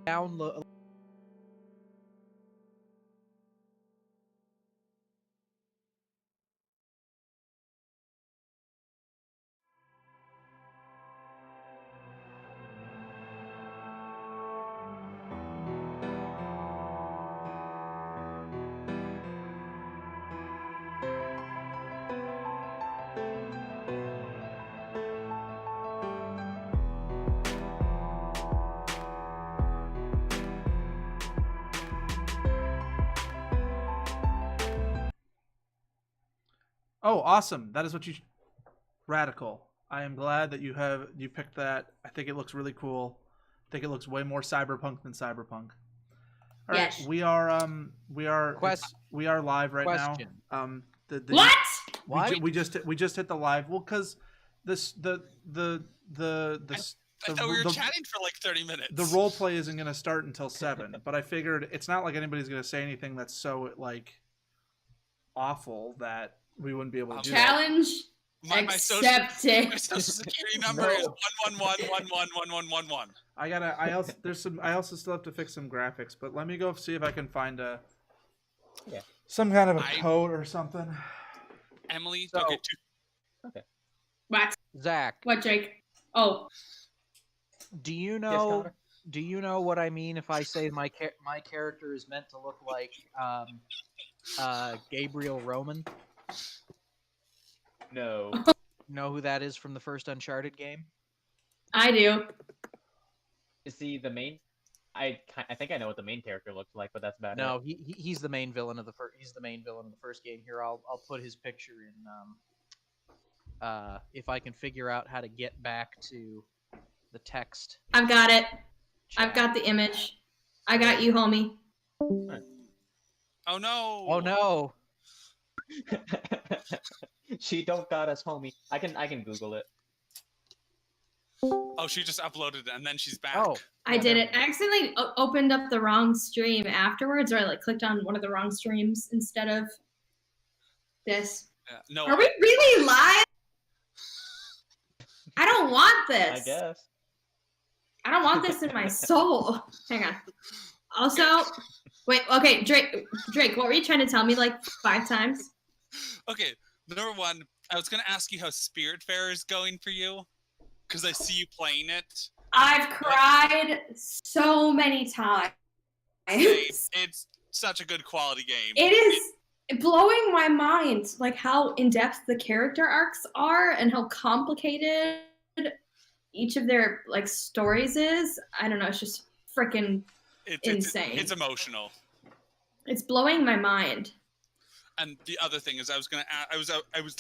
download. Oh, awesome! That is what you. Radical. I am glad that you picked that. I think it looks really cool. I think it looks way more cyberpunk than cyberpunk. All right, Yes. we are live right Question. now. What? We just hit the live. Well, because this the I thought we were chatting for like 30 minutes. The role play isn't going to start until 7, but I figured it's not like anybody's going to say anything that's so like awful that we wouldn't be able to do Challenge accepted. My social security number is 111111111. I also still have to fix some graphics, but let me go see if I can find some kind of a code or something. Emily, So- okay, What? Zach, What, Jake? Oh, do you know what I mean if I say my character is meant to look like Gabriel Roman? No. Know who that is from the first Uncharted game? I do. See, the main... I think I know what the main character looks like, but that's about No, it. he's the main villain of the first. He's the main villain of the first game. Here, I'll put his picture in. If I can figure out how to get back to the text. I've got it. Chat. I've got the image. I got you, homie. oh no. Oh no! She don't got us, homie. I can Google it. Oh, she just uploaded it and then she's back. Oh, I did it. I accidentally opened up the wrong stream afterwards, or I like clicked on one of the wrong streams instead of this. Yeah, no. Are we really live? I don't want this. I guess. I don't want this in my soul. Hang on. Also, wait. Okay, Drake. What were you trying to tell me like 5 times? Okay, number one, I was gonna ask you how Spiritfarer is going for you, because I see you playing it. I've cried so many times. It's such a good quality game. It is blowing my mind, like how in-depth the character arcs are and how complicated each of their like stories is. I don't know. It's just freaking insane. It's emotional. It's blowing my mind. And the other thing is, I was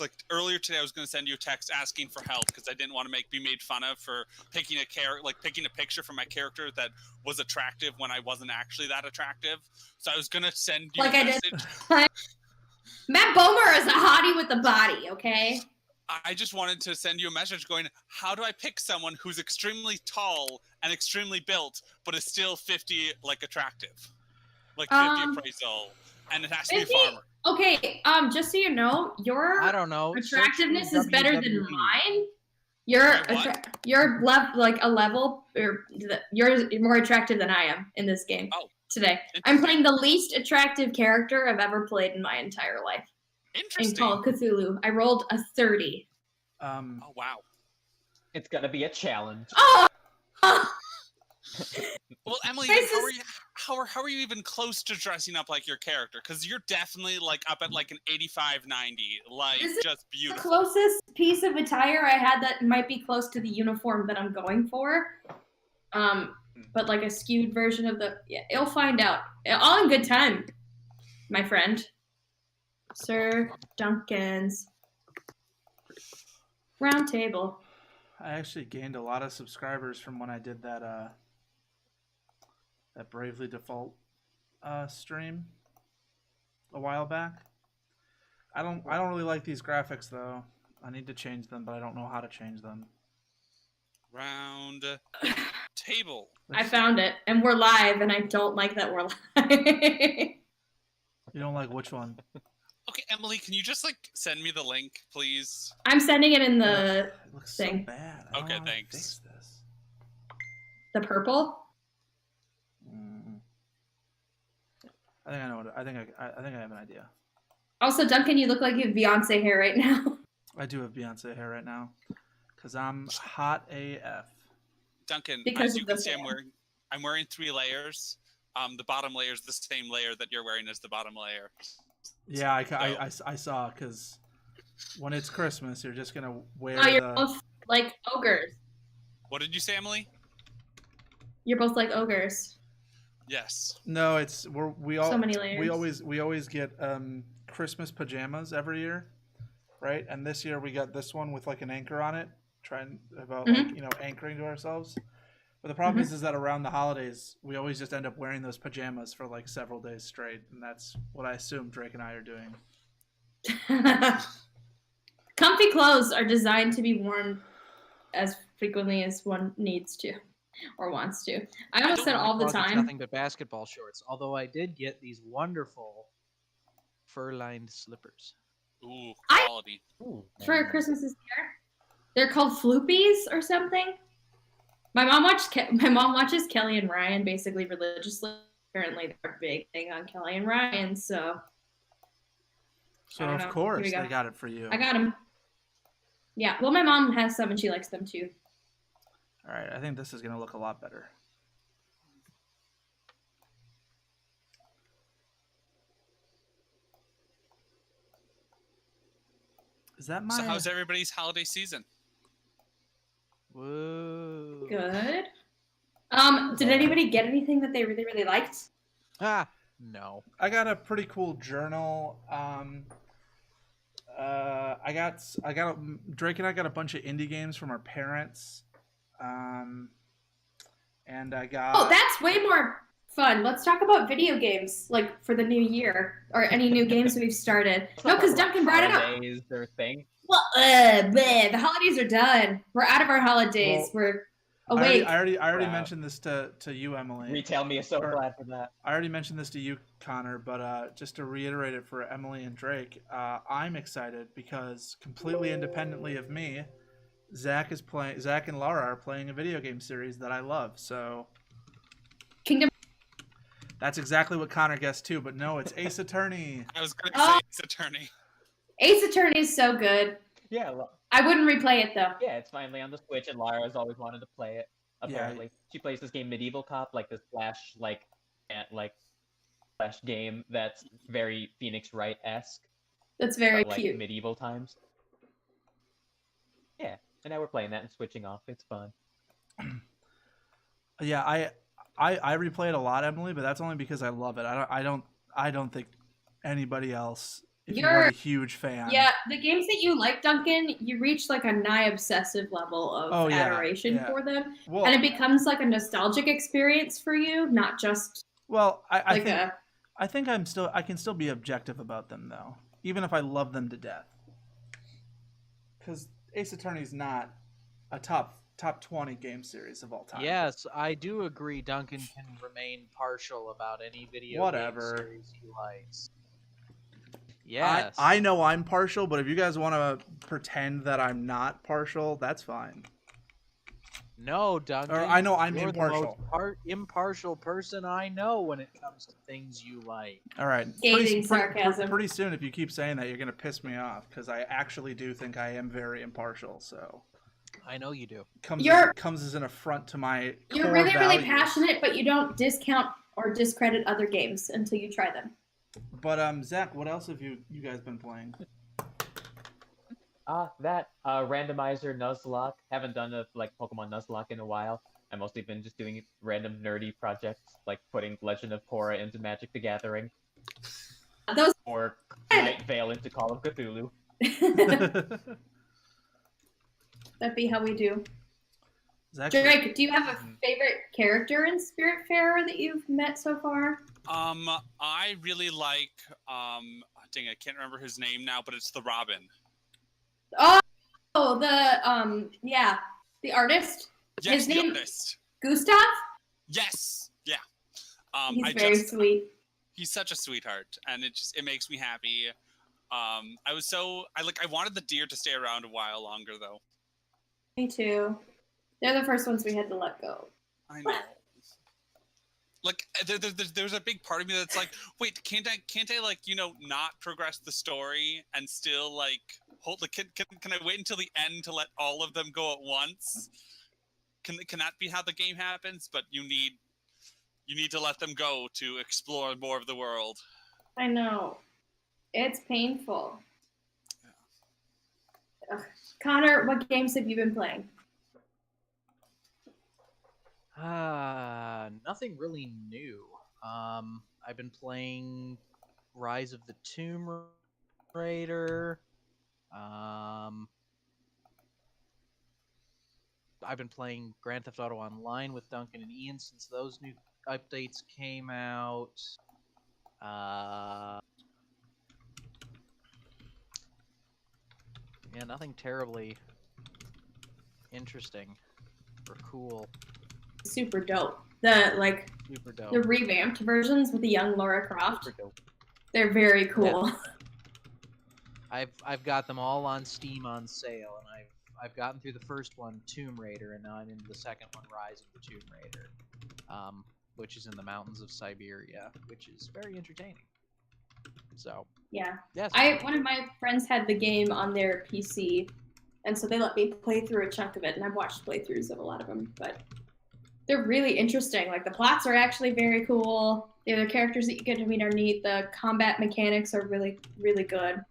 like earlier today, I was gonna send you a text asking for help because I didn't want to be made fun of for picking a picture for my character that was attractive when I wasn't actually that attractive. So I was gonna send you a message. Matt Bomer is a hottie with the body, okay? I just wanted to send you a message going, how do I pick someone who's extremely tall and extremely built, but is still 50 like attractive, like 50 appraisal, and it has to be a farmer. Okay, just so you know, your I don't know. attractiveness is better than WWE. mine. You're more attractive than I am in this game today. I'm playing the least attractive character I've ever played in my entire life. Interesting. In Call of Cthulhu, I rolled a 30. Oh wow. It's gonna be a challenge. Oh! Well, Emily, how are you even close to dressing up like your character? Because you're definitely like up at like an 85, 90, like This is just beautiful. The closest piece of attire I had that might be close to the uniform that I'm going for. But like a skewed version of you'll find out. All in good time, my friend. Sir Duncan's round table. I actually gained a lot of subscribers from when I did that Bravely Default stream a while back. I don't really like these graphics though. I need to change them, but I don't know how to change them. Round table. I found it, and we're live, and I don't like that we're live. You don't like which one? Okay, Emily, can you just like send me the link, please? I'm sending it in the It looks thing. so bad. Okay, How do I thanks. fix this? The purple. I think I know what. I think I have an idea. Also, Duncan, you look like you have Beyonce hair right now. I do have Beyonce hair right now, cause I'm hot AF. Duncan, Because as of you can the see, fan. I'm wearing 3 layers. The bottom layer is the same layer that you're wearing as the bottom layer. Yeah, I saw, cause when it's Christmas, you're just gonna wear Oh, you're the. both like ogres. What did you say, Emily? You're both like ogres. Yes. No, we So many layers. we always get Christmas pajamas every year, right? And this year we got this one with like an anchor on it, trying about like anchoring to ourselves. But the problem is that around the holidays we always just end up wearing those pajamas for like several days straight, and that's what I assume Drake and I are doing. Comfy clothes are designed to be worn as frequently as one needs to or wants to. I almost said all the Closet's time. Nothing but basketball shorts. Although I did get these wonderful fur-lined slippers. Ooh, quality. For Christmas this year. They're called floopies or something. My mom watches Kelly and Ryan basically religiously. Apparently, they're a big thing on Kelly and Ryan. So Of course they got it for you. I got them. Yeah. Well, my mom has some and she likes them too. All right, I think this is gonna look a lot better. Is that my? So how's everybody's holiday season? Whoa. Good. Did anybody get anything that they really, really liked? No. I got a pretty cool journal. Drake and I got a bunch of indie games from our parents. And I got. Oh, that's way more fun. Let's talk about video games, like for the new year or any new games we've started. No, because Duncan brought it up. Holidays, their thing. Well, bleh, the holidays are done. We're out of our holidays. We're awake. I already Wow. mentioned this to you, Emily. Retail me is so glad for that. I already mentioned this to you, Connor, but just to reiterate it for Emily and Drake, I'm excited because completely independently of me, Zach and Laura are playing a video game series that I love. So Kingdom. that's exactly what Connor guessed too, but no, it's Ace Attorney. I was going to say Ace Attorney. Ace Attorney is so good. Yeah, I wouldn't replay it though. yeah, it's finally on the Switch, and Lara's always wanted to play it. Apparently, she plays this game Medieval Cop, like this flash game that's very Phoenix Wright-esque. That's very but, like, cute. medieval times. Yeah, and now we're playing that and switching off. It's fun. Yeah, I replay it a lot, Emily, but that's only because I love it. I don't think anybody else. If you weren't a huge fan. Yeah, the games that you like, Duncan, you reach like a nigh obsessive level of adoration for them, and it becomes like a nostalgic experience for you, not just. Well, I think I can still be objective about them though, even if I love them to death. Because Ace Attorney's not a top 20 game series of all time. Yes, I do agree. Duncan can remain partial about any video game series he likes. Yes, I know I'm partial, but if you guys want to pretend that I'm not partial, that's fine. No, Duncan. Or I know I'm you're impartial. The most impartial person I know when it comes to things you like. All right. Sarcasm. Pretty soon, if you keep saying that, you're going to piss me off because I actually do think I am very impartial. So I know you do. Comes as an affront to my. You're really, really passionate, but you don't discount or discredit other games until you try them. But Zach, what else have you guys been playing? That randomizer Nuzlocke. Haven't done a Pokemon Nuzlocke in a while. I've mostly been just doing random nerdy projects like putting Legend of Korra into Magic the Gathering. Or Night Vale into Call of Cthulhu. That'd be how we do. Zach, Drake, do you have a favorite character in Spiritfarer that you've met so far? I really like dang, I can't remember his name now, but it's the Robin. Oh, the artist. Yes, his name artist. Gustav. Yes, yeah. He's very sweet. He's such a sweetheart, and it makes me happy. I wanted the deer to stay around a while longer though. Me too. They're the first ones we had to let go. I know. like there's a big part of me that's like, wait, can't I like, you know, not progress the story and still like hold the can I wait until the end to let all of them go at once? Can that be how the game happens? But you need to let them go to explore more of the world. I know. It's painful. Ugh. Connor, what games have you been playing? Nothing really new. I've been playing Rise of the Tomb Raider. I've been playing Grand Theft Auto Online with Duncan and Ian since those new updates came out. Yeah, nothing terribly interesting or cool. Super dope. Super dope. The revamped versions with the young Lara Croft. They're very cool. Yeah. I've got them all on Steam on sale, and I've gotten through the first one, Tomb Raider, and now I'm into the second one, Rise of the Tomb Raider, which is in the mountains of Siberia, which is very entertaining. So yeah, yes. One of my friends had the game on their PC, and so they let me play through a chunk of it, and I've watched playthroughs of a lot of them, but they're really interesting. Like, the plots are actually very cool. The other characters that you get to meet are neat. The combat mechanics are really, really good.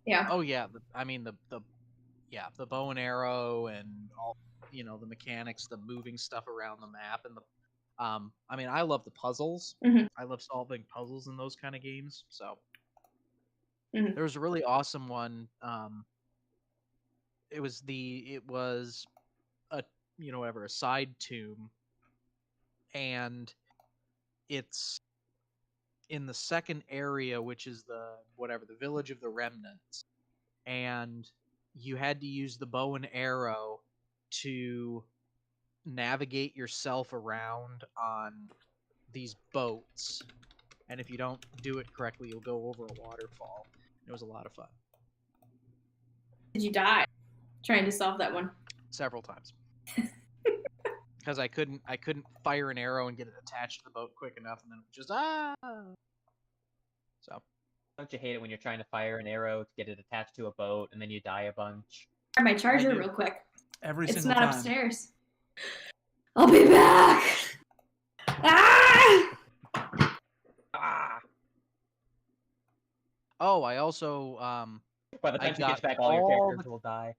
Yeah. Oh yeah, the bow and arrow and all, you know, the mechanics, the moving stuff around the map, and the I mean, I love the puzzles. Mm-hmm. I love solving puzzles in those kind of games. So Mm-hmm. there was a really awesome one. It was a, you know, whatever, a side tomb, and it's in the second area, which is the village of the remnants, and you had to use the bow and arrow to navigate yourself around on these boats, and if you don't do it correctly, you'll go over a waterfall. It was a lot of fun. Did you die trying to solve that one? Several times. Because I couldn't fire an arrow and get it attached to the boat quick enough, and then just So don't you hate it when you're trying to fire an arrow to get it attached to a boat and then you die a bunch? Grab my charger real quick. It's not upstairs. I'll be back. Oh, I also by the time she gets back, all your characters will die.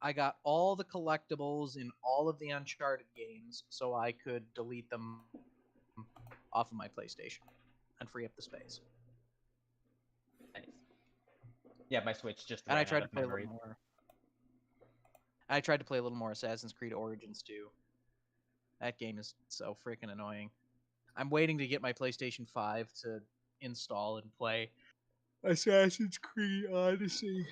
I got all the collectibles in all of the Uncharted games, so I could delete them off of my PlayStation and free up the space. Nice. Yeah, my Switch just. And I tried to play a little more. I tried to play a little more Assassin's Creed Origins too. That game is so freaking annoying. I'm waiting to get my PlayStation 5 to install and play Assassin's Creed Odyssey.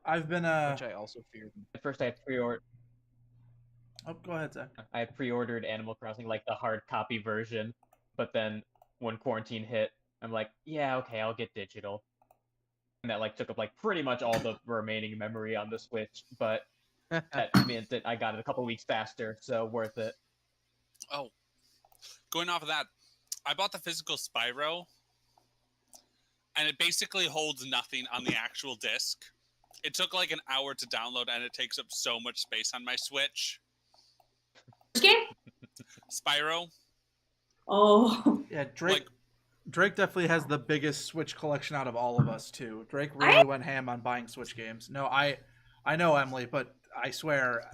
I've been which I also feared. At first, I had pre-ordered. Oh, go ahead, Zach. I had pre-ordered Animal Crossing, like the hard copy version, but then when quarantine hit, I'm like, yeah, okay, I'll get digital. And that like took up like pretty much all the remaining memory on the Switch, but that meant that I got it a couple weeks faster, so worth it. Oh, going off of that, I bought the physical Spyro, and it basically holds nothing on the actual disc. It took like an hour to download, and it takes up so much space on my Switch. Which game? Spyro. Oh. Yeah, Drake definitely has the biggest Switch collection out of all of us too. Drake really went ham on buying Switch games. No, I know, Emily, but I swear,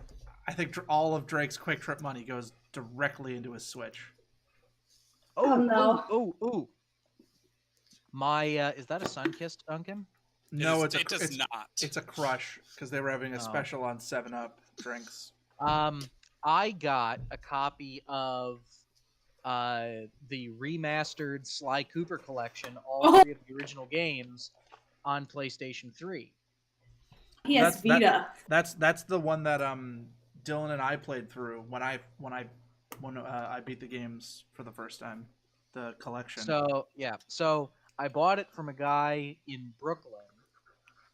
I think all of Drake's Quick Trip money goes directly into his Switch. Oh no! Oh! My is that a Sunkist, Duncan? No, it does not. It's a Crush because they were having a special on 7-Up drinks. I got a copy of the remastered Sly Cooper collection, all three of the original games, on PlayStation 3. PS Vita. That's the one that Dylan and I played through when I beat the games for the first time. The collection. So I bought it from a guy in Brooklyn.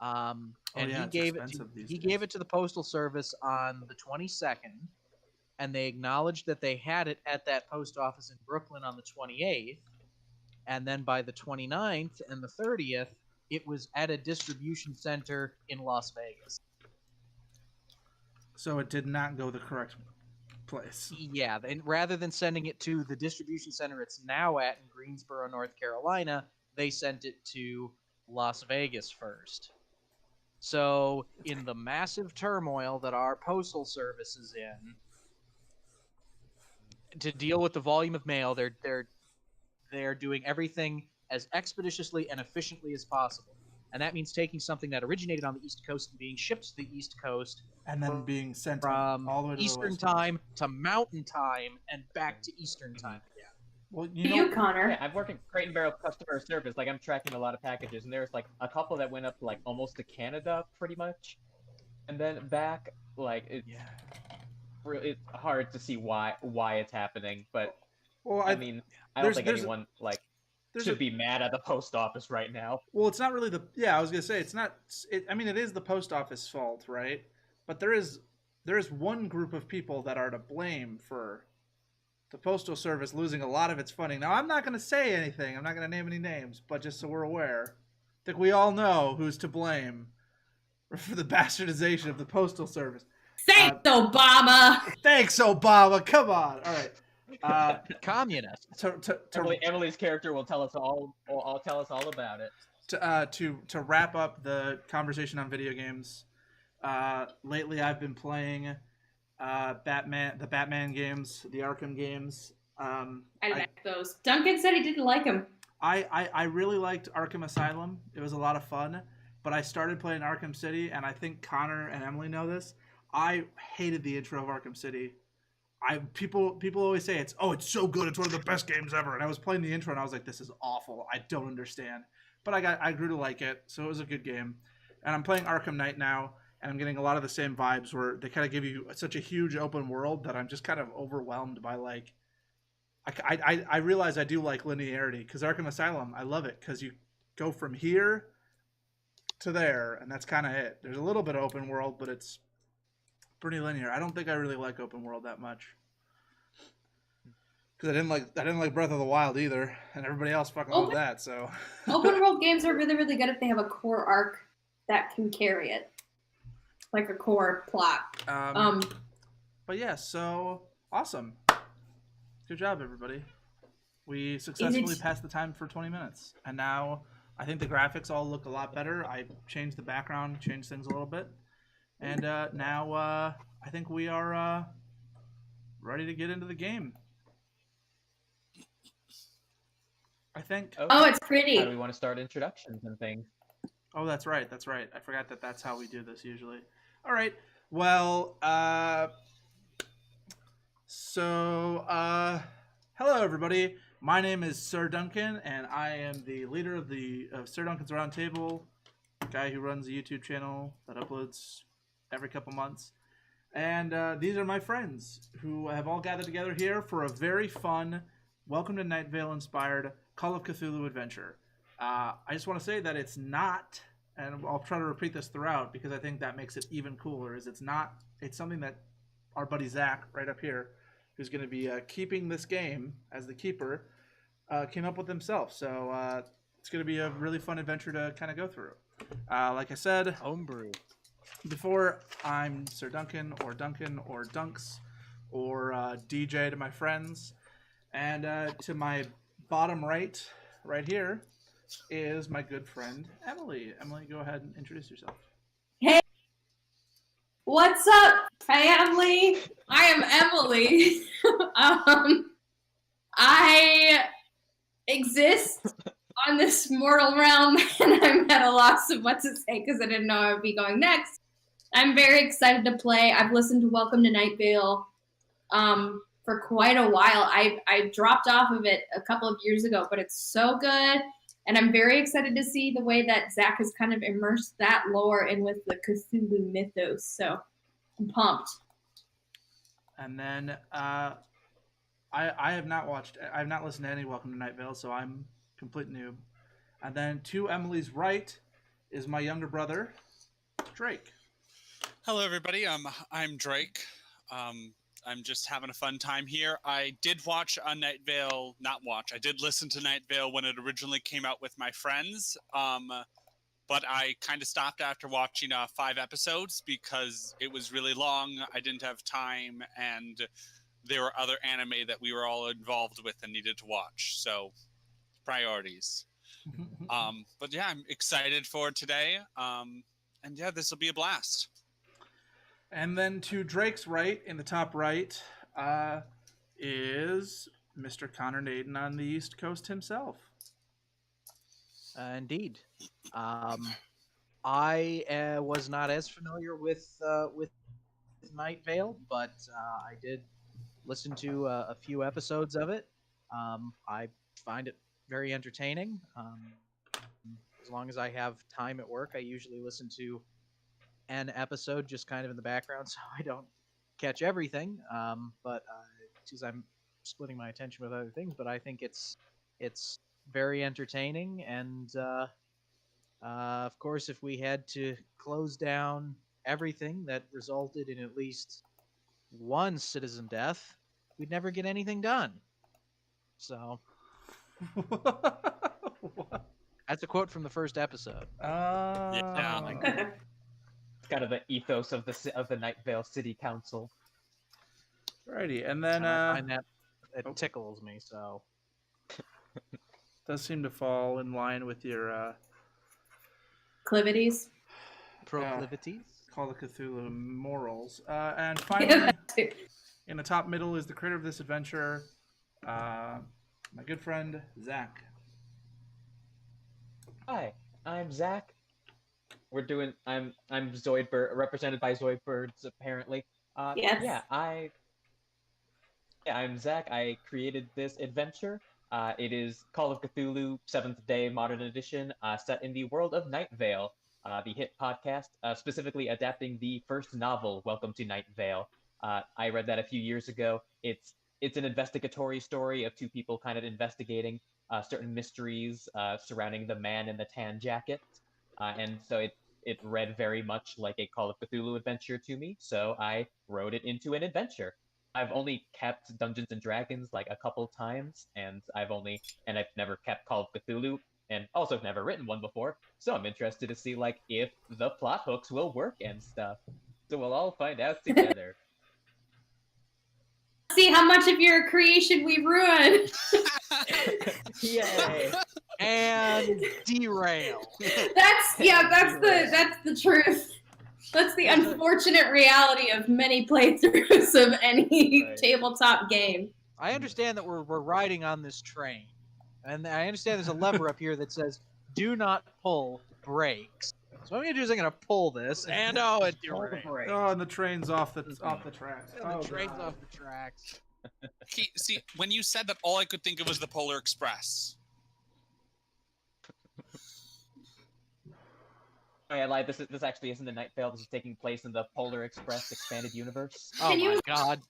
And he gave it to the Postal Service on the 22nd, and they acknowledged that they had it at that post office in Brooklyn on the 28th, and then by the 29th and the 30th, it was at a distribution center in Las Vegas. So it did not go the correct place. Yeah, and rather than sending it to the distribution center it's now at in Greensboro, North Carolina, they sent it to Las Vegas first. So, in the massive turmoil that our postal service is in, to deal with the volume of mail, they're doing everything as expeditiously and efficiently as possible. And that means taking something that originated on the East Coast and being shipped to the East Coast, and then being sent from all the way to Eastern the West time to Mountain time and back to Eastern time again. Well, You, Connor. Yeah, I've worked in Crate and Barrel customer service. Like, I'm tracking a lot of packages, and there's like a couple that went up like almost to Canada, pretty much, and then back. Like, it's it's hard to see why it's happening. But well, I mean, I don't think anyone like should be mad at the post office right now. Well, it's not really I was gonna say it's not. I mean, it is the post office fault, right? But there is one group of people that are to blame for the Postal Service losing a lot of its funding. Now, I'm not going to say anything. I'm not going to name any names, but just so we're aware, I think we all know who's to blame for the bastardization of the Postal Service. Thanks, Obama! Thanks, Obama! Come on! All right. Communist. Emily's character will tell us all. I'll tell us all about it. To wrap up the conversation on video games, lately I've been playing the Batman games, the Arkham games. I like those. Duncan said he didn't like them. I really liked Arkham Asylum. It was a lot of fun. But I started playing Arkham City, and I think Connor and Emily know this. I hated the intro of Arkham City. People always say it's so good, it's one of the best games ever. And I was playing the intro, and I was like, this is awful. I don't understand. But I grew to like it, so it was a good game. And I'm playing Arkham Knight now. And I'm getting a lot of the same vibes where they kind of give you such a huge open world that I'm just kind of overwhelmed by, like, I realize I do like linearity, because Arkham Asylum, I love it because you go from here to there, and that's kind of it. There's a little bit of open world, but it's pretty linear. I don't think I really like open world that much, because I didn't like Breath of the Wild either, and everybody else fucking loved that. So open world games are really, really good if they have a core arc that can carry it. Like a core plot. But yeah, so awesome. Good job, everybody. We successfully passed the time for 20 minutes. And now I think the graphics all look a lot better. I changed the background, changed things a little bit. And now I think we are ready to get into the game. I think. Okay. Oh, it's pretty. How do we want to start introductions and things? Oh, that's right. That's right. I forgot that's how we do this usually. All right. Well, hello, everybody. My name is Sir Duncan, and I am the leader of Sir Duncan's Roundtable, guy who runs a YouTube channel that uploads every couple months. And these are my friends who have all gathered together here for a very fun Welcome to Night Vale inspired Call of Cthulhu adventure. I just want to say that it's not, and I'll try to repeat this throughout because I think that makes it even cooler, is it's something that our buddy Zach, right up here, who's going to be keeping this game as the keeper, came up with himself. So it's going to be a really fun adventure to kind of go through. Like I said, Homebrew. Before, I'm Sir Duncan or Dunks or DJ to my friends. And to my bottom right here, is my good friend Emily. Emily, go ahead and introduce yourself. Hey, what's up, family? I am Emily. I exist on this mortal realm, and I'm at a loss of what to say because I didn't know I would be going next. I'm very excited to play. I've listened to Welcome to Night Vale for quite a while. I dropped off of it a couple of years ago, but it's so good. And I'm very excited to see the way that Zach has kind of immersed that lore in with the Cthulhu mythos. So I'm pumped. And then I have not listened to any Welcome to Night Vale, so I'm complete noob. And then to Emily's right is my younger brother, Drake. Hello, everybody. I'm Drake. I'm just having a fun time here. I did watch Night Vale, not watch. I did listen to Night Vale when it originally came out with my friends. But I kind of stopped after watching 5 episodes because it was really long. I didn't have time, and there were other anime that we were all involved with and needed to watch. So, priorities. But yeah, I'm excited for today. And yeah, this will be a blast. And then to Drake's right, in the top right, is Mr. Connor Naden on the East Coast himself. Indeed. I was not as familiar with Night Vale, but I did listen to a few episodes of it. I find it very entertaining. As long as I have time at work, I usually listen to an episode just kind of in the background so I don't catch everything. But because I'm splitting my attention with other things, but I think it's very entertaining, and of course, if we had to close down everything that resulted in at least one citizen death, we'd never get anything done. So that's a quote from the first episode. Yeah. It's kind of the ethos of the Night Vale City Council. Alrighty, and then I find that it tickles me. So does seem to fall in line with your Proclivities. Call of Cthulhu morals. And finally, in the top middle is the creator of this adventure, my good friend Zach. Hi, I'm Zach. I'm Zoidbird, represented by Zoidbirds apparently. Yes. Yeah, I'm Zach. I created this adventure. It is Call of Cthulhu 7th Day Modern Edition, set in the world of Night Vale, the hit podcast, specifically adapting the first novel, Welcome to Night Vale. I read that a few years ago. It's an investigatory story of 2 people kind of investigating certain mysteries surrounding the man in the tan jacket, and so it read very much like a Call of Cthulhu adventure to me. So I wrote it into an adventure. I've only kept Dungeons and Dragons like a couple times, and I've never kept Call of Cthulhu, and also have never written one before. So I'm interested to see like if the plot hooks will work and stuff. So we'll all find out together. See how much of your creation we ruined. Yay! And derail. That's the truth. That's the unfortunate reality of many playthroughs of any tabletop game. I understand that we're riding on this train, and I understand there's a lever up here that says "Do not pull brakes." So what I'm gonna do is I'm gonna pull this, and it derailed. Oh, and the train's off the tracks. And the train's off the tracks. See, when you said that, all I could think of was the Polar Express. Oh, I lied. This actually isn't the Night Vale. This is taking place in the Polar Express expanded universe. Oh my god.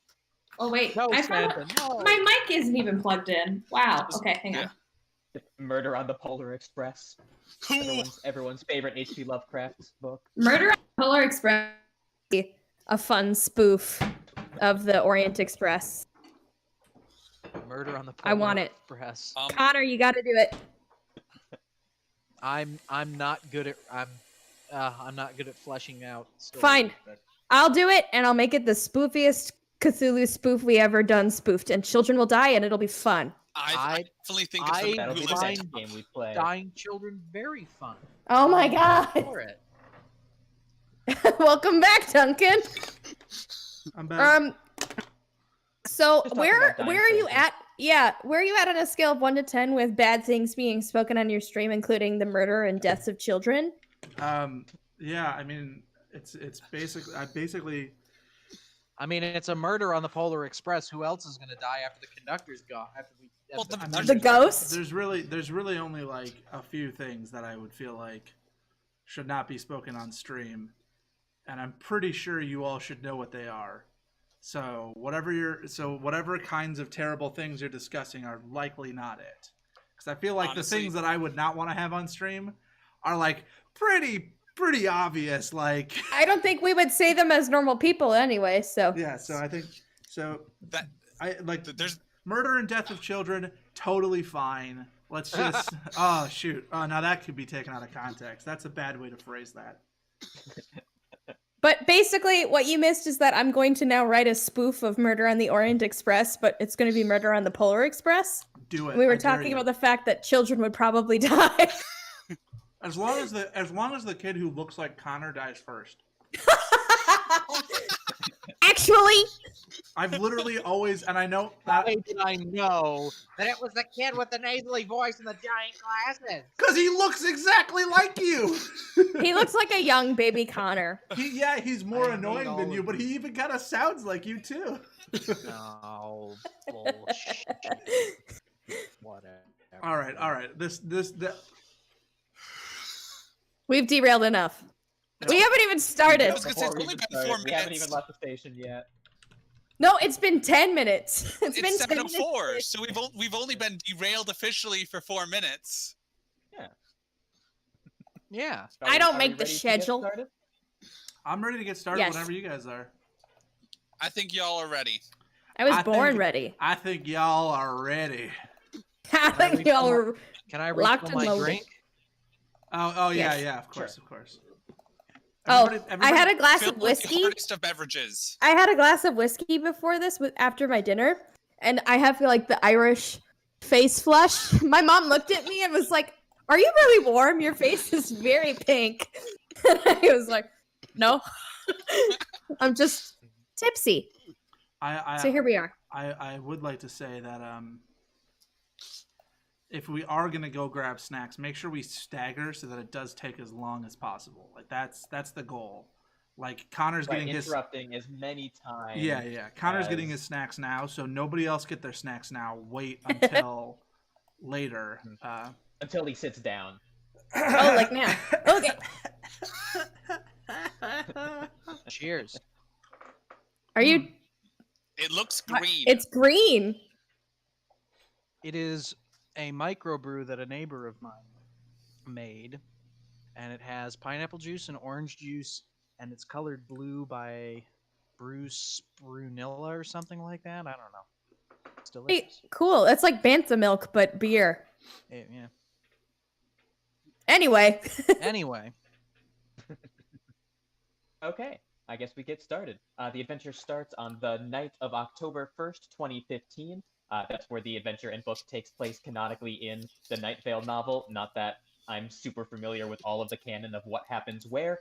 Oh wait, No, I Santa, no. my mic isn't even plugged in. Wow. Okay, hang on. Murder on the Polar Express. Everyone's favorite H.P. Lovecraft book. Murder on the Polar Express. A fun spoof of the Orient Express. Murder on the I want it. Express. Connor, you got to do it. I'm not good at fleshing out stories. Fine. I'll do it, and I'll make it the spoofiest Cthulhu spoof we ever done spoofed, and children will die, and it'll be fun. I definitely think it's the That'll be the next game we play. Dying children very fun. Oh my god! For it. Welcome back, Duncan. I'm back. So Just talk where about dying are you children. at? Yeah, where are you at on a scale of 1 to 10 with bad things being spoken on your stream, including the murder and deaths of children? Yeah, I mean, it's basically. I mean, it's a murder on the Polar Express. Who else is going to die after the conductor's gone? The ghost? There's really only like a few things that I would feel like should not be spoken on stream, and I'm pretty sure you all should know what they are. So whatever kinds of terrible things you're discussing are likely not it, because I feel like the things that I would not want to have on stream are like pretty obvious. Like I don't think we would say them as normal people anyway. So yeah, so I think So That I like there's murder and death of children, totally fine. Let's just oh shoot. Oh, now that could be taken out of context. That's a bad way to phrase that. But basically, what you missed is that I'm going to now write a spoof of Murder on the Orient Express, but it's going to be Murder on the Polar Express. Do it. We were I dare talking you. about the fact that children would probably die. As long as the kid who looks like Connor dies first. Actually, I've literally always, and I know How that did I know that it was the kid with the nasally voice and the giant glasses? because he looks exactly like you. he looks like a young baby Connor. He's more I hate annoying all than you, of but he even kind of sounds like you too. Oh, bullshit. Whatever. All right. This We've derailed enough. We haven't even started. I was gonna say, it's only been 4 We haven't minutes. even left the station yet. No, it's been 10 minutes. It's been It's 10 minutes. 7:04, so we've only been derailed officially for 4 minutes. Yeah. I don't Are we make the ready to get schedule. started? I'm ready to get started Yes. whenever you guys are. I think y'all are ready. I was I born think- ready. I think y'all are ready. I think y'all were Can I locked refill and my loaded. drink? Oh yeah, Yes. yeah, of course, Sure. of course. Oh, Everybody- I had a glass Filled of with the whiskey. hardest of beverages. I had a glass of whiskey before this after my dinner, and I have like the Irish face flush. My mom looked at me and was like, "Are you really warm? Your face is very pink." And I was like, "No, I'm just tipsy." So here we are. I would like to say that if we are gonna go grab snacks, make sure we stagger so that it does take as long as possible. Like that's the goal. Like Connor's By getting his interrupting as many times. yeah. Connor's getting as- his snacks now, so nobody else get their snacks now. Wait until later. until he sits down. Oh, like now. Okay. Cheers. Are you? It looks green. It's green. It is a microbrew that a neighbor of mine made, and it has pineapple juice and orange juice, and it's colored blue by Bruce Brunilla or something like that. I don't know. It's Hey, delicious. cool. It's like Bantha milk, but beer. Yeah. Anyway. Anyway, Okay, I guess we get started. The adventure starts on the night of October 1st, 2015. That's where the adventure and book takes place canonically in the Night Vale novel. Not that I'm super familiar with all of the canon of what happens where.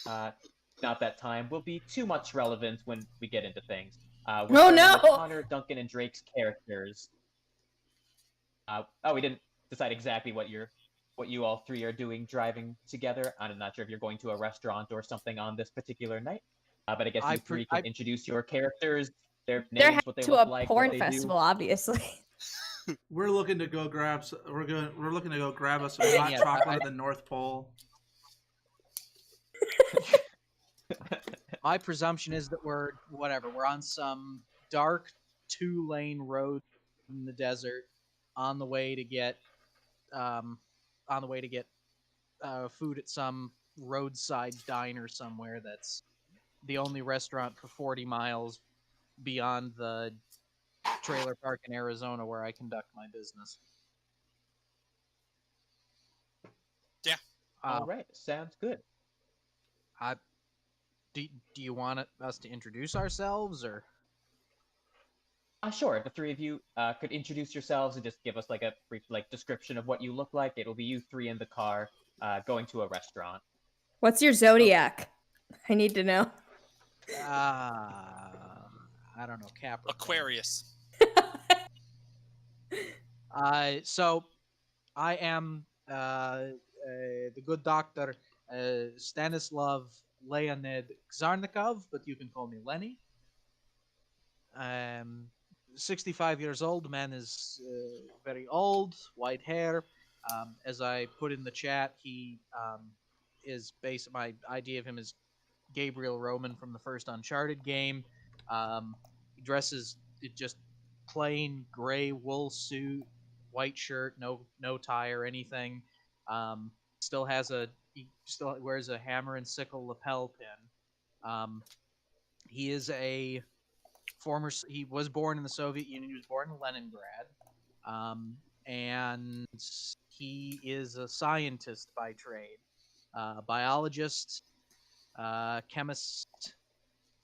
Not that time will be too much relevant when we get into things. We're starting no! with Connor, Duncan, and Drake's characters. We didn't decide exactly what you all three are doing driving together. I'm not sure if you're going to a restaurant or something on this particular night. But I guess you three can introduce your characters, their They're names, headed what they to look a like, porn what they festival, do. obviously. We're looking to go grab. We're looking to go grab us some hot Yeah, chocolate at the North Pole. my presumption is that we're on some dark 2-lane road in the desert on the way to get food at some roadside diner somewhere that's the only restaurant for 40 miles beyond the trailer park in Arizona where I conduct my business. Yeah. All right, sounds good. Do you want us to introduce ourselves, or? Sure. The three of you could introduce yourselves and just give us like a brief description of what you look like. It'll be you three in the car going to a restaurant. What's your zodiac? I need to know. I don't know, Capricorn. Aquarius. So I am the good doctor Stanislav Leonid Czarnikov, but you can call me Lenny. 65 years old. Man is very old, white hair. As I put in the chat, he is based. My idea of him is Gabriel Roman from the first Uncharted game. He dresses just plain gray wool suit, white shirt, no tie or anything. He still wears a hammer and sickle lapel pin. He is a He was born in the Soviet Union. He was born in Leningrad, and he is a scientist by trade, biologist, chemist,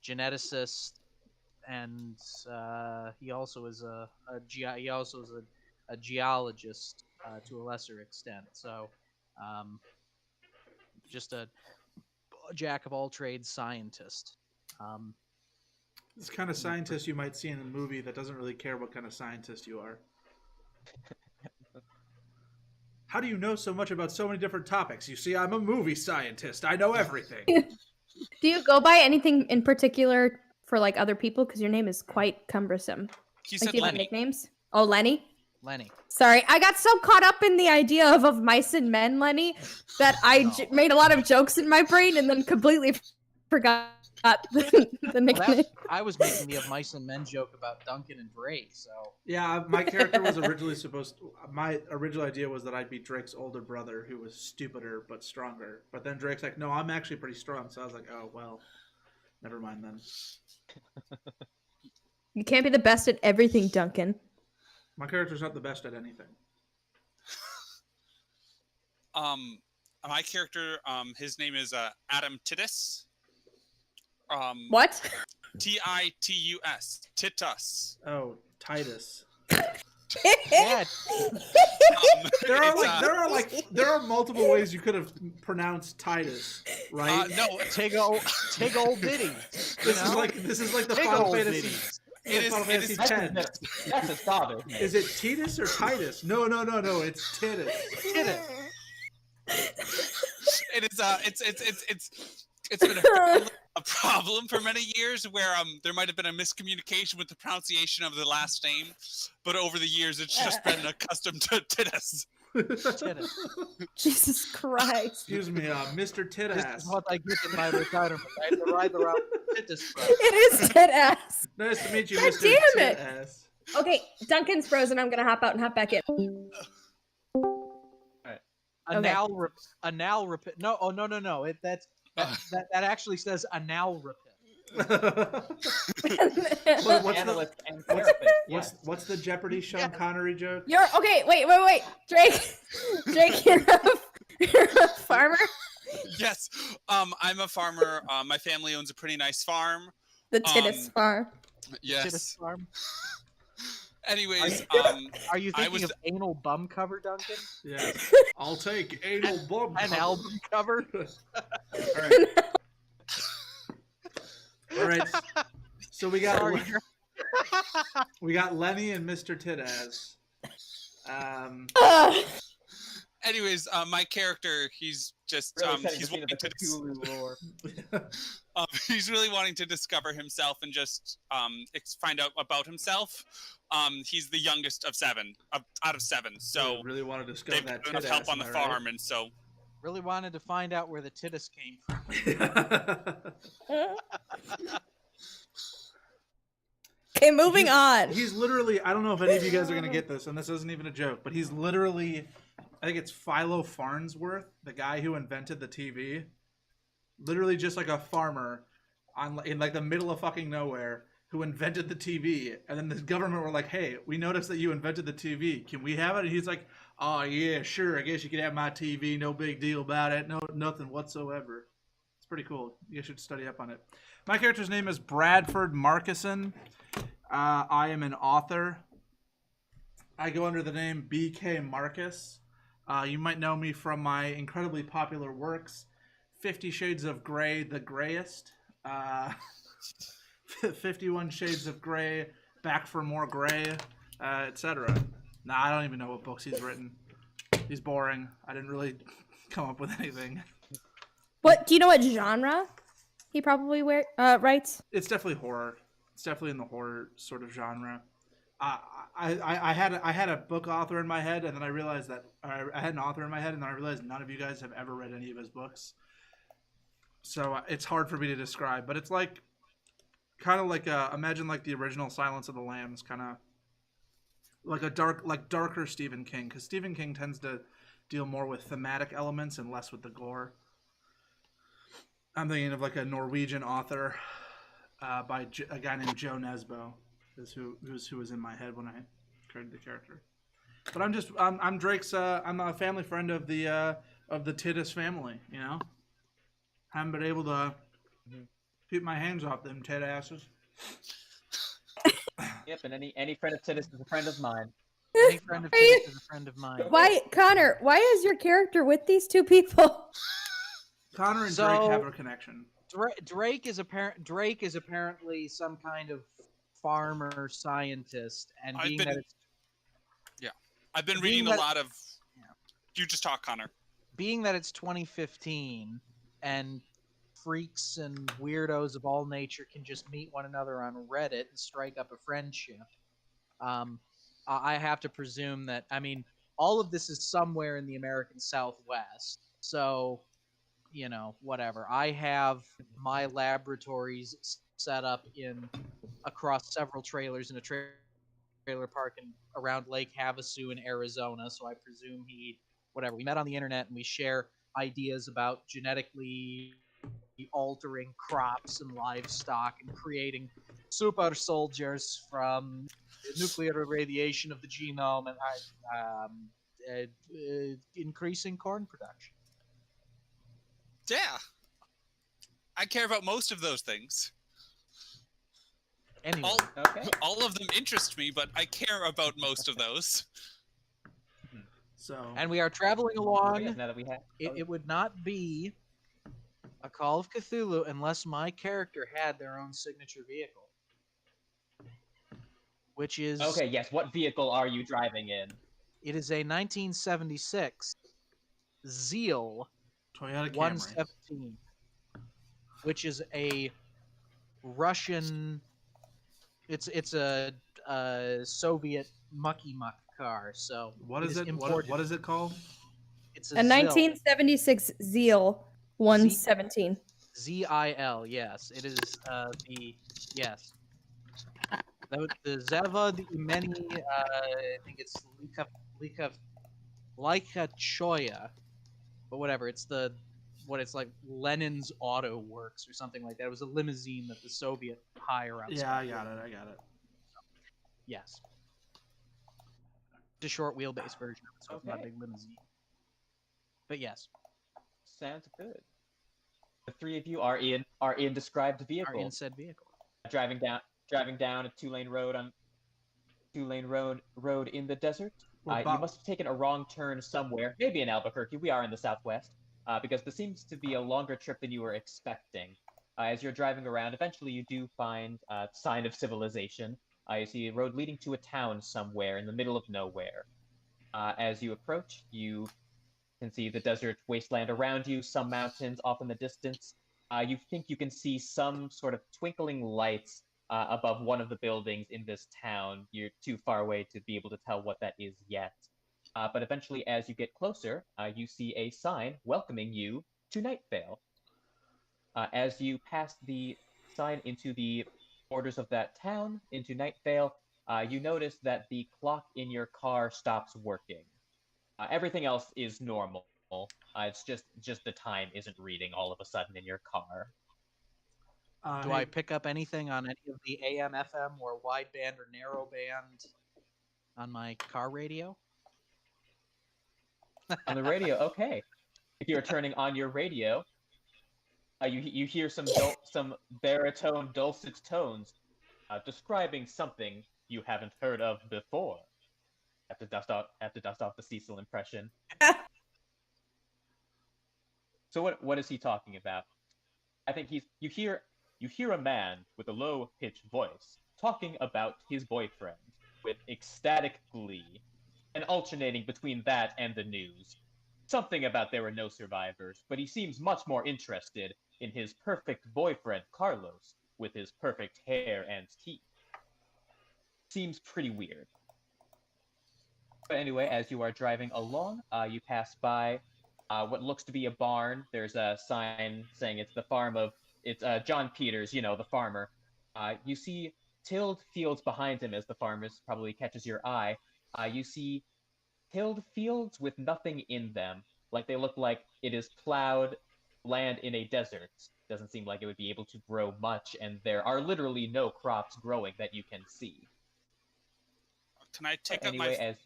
geneticist, and he also is a geologist to a lesser extent. So, just a jack of all trades scientist. This kind of scientist you might see in a movie that doesn't really care what kind of scientist you are. How do you know so much about so many different topics? You see, I'm a movie scientist. I know everything. Do you go by anything in particular for like other people? Because your name is quite cumbersome. He Like, said do you have Lenny. nicknames? Oh, Lenny. Lenny. Sorry, I got so caught up in the idea of mice and men, Lenny, that I made a lot of jokes in my brain and then completely forgot the nickname. I was making the of mice and men joke about Duncan and Dre. So Yeah, my character was originally my original idea was that I'd be Drake's older brother who was stupider but stronger. But then Drake's like, no, I'm actually pretty strong. So I was like, oh, well, never mind then. You can't be the best at everything, Duncan. My character's not the best at anything. My character, his name is Adam Titus. What? Titus. Titus. Oh, Titus. yeah, There are multiple ways you could have pronounced Titus, right? No, take old Diddy. This is like the Big Final old Fantasy. Diddy. Final Fantasy X. That's his father. Is it Titus or Titus? No. It's Titus. It is. It's been a problem for many years where there might have been a miscommunication with the pronunciation of the last name, but over the years it's just been accustomed to Titus. Jesus Christ. Excuse me, Mr. Tit This Ass. is what I get in my retirement. I have to ride around with Titus. It is dead ass. Nice to meet you, God Mr. damn Tit it. Ass. Okay, Duncan's frozen. I'm gonna hop out and hop back in. Anal repair. No, oh no. That actually says anal repair. Analyst and therapist. Yes. What's the Jeopardy Sean Connery joke? You're okay. Wait. Drake, you're a farmer. Yes, I'm a farmer. My family owns a pretty nice farm. The Titus farm. Yes. Titus farm. Anyways, Are you I thinking was of anal bum cover, Duncan? Yeah. I'll take anal bum. An album cover? All right. So we got Lenny and Mr. Titaz. anyways, my character, he's just he's wanting to he's really wanting to discover himself and just find out about himself. He's the youngest of out of seven, so I really want to discover they've that got enough help on the farm, and so Really wanted to find out where the Titus came from. Okay, moving on. He's literally, I don't know if any of you guys are going to get this, and this isn't even a joke, but he's literally, I think it's Philo Farnsworth, the guy who invented the TV. Literally just like a farmer in like the middle of fucking nowhere who invented the TV. And then the government were like, hey, we noticed that you invented the TV. Can we have it? And he's like, oh, yeah, sure. I guess you could have my TV. No big deal about it. No, nothing whatsoever. It's pretty cool. You should study up on it. My character's name is Bradford Markison. I am an author. I go under the name BK Marcus. You might know me from my incredibly popular works, 50 Shades of Grey, The Greyest, 51 Shades of Grey, Back for More Grey, etc. Nah, I don't even know what books he's written. He's boring. I didn't really come up with anything. What do you know? What genre he probably writes? It's definitely horror. It's definitely in the horror sort of genre. I had a book author in my head, and then I realized that I had an author in my head, and then I realized none of you guys have ever read any of his books. So it's hard for me to describe, but it's like kind of like imagine like the original Silence of the Lambs, kind of like a darker Stephen King, because Stephen King tends to deal more with thematic elements and less with the gore. I'm thinking of like a Norwegian author. by a guy named Joe Nesbo, is who was in my head when I created the character. But I'm Drake's. I'm a family friend of the Titus family. You know, haven't been able to keep my hands off them Ted asses. Yep, and any friend of Titus is a friend of mine. Any friend of Titus is a friend of mine. Why, Connor? Why is your character with these two people? Connor and Drake have a connection. Drake is apparently some kind of farmer scientist, and I've been reading a lot of. You just talk, Connor. Being that it's 2015 and freaks and weirdos of all nature can just meet one another on Reddit and strike up a friendship, I have to presume that, I mean, all of this is somewhere in the American Southwest. So, you know, whatever. I have my laboratories set up across several trailers in a trailer park around Lake Havasu in Arizona. So I presume we met on the internet and we share ideas about genetically altering crops and livestock and creating super soldiers from nuclear irradiation of the genome and increasing corn production. Yeah. I care about most of those things. Anyway. All of them interest me, but I care about most of those. And we are traveling along. Now that we have, it would not be a Call of Cthulhu unless my character had their own signature vehicle. Which is... Okay, yes. What vehicle are you driving in? It is a 1976 Zeal Toyota Camry 117, which is a Russian... It's a Soviet mucky muck car. So what is it? What is it called? It's a 1976 Zeal 117. ZIL, yes. It is yes. The Zeva, the Imeni, I think it's Lika Choya, but whatever. It's it's like Lenin's Auto Works or something like that. It was a limousine that the Soviet hire out. Yeah, I got it. Yes. The short wheelbase version of it, so it's not a big limousine. But yes. Sounds good. The three of you are in described vehicle. Are in said vehicle. Driving down a two-lane road in the desert. You must have taken a wrong turn somewhere, maybe in Albuquerque. We are in the Southwest, because this seems to be a longer trip than you were expecting. As you're driving around, eventually you do find a sign of civilization. You see a road leading to a town somewhere in the middle of nowhere. As you approach, you can see the desert wasteland around you, some mountains off in the distance. You think you can see some sort of twinkling lights above one of the buildings in this town. You're too far away to be able to tell what that is yet. But eventually, as you get closer, you see a sign welcoming you to Night Vale. As you pass the sign into the borders of that town, into Night Vale, you notice that the clock in your car stops working. Everything else is normal. It's just the time isn't reading all of a sudden in your car. Do I pick up anything on any of the AM, FM, or wideband or narrowband on my car radio? On the radio, okay. If you're turning on your radio, you hear some baritone dulcet tones describing something you haven't heard of before. Have to dust off the Cecil impression. So what is he talking about? I think you hear a man with a low-pitched voice talking about his boyfriend with ecstatic glee, and alternating between that and the news. Something about there were no survivors, but he seems much more interested in his perfect boyfriend, Carlos, with his perfect hair and teeth. Seems pretty weird. But anyway, as you are driving along, you pass by what looks to be a barn. There's a sign saying it's the farm of John Peters, the farmer. You see tilled fields behind him as the farmers probably catches your eye. You see tilled fields with nothing in them, like they look like it is plowed land in a desert. doesn't seem like it would be able to grow much, and there are literally no crops growing that you can see. Can I take But up anyway, my? as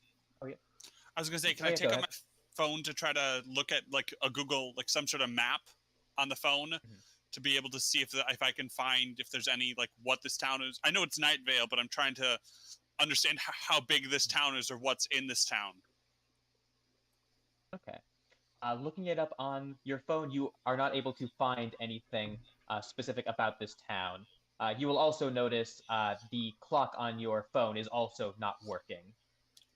I was gonna say, can Oh, I yeah, take go out my phone to try to look at like a Google, like some sort of map on the phone to be able to see if I can find if there's any like what this town is. I know it's Night Vale, but I'm trying to understand how big this town is or what's in this town. Okay. Looking it up on your phone, you are not able to find anything specific about this town. You will also notice the clock on your phone is also not working.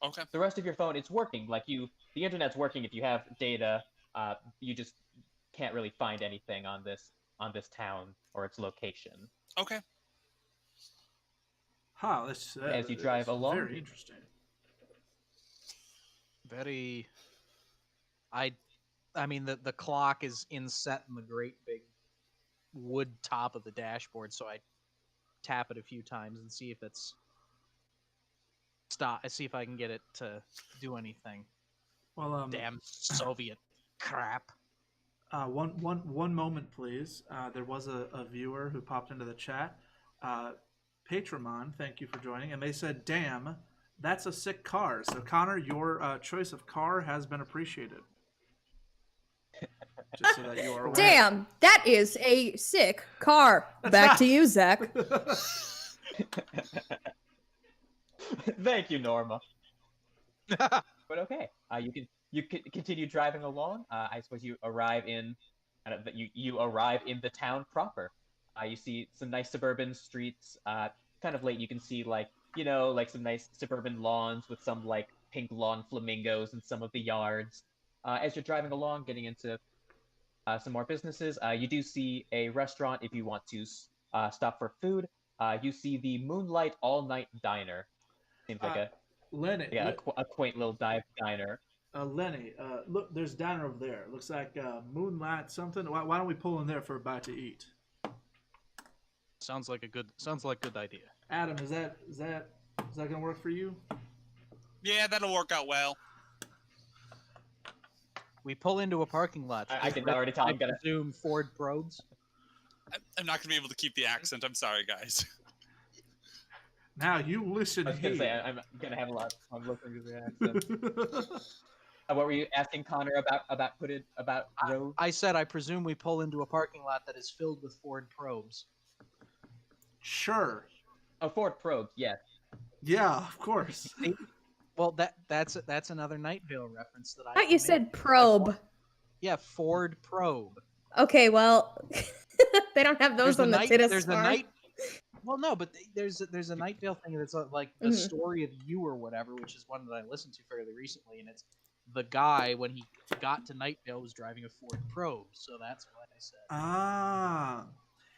Okay. The rest of your phone, it's working. Like the internet's working if you have data. You just can't really find anything on this town or its location. Okay. Huh, that's As you drive that's along, very interesting. Very. I mean the clock is inset in the great big wood top of the dashboard, so I tap it a few times and see if it's stop. I see if I can get it to do anything. Well, Damn Soviet crap. one moment, please. There was a viewer who popped into the chat. Patramon, thank you for joining, and they said, "Damn, that's a sick car." So Connor, your choice of car has been appreciated. Just so that you are aware. Damn, that is a sick car. Back to you, Zach. Thank you, Norma. But okay, you can continue driving along. I suppose you arrive in you arrive in the town proper. You see some nice suburban streets. Kind of late, you can see like some nice suburban lawns with some like pink lawn flamingos in some of the yards. As you're driving along, getting into some more businesses, you do see a restaurant if you want to stop for food. You see the Moonlight All Night Diner. Seems like Lenny, a quaint little diner. Lenny, look, there's a diner over there. Looks like Moonlight something. Why don't we pull in there for a bite to eat? Sounds like good idea. Adam, is that gonna work for you? Yeah, that'll work out well. We pull into a parking lot. I can already tell. I I'm gonna presume Ford probes. I'm not gonna be able to keep the accent. I'm sorry, guys. Now you listen I was gonna say here. I'm gonna have a lot of fun listening to the accent. What were you asking Connor about road? I said I presume we pull into a parking lot that is filled with Ford probes. Sure. Oh, Ford Probe, yes. Yeah, of course. Well, that's another Night Vale reference that I thought you can said make. probe. Yeah, Ford probe. Okay, well, they don't have those on the Titus There's a farm. night. Well, no, but there's a Night Vale thing that's like the story of you or whatever, which is one that I listened to fairly recently, and it's the guy when he got to Night Vale was driving a Ford probe, so that's why I said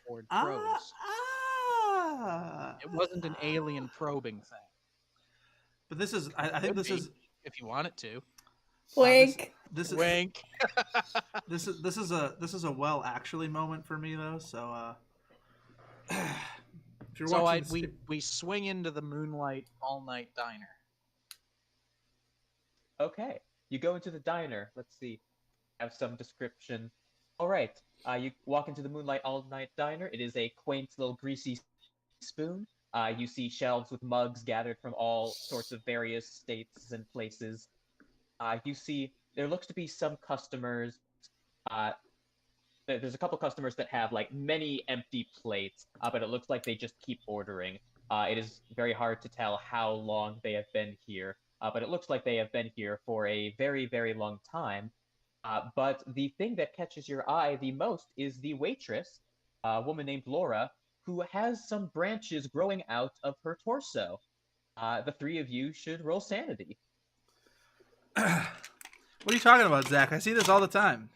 Ford probes. It wasn't an alien probing thing. But this is, I think this is, if you want it to. Wink. This is Wink. this is a well actually moment for me though. So if you're So watching we swing into the Moonlight All Night Diner. Okay, you go into the diner. Let's see, have some description. All right, you walk into the Moonlight All Night Diner. It is a quaint little greasy spoon. You see shelves with mugs gathered from all sorts of various states and places. You see there looks to be some customers. There's a couple customers that have like many empty plates, but it looks like they just keep ordering. It is very hard to tell how long they have been here, but it looks like they have been here for a very, very long time. But the thing that catches your eye the most is the waitress, a woman named Laura, who has some branches growing out of her torso. The three of you should roll sanity. What are you talking about, Zach? I see this all the time.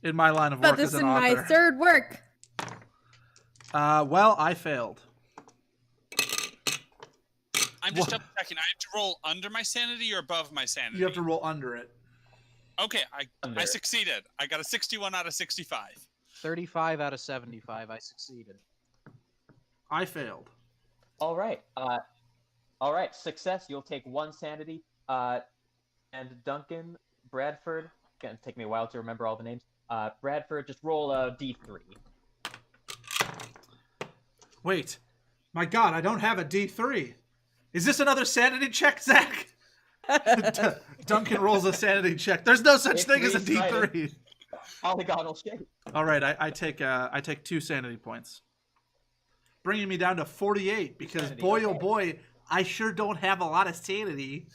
In my line of work But this as is an my author. third work. Well, I failed. I'm just double checking. I have to roll under my sanity or above my sanity? You have to roll under it. Okay, I succeeded. I got a 61 out of 65. 35 out of 75. I succeeded. I failed. All right. All right. Success. You'll take 1 sanity. And Duncan, Bradford. It's gonna take me a while to remember all the names. Bradford, just roll a d3. Wait, my God, I don't have a D3. Is this another sanity check, Zach? Duncan rolls a sanity check. There's no such It's thing as a three-sided. D3. Polygonal shape. All right, I take 2 sanity points, bringing me down to 48. Because Sanity, boy, oh okay. boy, I sure don't have a lot of sanity.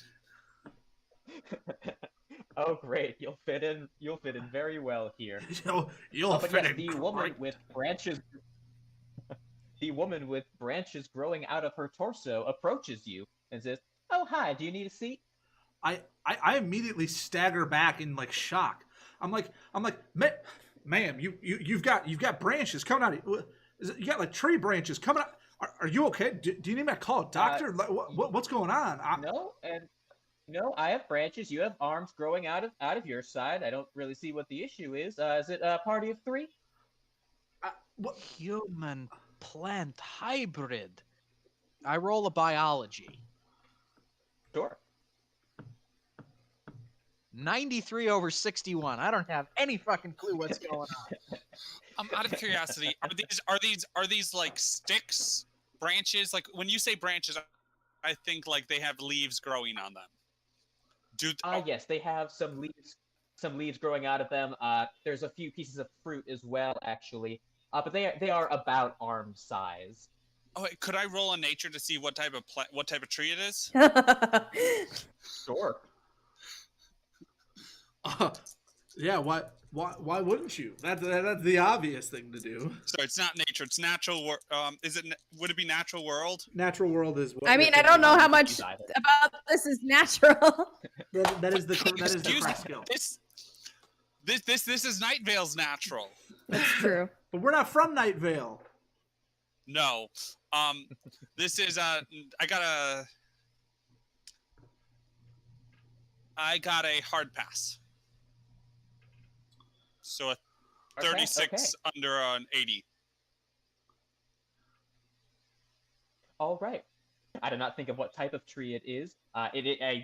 Oh, great! You'll fit in very well here. You'll But fit yes, in the great. woman with branches. The woman with branches growing out of her torso approaches you and says, "Oh, hi. Do you need a seat?" I immediately stagger back in like shock. I'm like, ma'am, you've got branches coming out. You got like tree branches coming out. Are you okay? Do you need me to call a doctor? What's going on? No, I have branches. You have arms growing out of your side. I don't really see what the issue is. Is it a party of 3? Human plant hybrid. I roll a biology. Sure. 93 over 61. I don't have any fucking clue what's going on. I'm out of curiosity. Are these like sticks, branches? Like when you say branches, I think like they have leaves growing on them. Yes, they have some leaves growing out of them. There's a few pieces of fruit as well, actually. But they are about arm size. Oh, wait, could I roll on nature to see what type of tree it is? Sure. Yeah. Why wouldn't you? That's the obvious thing to do. So it's not nature; it's natural. Would it be natural world? Natural world is what. I mean, I don't know how much Either. about this is natural. That is the correct skill. This is Night Vale's natural. That's true. But we're not from Night Vale. No. This is I got a hard pass. So a 36 under an 80. All right. I did not think of what type of tree it is. I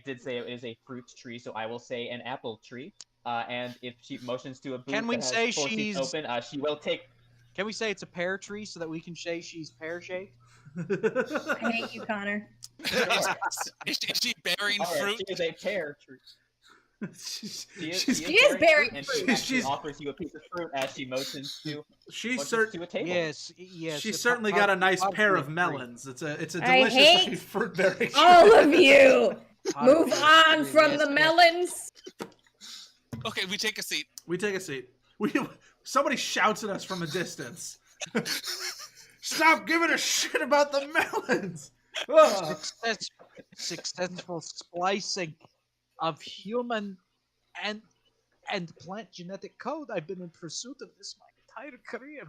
did say it is a fruit tree, so I will say an apple tree. And if she motions to a booth Can we that has say 4 seats she's- open, she will take. Can we say it's a pear tree so that we can say she's pear-shaped? I hate you, Connor. Is she bearing All right, fruit? she is a pear tree. She is bearing and fruit. she actually She's- offers you a piece of fruit as she motions to a table. Yes. She's certainly got a nice pair of fruit. melons. It's a I delicious hate looking fruit bearing. All of you, move Obviously, on from yes, the yes. melons. Okay, we take a seat. We take a seat. Somebody shouts at us from a distance. Stop giving a shit about the melons. Ugh. Successful splicing of human and plant genetic code. I've been in pursuit of this my entire career.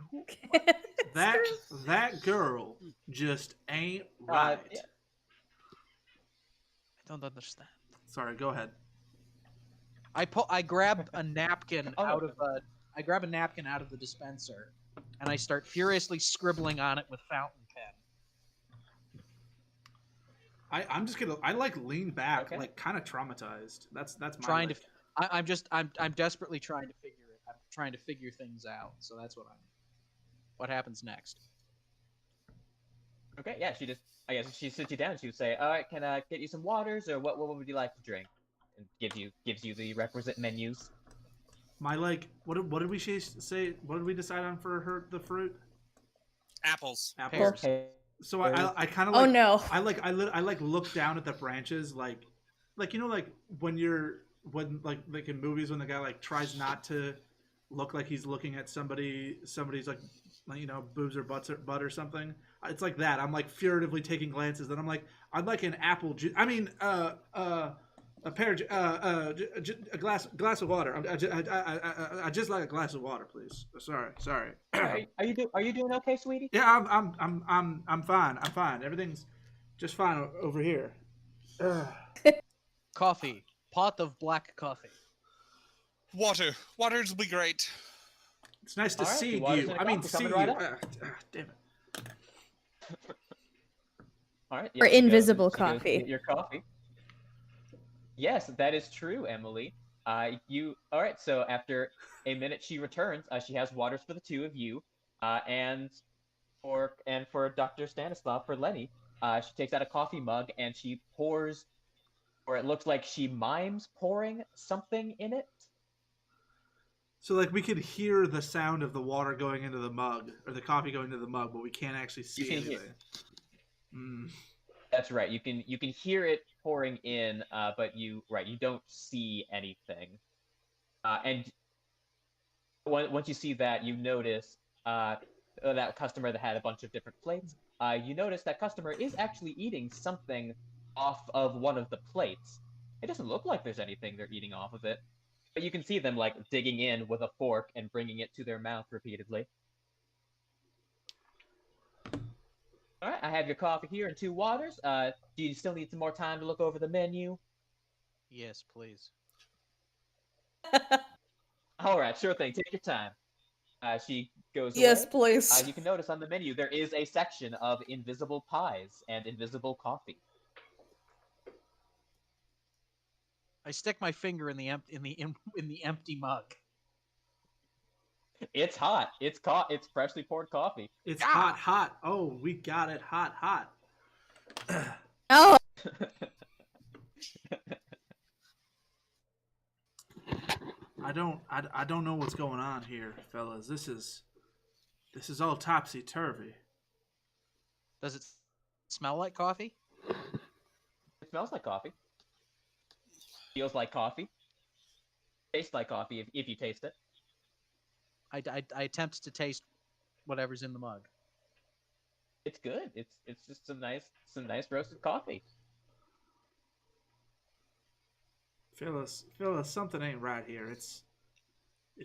That girl just ain't right. Yeah. I don't understand. Sorry, go ahead. I grab a napkin Oh. out of the dispenser, and I start furiously scribbling on it with fountain pen. I'm just gonna. I like lean back, Okay. like kind of traumatized. That's my. Trying like, to, I'm desperately trying to figure it. I'm trying to figure things out. So that's what happens next. Okay, yeah, I guess if she sits you down, she would say, "All right, can I get you some waters, or what would you like to drink?" And gives you the requisite menus. My like. What did we say? What did we decide on for the fruit? Apples. Apples. Pears. So I kind of like. Oh no. I look down at the branches like you know like when like in movies when the guy like tries not to look like he's looking at somebody's like you know boobs or butt or something. It's like that. I'm like furtively taking glances. Then I'm like I'd like an apple juice. I mean a pear a glass of water. I just like a glass of water, please. Sorry. Are you doing okay, sweetie? Yeah, I'm fine. I'm fine. Everything's just fine over here. Coffee. Pot of black coffee. Waters will be great. It's nice to All right, see the water's you. in a I mean, cup. see Coming you. right up. Damn it. All right. Or she invisible goes to coffee. get your coffee. Yes, that is true, Emily. All right. So after a minute, she returns. She has waters for the two of you, and for Dr. Stanislav, for Lenny. She takes out a coffee mug and she pours, or it looks like she mimes pouring something in it. So like we could hear the sound of the water going into the mug or the coffee going into the mug, but we can't actually see anything. That's right. You can hear it pouring in, but you don't see anything. And once you see that, you notice that customer that had a bunch of different plates. You notice that customer is actually eating something off of one of the plates. It doesn't look like there's anything they're eating off of it, but you can see them like digging in with a fork and bringing it to their mouth repeatedly. All right, I have your coffee here and 2 waters. Do you still need some more time to look over the menu? Yes, please. All right, sure thing. Take your time. She goes away. Yes, please. You can notice on the menu there is a section of invisible pies and invisible coffee. I stick my finger in the empty mug. It's hot. It's freshly poured coffee. It's hot. Oh, we got it hot. Oh, I don't know what's going on here, fellas. This is all topsy turvy. Does it smell like coffee? It smells like coffee. Feels like coffee. Tastes like coffee if you taste it. I attempt to taste whatever's in the mug. It's good. It's just some nice roasted coffee. Fellas, something ain't right here. It's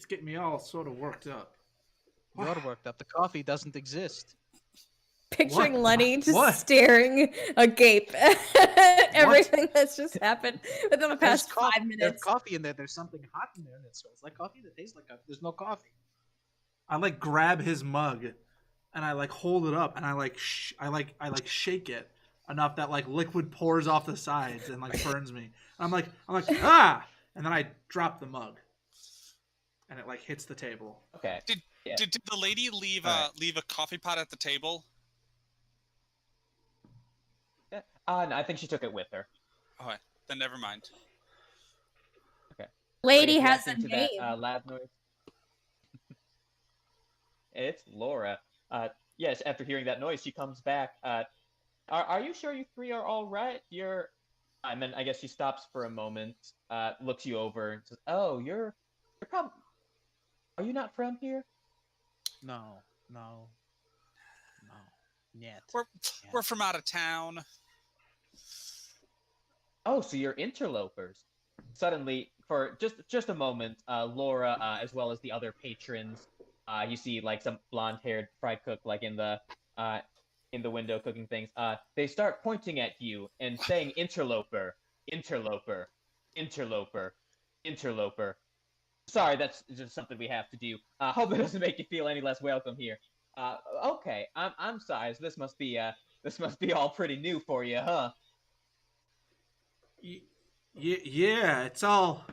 getting me all sort of worked up. You're worked up. The coffee doesn't exist. picturing What? Lenny just What? staring agape at everything that's just happened within the past 5 There's minutes. coffee in there. There's something hot in there that smells like coffee that tastes like coffee. There's no coffee. I like grab his mug, and I like hold it up, and I like shake it enough that like liquid pours off the sides and like burns me. I'm like ah, and then I drop the mug, and it like hits the table. Okay. Did the lady leave leave a coffee pot at the table? No, I think she took it with her. Oh, then never mind. Lady But has if a you listen to name. that, loud noise. It's Laura. Yes, after hearing that noise, she comes back. Are you sure you 3 are all right? And then I guess she stops for a moment, looks you over, and says, "Oh, you're probably. Are you not from here?" No. Yet. We're from out of town. Oh, so you're interlopers. Suddenly, for just a moment, Laura, as well as the other patrons, you see like some blonde-haired fry cook like in the window cooking things. They start pointing at you and saying interloper, interloper, interloper, interloper. Sorry, that's just something we have to do. Hope it doesn't make you feel any less welcome here. Okay, I'm sorry. So this must be all pretty new for you, huh? Yeah, it's all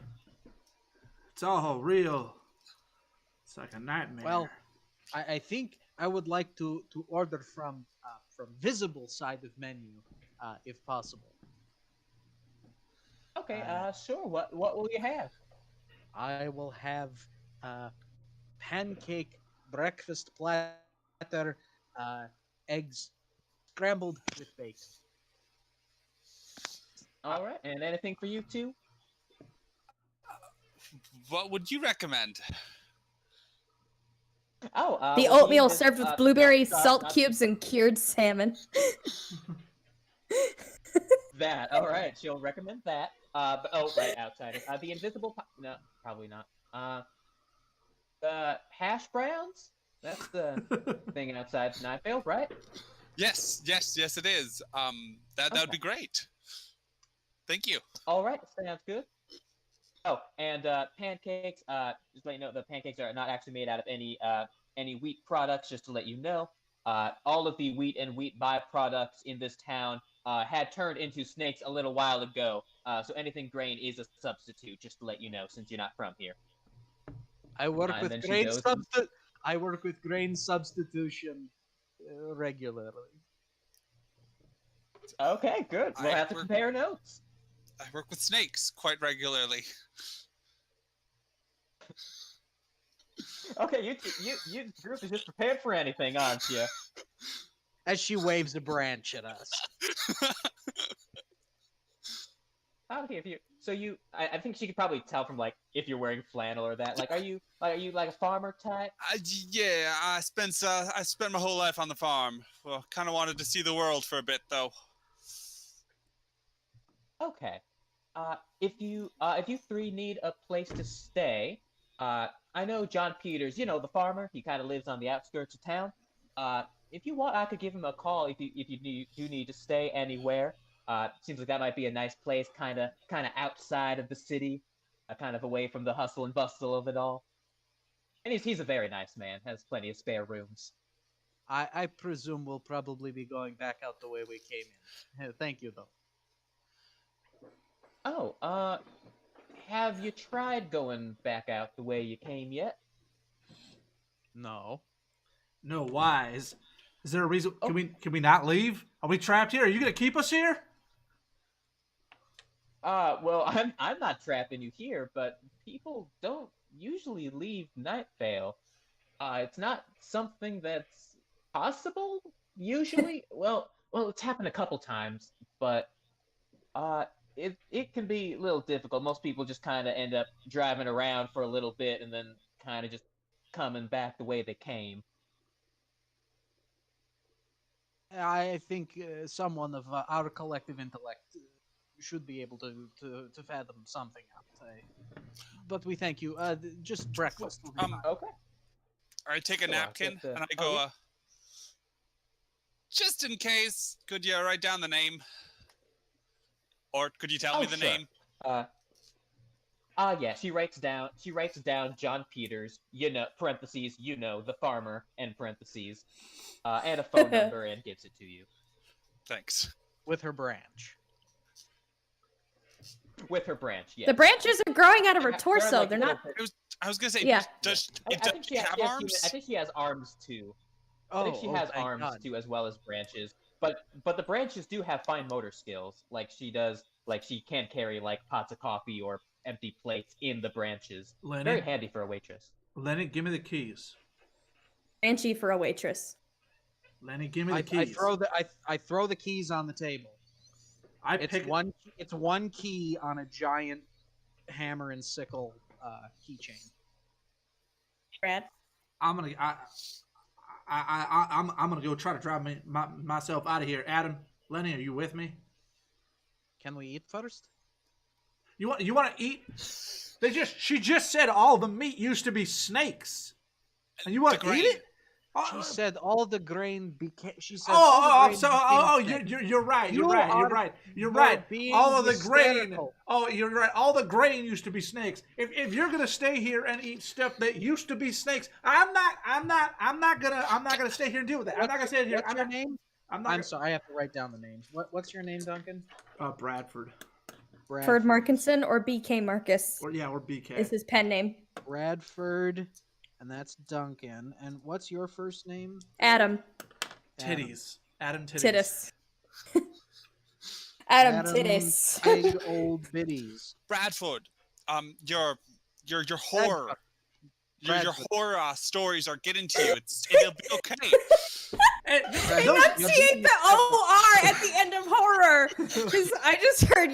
real. It's like a nightmare. Well, I think I would like to order from visible side of menu, if possible. Okay, sure. What will you have? I will have pancake breakfast platter, eggs scrambled with bacon. All right, and anything for you too? What would you recommend? Oh, The well, oatmeal this, served with blueberry not- salt not cubes and cured salmon. That. All right, she'll recommend that. But right, outsider. The invisible. No, probably not. The hash browns. That's the thing outside Night Vale, right? Yes, it is. That would be great. Thank you. All right, sounds good. Oh, and pancakes. Just let you know, the pancakes are not actually made out of any wheat products. Just to let you know, all of the wheat and wheat byproducts in this town had turned into snakes a little while ago. So anything grain is a substitute, just to let you know, since you're not from here. I work And with then she grain goes- I work with grain substitution regularly. Okay, good. We'll I have to work- compare notes. I work with snakes quite regularly. Okay, you group is just prepared for anything, aren't you? As she waves a branch at us. Okay, I think she could probably tell from like if you're wearing flannel or that. Like, are you like a farmer type? Yeah, I spent my whole life on the farm. Well, kind of wanted to see the world for a bit, though. Okay. If you three need a place to stay, I know John Peters, you know, the farmer. He kind of lives on the outskirts of town. If you want, I could give him a call if you do need to stay anywhere. Seems like that might be a nice place, kind of outside of the city, kind of away from the hustle and bustle of it all. And he's a very nice man. Has plenty of spare rooms. I presume we'll probably be going back out the way we came in. Thank you, though. Oh, have you tried going back out the way you came yet? No. No, why? Is there a reason? Can we not leave? Are we trapped here? Are you gonna keep us here? Well, I'm not trapping you here, but people don't usually leave Night Vale. It's not something that's possible usually. well, it's happened a couple times, but it can be a little difficult. Most people just kind of end up driving around for a little bit and then kind of just coming back the way they came. I think someone of our collective intellect should be able to fathom something out. But we thank you. Just breakfast. Will be fine. Okay. I take a Sure, I'll napkin get the- and I go, yeah. just in case, could you write down the name? Or could you tell me the Sure. name? Yeah, she writes down John Peters, you know, parentheses, you know, the farmer, end parentheses, and a phone number, and gives it to you. Thanks. With her branch. With her branch, yeah. The branches are growing out of her They're torso. like They're little not. bit- I was gonna say, Yeah. does I it think she have has arms? I think she has arms too. Oh, I think she has thank arms God. too, as well as branches. But the branches do have fine motor skills. Like she does, like she can carry like pots of coffee or empty plates in the branches. Lenny? Very handy for a waitress. Lenny, give me the keys. Branchy for a waitress. Lenny, give me the I keys. throw the keys on the table. It's one key on a giant hammer and sickle keychain. Brad. I'm gonna go try to drive myself out of here. Adam, Lenny, are you with me? Can we eat first? You want to eat? She just said all the meat used to be snakes, and you want to eat it? She said all the grain became. She said. You're right. You're right. being All of the grain. hysterical. Oh, you're right. All the grain used to be snakes. If you're gonna stay here and eat stuff that used to be snakes, I'm not gonna stay here and deal with that. I'm not gonna stay here. What's your name? I'm sorry. I have to write down the names. What's your name, Duncan? Bradford. Ferd Markinson or BK Marcus Or BK. is his pen name. Bradford, and that's Duncan. And what's your first name? Adam. Titties. Adam Titties. Tittis. Adam Tittis. Big old biddies. Bradford, your horror, your horror stories are getting to you. It'll be okay. Enunciate the OR at the end of horror. Because I just heard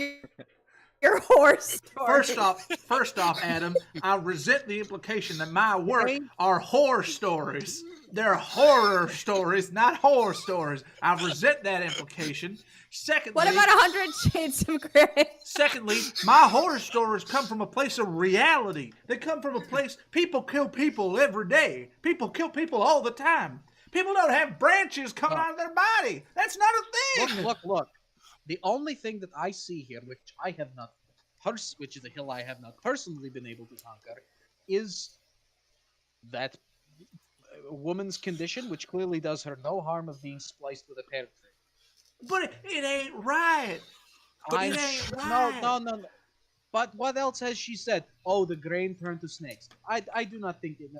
your horse story. First off, Adam, I resent the implication that my work are horror stories. They're horror stories, not horror stories. I resent that implication. Secondly, What about 100 Shades of Grey? Secondly, my horror stories come from a place of reality. They come from a place people kill people every day. People kill people all the time. People don't have branches coming out of their body. That's not a thing. Look. The only thing that I see here, which I have not, which is a hill I have not personally been able to conquer, is that woman's condition, which clearly does her no harm of being spliced with a pear tree. But it ain't right. But it ain't right. No. But what else has she said? Oh, the grain turned to snakes. I do not think it.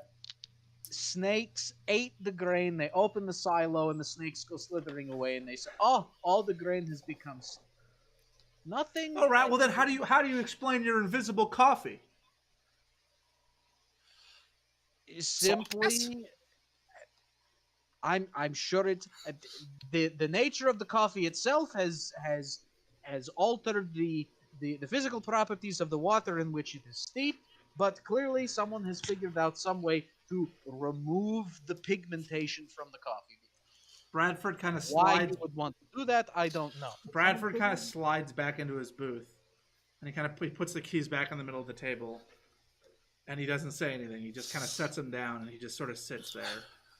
Snakes ate the grain. They open the silo, and the snakes go slithering away. And they say, "Oh, all the grain has become nothing." All right. Well, then how do you explain your invisible coffee? Simply, I'm sure it's the nature of the coffee itself has altered the physical properties of the water in which it is steeped, but clearly someone has figured out some way to remove the pigmentation from the coffee. Bradford kind of Why slides. you would want to do that, I don't know. Bradford kind of slides back into his booth, and he puts the keys back in the middle of the table, and he doesn't say anything. He just kind of sets them down, and he just sort of sits there.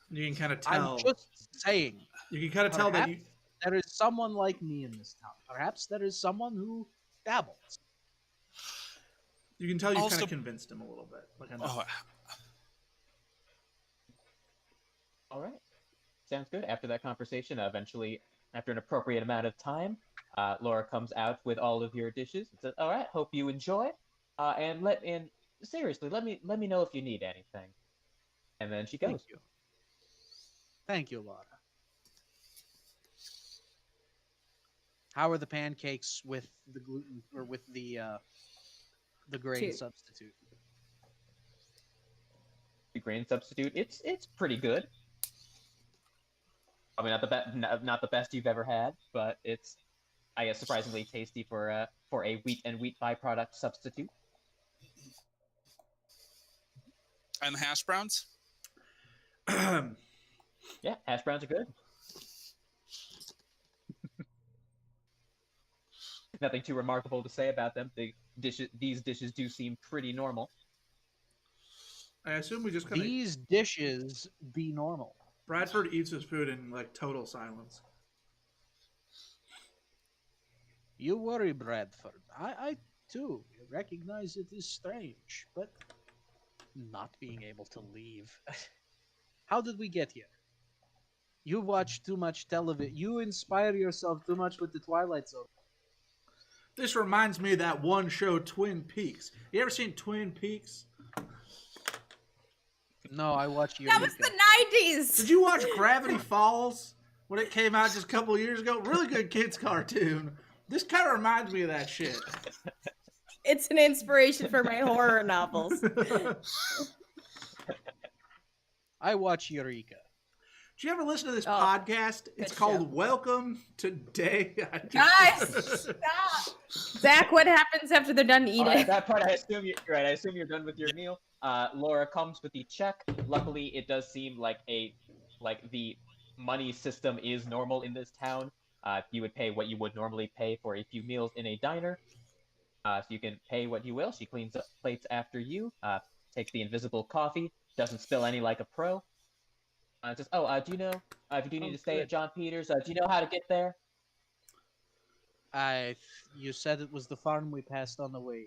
And you can kind of tell. I'm just saying. You can kind of tell that there is someone like me in this town. Perhaps there is someone who dabbles. You can tell you kind of convinced him a little bit. Like All right. Sounds good. After that conversation, eventually, after an appropriate amount of time, Laura comes out with all of your dishes and says, "All right, hope you enjoy. Seriously, let me know if you need anything." And then she goes. Thank you. Thank you, Laura. How are the pancakes with the gluten or with the grain substitute? The grain substitute, it's pretty good. I mean, not the best you've ever had, but it's, I guess, surprisingly tasty for a wheat and wheat byproduct substitute. And the hash browns? Yeah, hash browns are good. Nothing too remarkable to say about them. These dishes do seem pretty normal. I assume we just these dishes be normal. Bradford eats his food in like total silence. You worry, Bradford. I too recognize it is strange, but not being able to leave. How did we get here? You watch too much television. You inspire yourself too much with the Twilight Zone. This reminds me of that one show, Twin Peaks. You ever seen Twin Peaks? No, I watched Eureka. That was the 90s! Did you watch Gravity Falls when it came out just a couple years ago? Really good kids cartoon. This kind of reminds me of that shit. It's an inspiration for my horror novels. I watch Eureka. Did you ever listen to this podcast? It's called Welcome to Day. Guys, stop! Zach, what happens after they're done eating? At that point, I assume you're right. I assume you're done with your meal. Laura comes with the check. Luckily, it does seem like the money system is normal in this town. You would pay what you would normally pay for a few meals in a diner. So you can pay what you will. She cleans up plates after you. Takes the invisible coffee. Doesn't spill any like a pro. Says, do you know, if you do need to stay at John Peters, do you know how to get there? You said it was the farm we passed on the way.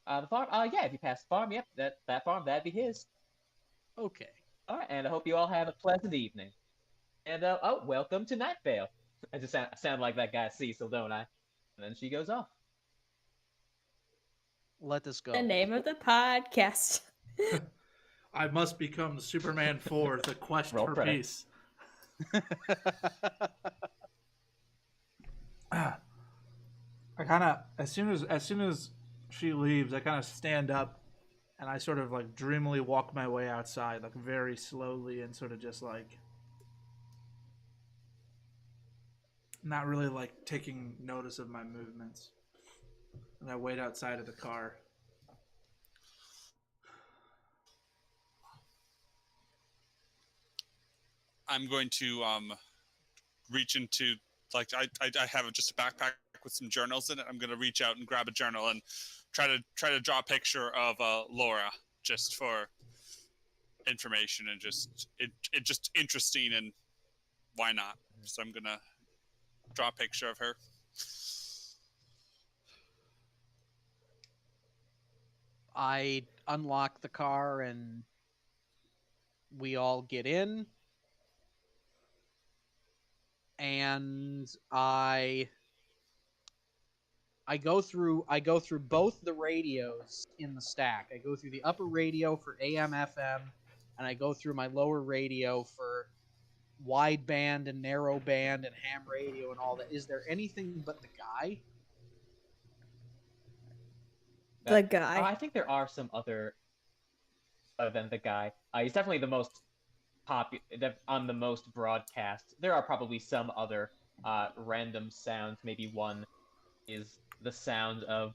The farm? Yeah, if you pass the farm, yep, that farm, that'd be his. Okay. All right, and I hope you all have a pleasant evening. And, welcome to Night Vale. I just sound like that guy Cecil, don't I? And then she goes off. Let us go. The name of the podcast. I must become Superman 4, The Quest for Peace. I kind of, as soon as she leaves, I kind of stand up and I sort of like dreamily walk my way outside, like very slowly and sort of just like not really like taking notice of my movements. And I wait outside of the car. I'm going to reach into, like, I have just a backpack with some journals in it. I'm going to reach out and grab a journal and try to draw a picture of Laura, just for information and just interesting, and why not? So I'm going to draw a picture of her. I unlock the car and we all get in. and I go through both the radios in the stack. I go through the upper radio for AM FM, and I go through my lower radio for wideband and narrow band and ham radio and all that. Is there anything but the guy? The guy. I think there are some other than the guy. He's definitely the most on the most broadcasts. There are probably some other random sounds. Maybe one is the sound of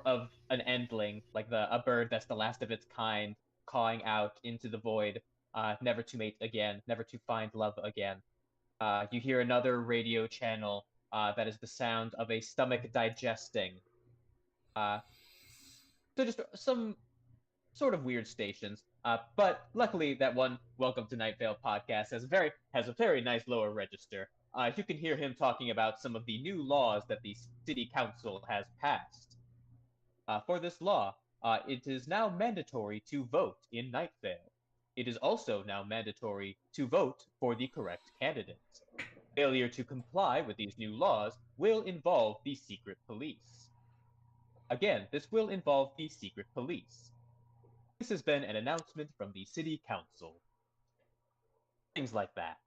of an endling, like a bird that's the last of its kind, cawing out into the void, never to mate again, never to find love again. You hear another radio channel that is the sound of a stomach digesting. So just some sort of weird stations. But luckily, that one Welcome to Night Vale podcast has a very nice lower register. You can hear him talking about some of the new laws that the city council has passed. For this law, it is now mandatory to vote in Night Vale. It is also now mandatory to vote for the correct candidates. Failure to comply with these new laws will involve the secret police. Again, this will involve the secret police. This has been an announcement from the city council. Things like that.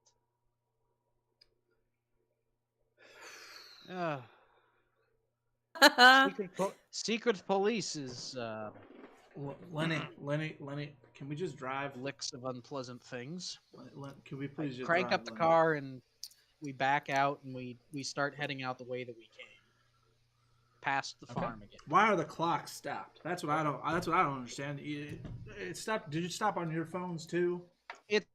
Secret police is Lenny, can we just drive? licks of unpleasant things. Can we please just Crank drive, up the Lenny? car and we back out and we start heading out the way that we came, past the farm again. Why are the clocks stopped? That's what I don't understand. It stopped. Did you stop on your phones too? It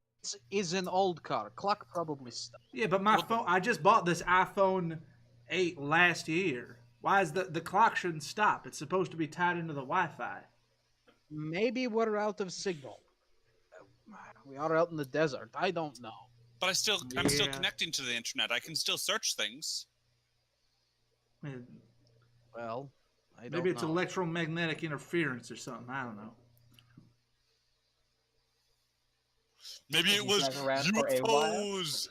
is an old car. Clock probably stopped. Yeah, but my phone. I just bought this iPhone 8 last year. Why is the clock shouldn't stop? It's supposed to be tied into the Wi-Fi. Maybe we're out of signal. We are out in the desert. I don't know. But I'm still connecting to the internet. I can still search things. Well, I don't Maybe it's know. electromagnetic interference or something. I don't know. Maybe it was drive around for a while? UFOs.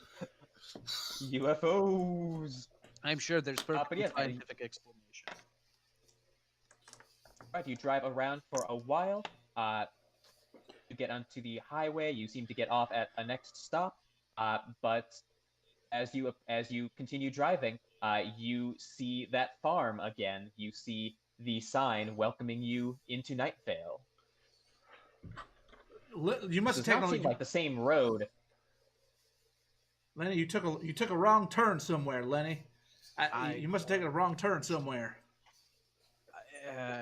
UFOs. I'm sure there's but perfectly yeah, scientific explanation. Right, you drive around for a while. You get onto the highway. You seem to get off at a next stop. But as you continue driving, you see that farm again. You see the sign welcoming you into Night Vale. You must have taken like the same road. Lenny, you took a wrong turn somewhere, Lenny. You must have taken a wrong turn somewhere.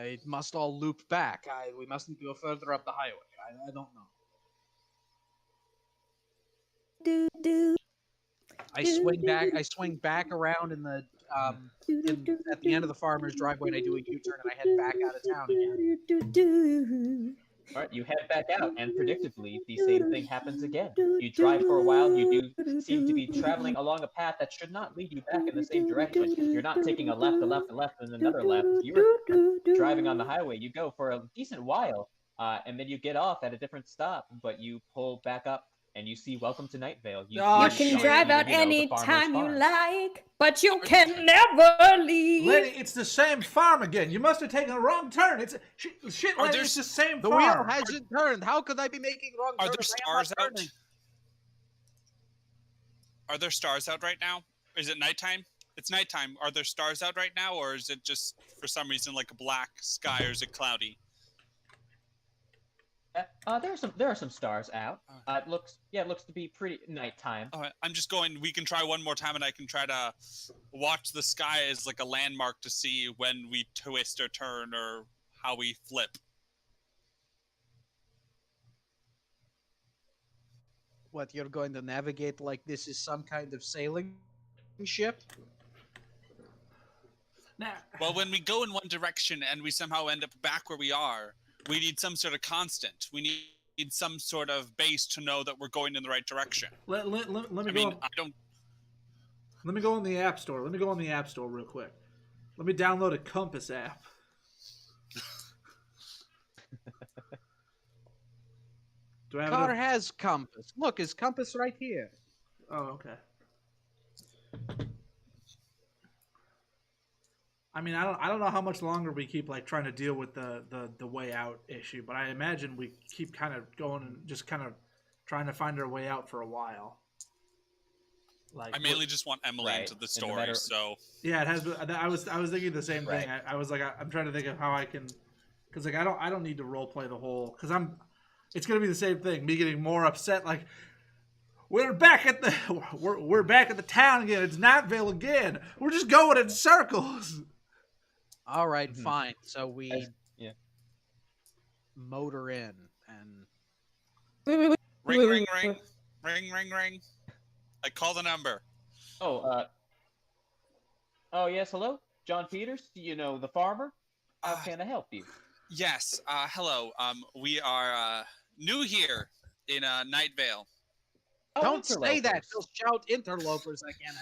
It must all loop back. We mustn't go further up the highway. I don't know. I swing back around in the at the end of the farmer's driveway, and I do a U-turn and I head back out of town again. All right, you head back out, and predictably, the same thing happens again. You drive for a while. You do seem to be traveling along a path that should not lead you back in the same direction. You're not taking a left, and another left. You're driving on the highway. You go for a decent while, and then you get off at a different stop, but you pull back up. And you see Welcome to Night Vale. You can drive out any time you like, but you can never leave. Lenny, it's the same farm again. You must have taken a wrong turn. It's shit, Lenny, it's the same the farm. The wheel hasn't turned. How could I be making wrong turns? Are there stars out? Are there stars out right now? Is it nighttime? It's nighttime. Are there stars out right now, or is it just for some reason like a black sky, or is it cloudy? There are some stars out. It looks to be pretty nighttime. All right, I'm just going. We can try one more time, and I can try to watch the sky as like a landmark to see when we twist or turn or how we flip. What, you're going to navigate like this is some kind of sailing ship? Nah. Well, when we go in one direction and we somehow end up back where we are, we need some sort of constant. We need some sort of base to know that we're going in the right direction. Let me go on the App Store. Let me go on the App Store real quick. Let me download a compass app. Car has compass. Look, his compass right here. Oh, okay. I mean, I don't know how much longer we keep like trying to deal with the way out issue, but I imagine we keep kind of going and just kind of trying to find our way out for a while. Like I mainly just want Emily Right. into the And no story, matter- so yeah, it has. I was thinking the same thing. Right. I was like, I'm trying to think of how I can, because like I don't need to role play the whole, because it's gonna be the same thing. Me getting more upset, like we're back at the town again. It's Night Vale again. We're just going in circles. All right, Mhm. fine. So we yeah. motor in, and ring, ring, ring, ring, ring, ring. I call the number. Oh, yes, hello? John Peters, the farmer? How Uh, can I help you? Yes. Hello. We are new here in Night Vale. Oh, don't say that. interlopers. They'll shout interlopers again.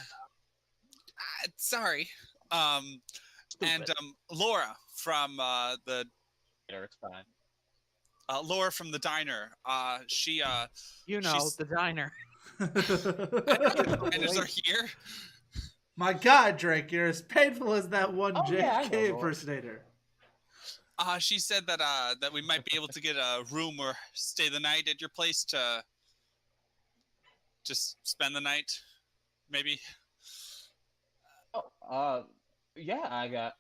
Sorry. Stupid. And Laura from the It's fine. Laura from the diner. She she's- the diner. diners are here. My God, Drake, you're as painful as that one Oh, yeah, I know, JFK Laura. impersonator. She said that that we might be able to get a room or stay the night at your place to just spend the night, maybe. Oh, yeah, I got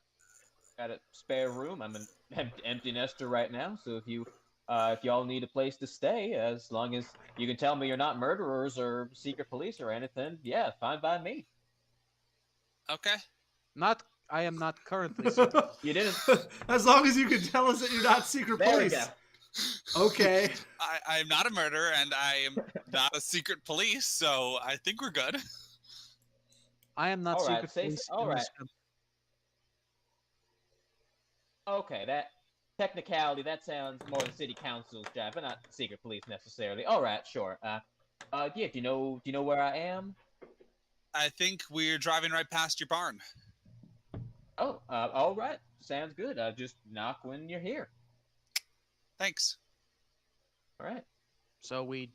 a spare room. I'm an empty nester right now, so if y'all need a place to stay, as long as you can tell me you're not murderers or secret police or anything, yeah, fine by me. Okay. I am not currently. Secret. You didn't. As long as you can tell us that you're not secret There we police. go. Okay. I'm not a murderer and I am not a secret police, so I think we're good. I am not All right, secret say- police. all right. Okay, that technicality, that sounds more than city council's job, but not secret police necessarily. All right, sure. Yeah, do you know where I am? I think we're driving right past your barn. Oh, all right. Sounds good. Just knock when you're here. Thanks. All right. So we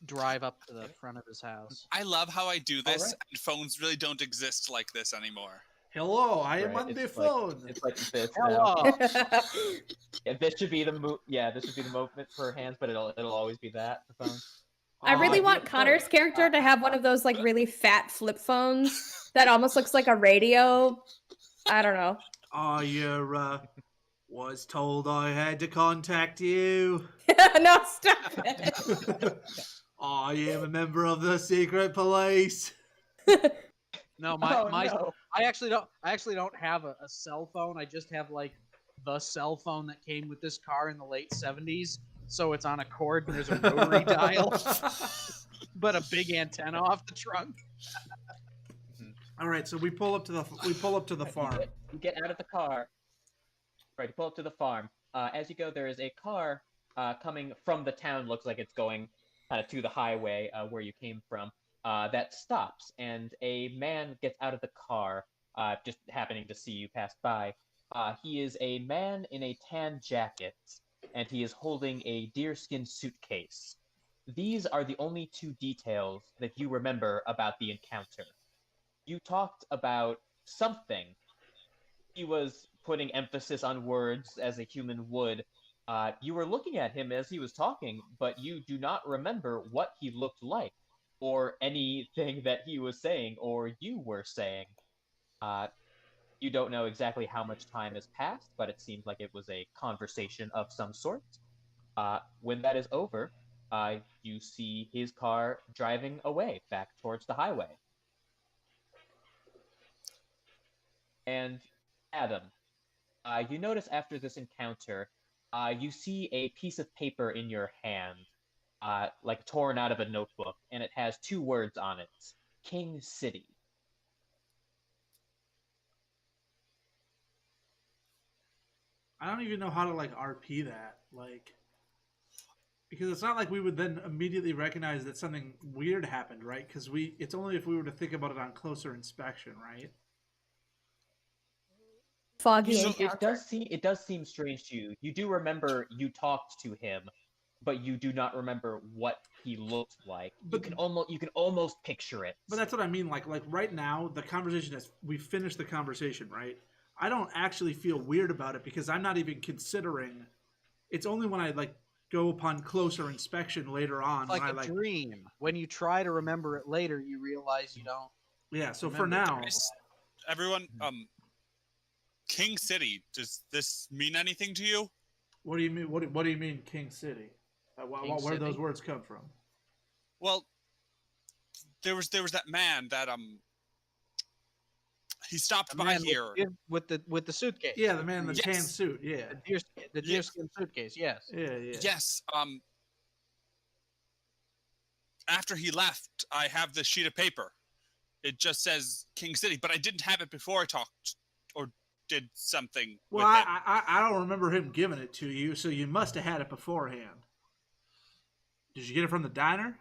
drive up to the front of his house. I love how I do this, Alright. and phones really don't exist like this anymore. Hello, I am Right, on the it's like- phone. It's like this now. Hello. Yeah, this should be the Yeah, this should be the movement for hands, but it'll always be that for phones. I really Uh, want Connor's character to have one of those like really fat flip phones that almost looks like a radio. I don't know. I was told I had to contact you. No, stop it. I am a member of the secret police. No, Oh, my no. I actually don't have a cell phone. I just have like the cell phone that came with this car in the late 70s. So it's on a cord and there's a rotary dial, but a big antenna off the trunk. All right, so we pull up to the farm. You get out of the car. Right, you pull up to the farm. As you go, there is a car coming from the town. Looks like it's going kind of to the highway where you came from. That stops, and a man gets out of the car, just happening to see you pass by. He is a man in a tan jacket, and he is holding a deerskin suitcase. These are the only two details that you remember about the encounter. You talked about something. He was putting emphasis on words as a human would. You were looking at him as he was talking, but you do not remember what he looked like, or anything that he was saying, or you were saying. You don't know exactly how much time has passed, but it seems like it was a conversation of some sort. When that is over, you see his car driving away back towards the highway. And Adam, you notice after this encounter, you see a piece of paper in your hand, like torn out of a notebook, and it has two words on it: King City. I don't even know how to like RP that, like, because it's not like we would then immediately recognize that something weird happened, right? Because it's only if we were to think about it on closer inspection, right? Foggy So- encounter. It does seem strange to you. You do remember you talked to him, but you do not remember what he looked like. But- you can almost picture it. But that's what I mean. Like right now, the conversation is we finished the conversation, right? I don't actually feel weird about it because I'm not even considering. It's only when I like go upon closer inspection later on It's like when I a dream. When you try to remember it later, you realize you don't. Yeah. So for remember. now, Everyone, King City. Does this mean anything to you? what do you mean? What do you mean, King City? King Where do those City? words come from? Well, there was that man that he stopped The by man here. with the suitcase. Yeah, the man in the Yes. tan suit. Yeah. The deerskin suitcase. Yes. Yeah. Yes. After he left, I have this sheet of paper. It just says King City, but I didn't have it before I talked or did something Well, with him. I don't remember him giving it to you, so you must have had it beforehand. Did you get it from the diner?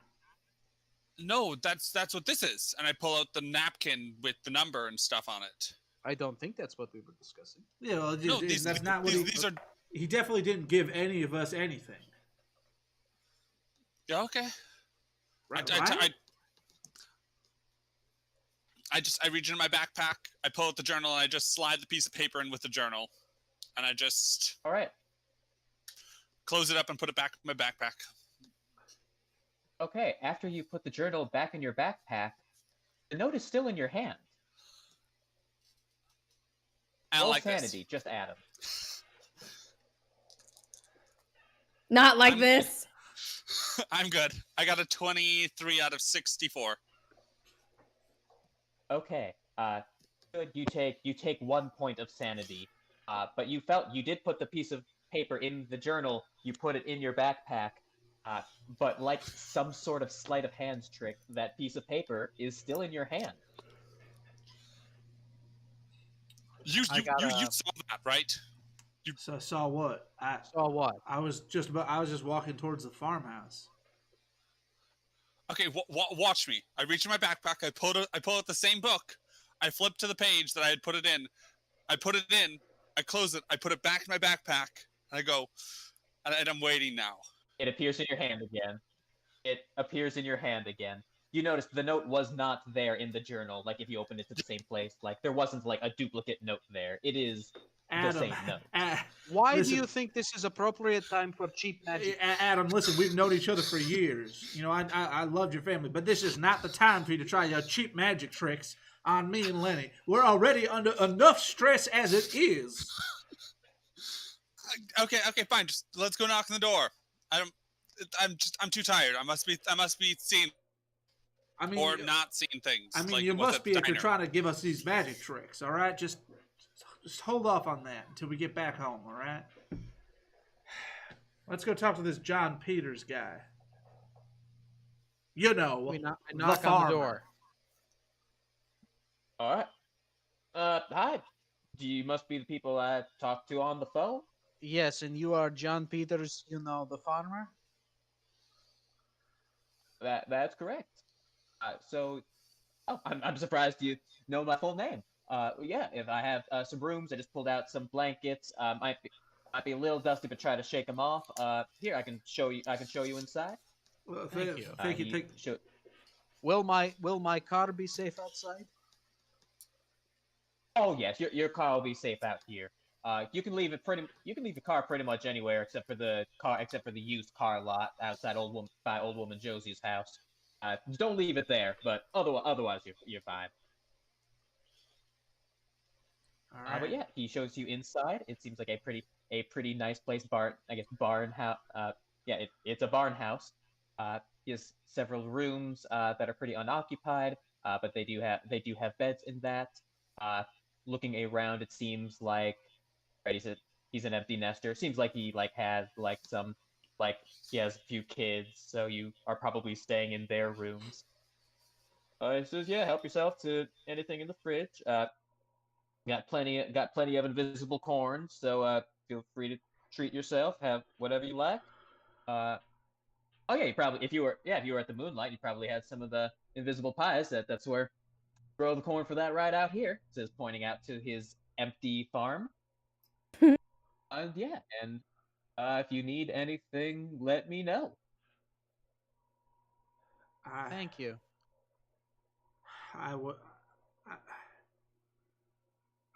No, that's what this is. And I pull out the napkin with the number and stuff on it. I don't think that's what we were discussing. Yeah, well, No, that's not what these are. He definitely didn't give any of us anything. Yeah, okay. Right? I reach into my backpack, I pull out the journal, and I just slide the piece of paper in with the journal. And I just All right. close it up and put it back in my backpack. Okay, after you put the journal back in your backpack, the note is still in your hand. I Roll like sanity, this. just Adam. Not like I'm- this. I'm good. I got a 23 out of 64. Okay. Good. You take 1 point of sanity. But you did put the piece of paper in the journal. You put it in your backpack. But like some sort of sleight of hands trick, that piece of paper is still in your hand. You I got you a- saw that, right? So I saw what? Saw what? I was just walking towards the farmhouse. Okay, watch me. I reach in my backpack. I pull out the same book. I flip to the page that I had put it in. I put it in. I close it. I put it back in my backpack. And I go, and I'm waiting now. It appears in your hand again. It appears in your hand again. You notice the note was not there in the journal. Like if you opened it to the same place, like there wasn't like a duplicate note there. It is the same note. Why Listen. do you think this is appropriate time for cheap magic? Adam, listen, we've known each other for years. You know, I loved your family, but this is not the time for you to try your cheap magic tricks on me and Lenny. We're already under enough stress as it is. Okay, fine. Just let's go knock on the door. I'm too tired. I must be seeing I mean, or not seeing things. I mean, like you it was must at be the if you're diner. trying to give us these magic tricks. All right, just hold off on that until we get back home. All right. Let's go talk to this John Peters guy. You know, I knock on farmer. the door. All right. Hi. You must be the people I talked to on the phone. Yes, and you are John Peters, the farmer? That's correct. I'm surprised you know my full name. Yeah, if I have some rooms, I just pulled out some blankets. Might be a little dusty, but try to shake them off. Here, I can show you inside. Well, Thank you. Thank you. Will my car be safe outside? Oh yes, your car will be safe out here. You can leave the car pretty much anywhere except for the used car lot outside old woman Josie's house. Don't leave it there, but otherwise you're fine. All right. But yeah, he shows you inside. It seems like a pretty nice place. Barn house. Yeah, it's a barn house. He has several rooms that are pretty unoccupied, but they do have beds in that. Looking around, it seems like he's an empty nester. Seems like he has he has a few kids, so you are probably staying in their rooms. He says, yeah, help yourself to anything in the fridge. Got plenty of invisible corn, so feel free to treat yourself. Have whatever you like. Oh yeah, if you were at the Moonlight, you probably had some of the invisible pies. That's where grow the corn for that right out here. Says, pointing out to his empty farm. Yeah, and if you need anything, let me know. Thank you.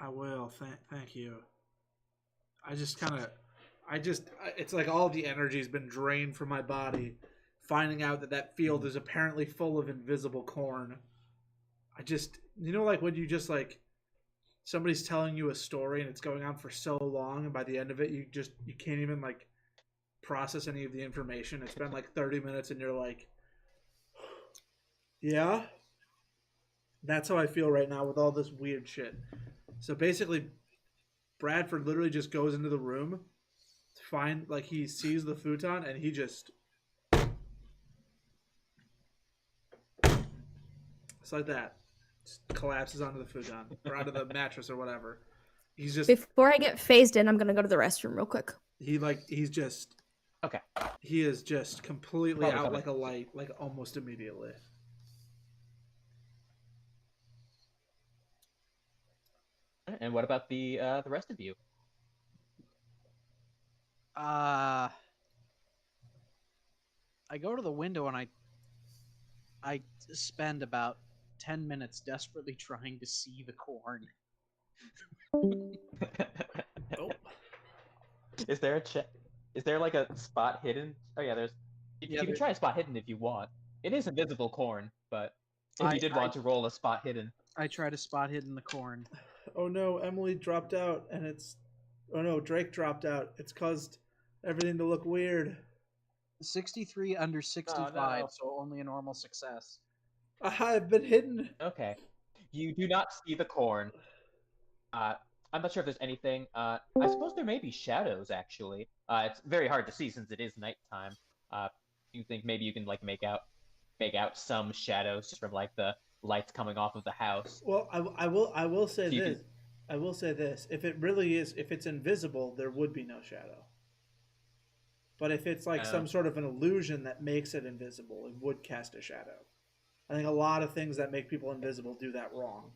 I will. Thank you. It's like all the energy's been drained from my body, finding out that field is apparently full of invisible corn. Like when you just like, somebody's telling you a story and it's going on for so long, and by the end of it, you can't even like process any of the information. It's been like 30 minutes and you're like, yeah, that's how I feel right now with all this weird shit. So basically, Bradford literally just goes into the room to find, like, he sees the futon and he just, it's like that, just collapses onto the futon or onto the mattress or whatever. He's just, Before I get phased in, I'm gonna go to the restroom real quick. he's just, Okay. he is just completely Probably out coming. like a light, like almost immediately. And what about the rest of you? I go to the window and I spend about 10 minutes desperately trying to see the corn. Oh. Is there a check? Is there like a spot hidden? Oh yeah, there's. You can try a spot hidden if you want. It is invisible corn, but if you did want to roll a spot hidden. I try to spot hidden the corn. Oh no, Emily dropped out and oh no, Drake dropped out. It's caused everything to look weird. 63 under 65, no. so only a normal success. I've been hidden. Okay. You do not see the corn. I'm not sure if there's anything. I suppose there may be shadows, actually. It's very hard to see since it is nighttime. You think maybe you can like make out some shadows just from like the lights coming off of the house. Well, I will say So you this. I will say this. If it really is, if it's invisible, there would be no shadow. But if it's like some sort of an illusion that makes it invisible, it would cast a shadow. I think a lot of things that make people invisible do that wrong.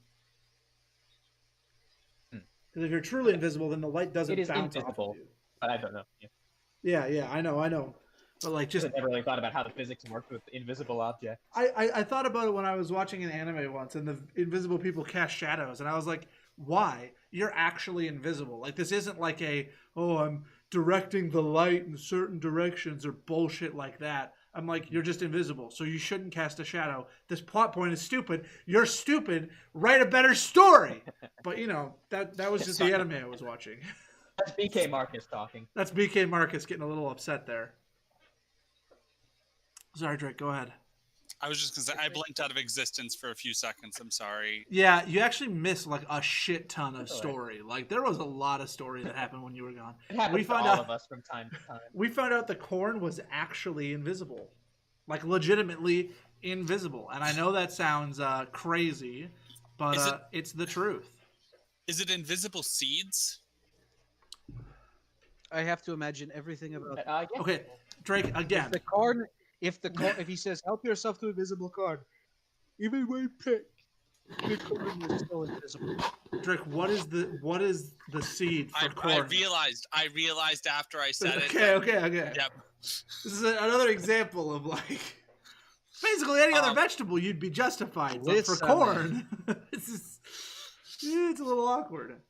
Because if you're truly invisible, then the light doesn't bounce off of you. But I don't know. Yeah, I know. But like, just I never really thought about how the physics worked with invisible objects. I thought about it when I was watching an anime once, and the invisible people cast shadows, and I was like, why? You're actually invisible. Like, this isn't like I'm directing the light in certain directions or bullshit like that. I'm like, you're just invisible, so you shouldn't cast a shadow. This plot point is stupid. You're stupid. Write a better story. But that was just the anime I was watching. That's BK Marcus talking. That's BK Marcus getting a little upset there. Sorry, Drake, go ahead. I was just gonna say I blinked out of existence for a few seconds. I'm sorry. Yeah, you actually missed like a shit ton of story. Like, there was a lot of story that happened when you were gone. It happens to all of us from time to time. We found out the corn was actually invisible, like legitimately invisible. And I know that sounds crazy, but it's the truth. Is it invisible seeds? I have to imagine everything about Yeah. Okay, Drake, again. If he says help yourself to invisible corn, even when pick, the corn is still invisible. Drake, what is the seed for corn? I realized after I said it. Okay. Yep. This is another example of like basically any other vegetable you'd be justified, but for corn, it's a little awkward.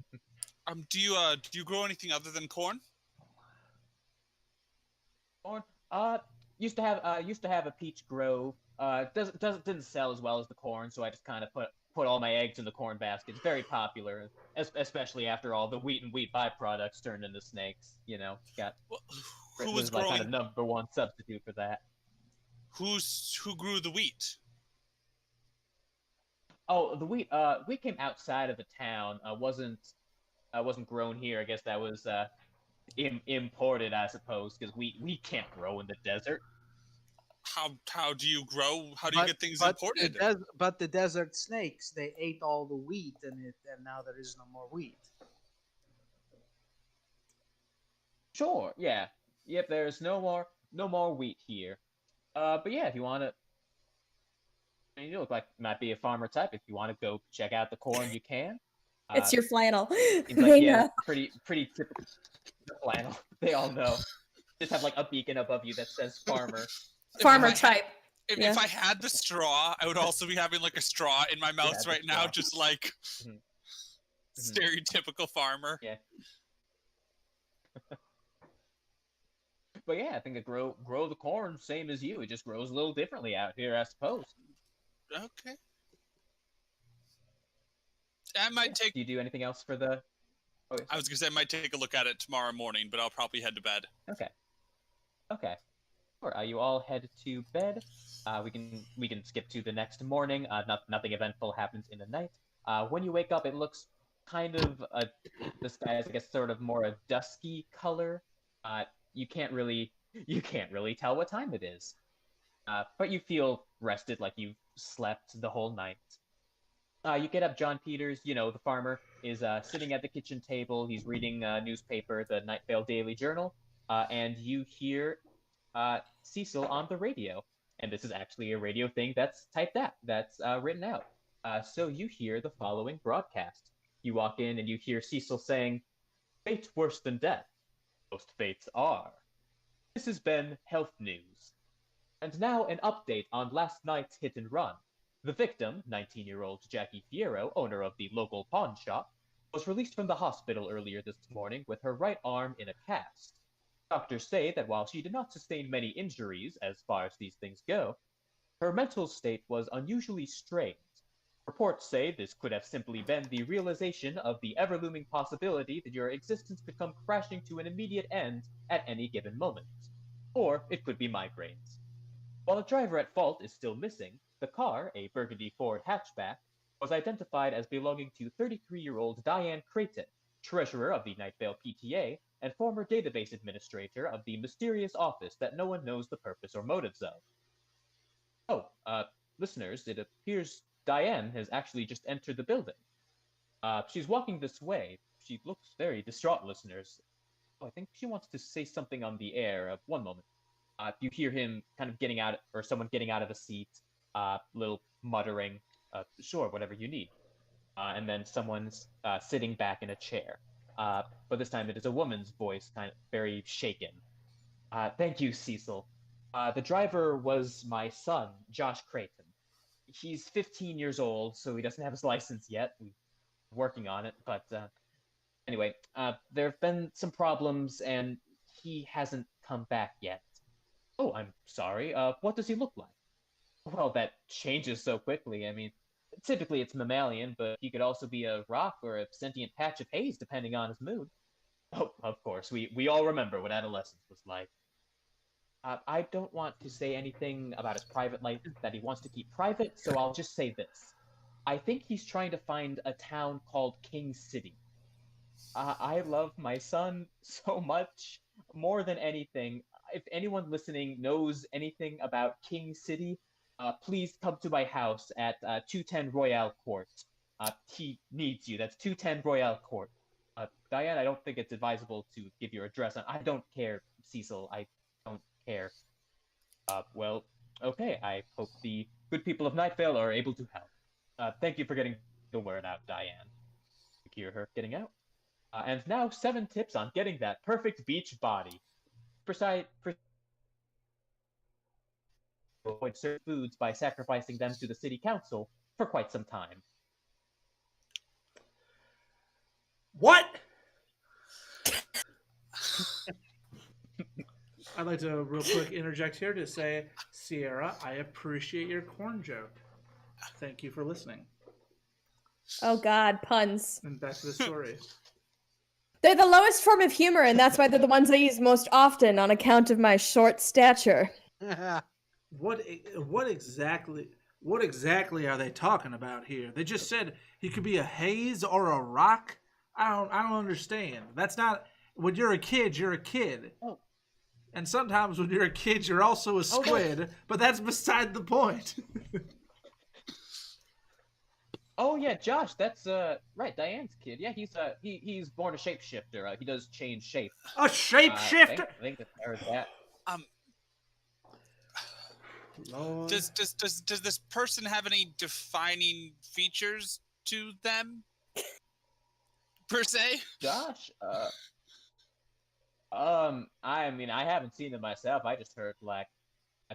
Do you grow anything other than corn? Corn. Used to have a peach grove. Didn't sell as well as the corn, so I just kind of put all my eggs in the corn basket. It's very popular, especially after all the wheat and wheat byproducts turned into snakes. Who was like growing? kind of #1 substitute for that. Who grew the wheat? Oh, the wheat. Wheat came outside of the town. Wasn't grown here. I guess that was imported, I suppose, because we can't grow in the desert. How do you grow? How do you get things imported? But the desert snakes, they ate all the wheat, and now there is no more wheat. Sure. Yeah. Yep. There's no more wheat here. But yeah, if you want to, you look like you might be a farmer type. If you want to go check out the corn, you can. It's your flannel. It's like, yeah, pretty typical flannel. They all know. Just have like a beacon above you that says farmer. Farmer type. If I had the straw, I would also be having like a straw in my mouth right now, just like. Stereotypical farmer. Yeah. But yeah, I think it grow the corn same as you. It just grows a little differently out here, I suppose. Okay. I might take. Do you do anything else for the? Oh, I was gonna say I might take a look at it tomorrow morning, but I'll probably head to bed. Okay. Okay. Sure. You all head to bed. We can skip to the next morning. Nothing eventful happens in the night. When you wake up, it looks kind of the sky is, I guess, sort of more a dusky color. You can't really tell what time it is. But you feel rested, like you've slept the whole night. You get up. John Peters, the farmer, is sitting at the kitchen table. He's reading a newspaper, the Night Vale Daily Journal, and you hear Cecil on the radio. And this is actually a radio thing that's typed out, that's written out. So you hear the following broadcast. You walk in and you hear Cecil saying, "Fate worse than death. Most fates are. This has been Health News. And now an update on last night's hit and run. The victim, 19-year-old Jackie Fierro, owner of the local pawn shop, was released from the hospital earlier this morning with her right arm in a cast. Doctors say that while she did not sustain many injuries, as far as these things go, her mental state was unusually strained. Reports say this could have simply been the realization of the ever-looming possibility that your existence could come crashing to an immediate end at any given moment. Or it could be migraines. While the driver at fault is still missing, the car, a burgundy Ford hatchback, was identified as belonging to 33-year-old Diane Creighton, treasurer of the Night Vale PTA and former database administrator of the mysterious office that no one knows the purpose or motives of. Listeners, it appears Diane has actually just entered the building. She's walking this way. She looks very distraught, listeners. I think she wants to say something on the air. One moment. You hear him kind of getting out, or someone getting out of a seat, little muttering, "Sure, whatever you need." And then someone's sitting back in a chair. But this time it is a woman's voice, kind of very shaken. "Thank you, Cecil. The driver was my son, Josh Creighton. He's 15 years old, so he doesn't have his license yet. We're working on it, but anyway, there have been some problems, and he hasn't come back yet." "Oh, I'm sorry. What does he look like?" "Well, that changes so quickly. I mean, typically it's mammalian, but he could also be a rock or a sentient patch of haze, depending on his mood." "Oh, of course. We all remember what adolescence was like." I don't want to say anything about his private life that he wants to keep private, so I'll just say this. I think he's trying to find a town called King City. I love my son so much, more than anything. If anyone listening knows anything about King City, please come to my house at 210 Royale Court. He needs you. That's 210 Royale Court. Diane, I don't think it's advisable to give your address. I don't care, Cecil. I don't care. Well, okay. I hope the good people of Night Vale are able to help. Thank you for getting the word out, Diane. You hear her getting out. And now 7 tips on getting that perfect beach body. Avoid certain foods by sacrificing them to the city council for quite some time. What? I'd like to real quick interject here to say, Sierra, I appreciate your corn joke. Thank you for listening. Oh God, puns. And back to the story. They're the lowest form of humor, and that's why they're the ones I use most often on account of my short stature. What exactly are they talking about here? They just said he could be a haze or a rock. I don't understand. That's not, when you're a kid, you're a kid. Oh. And sometimes when you're a kid, you're also a squid, but that's beside the point. Oh yeah, Josh, that's right, Diane's kid. Yeah, he's born a shapeshifter. He does change shape. A shapeshifter. I think that I heard that. Lord. Does this person have any defining features to them, per se? Josh, I mean, I haven't seen him myself. I just heard I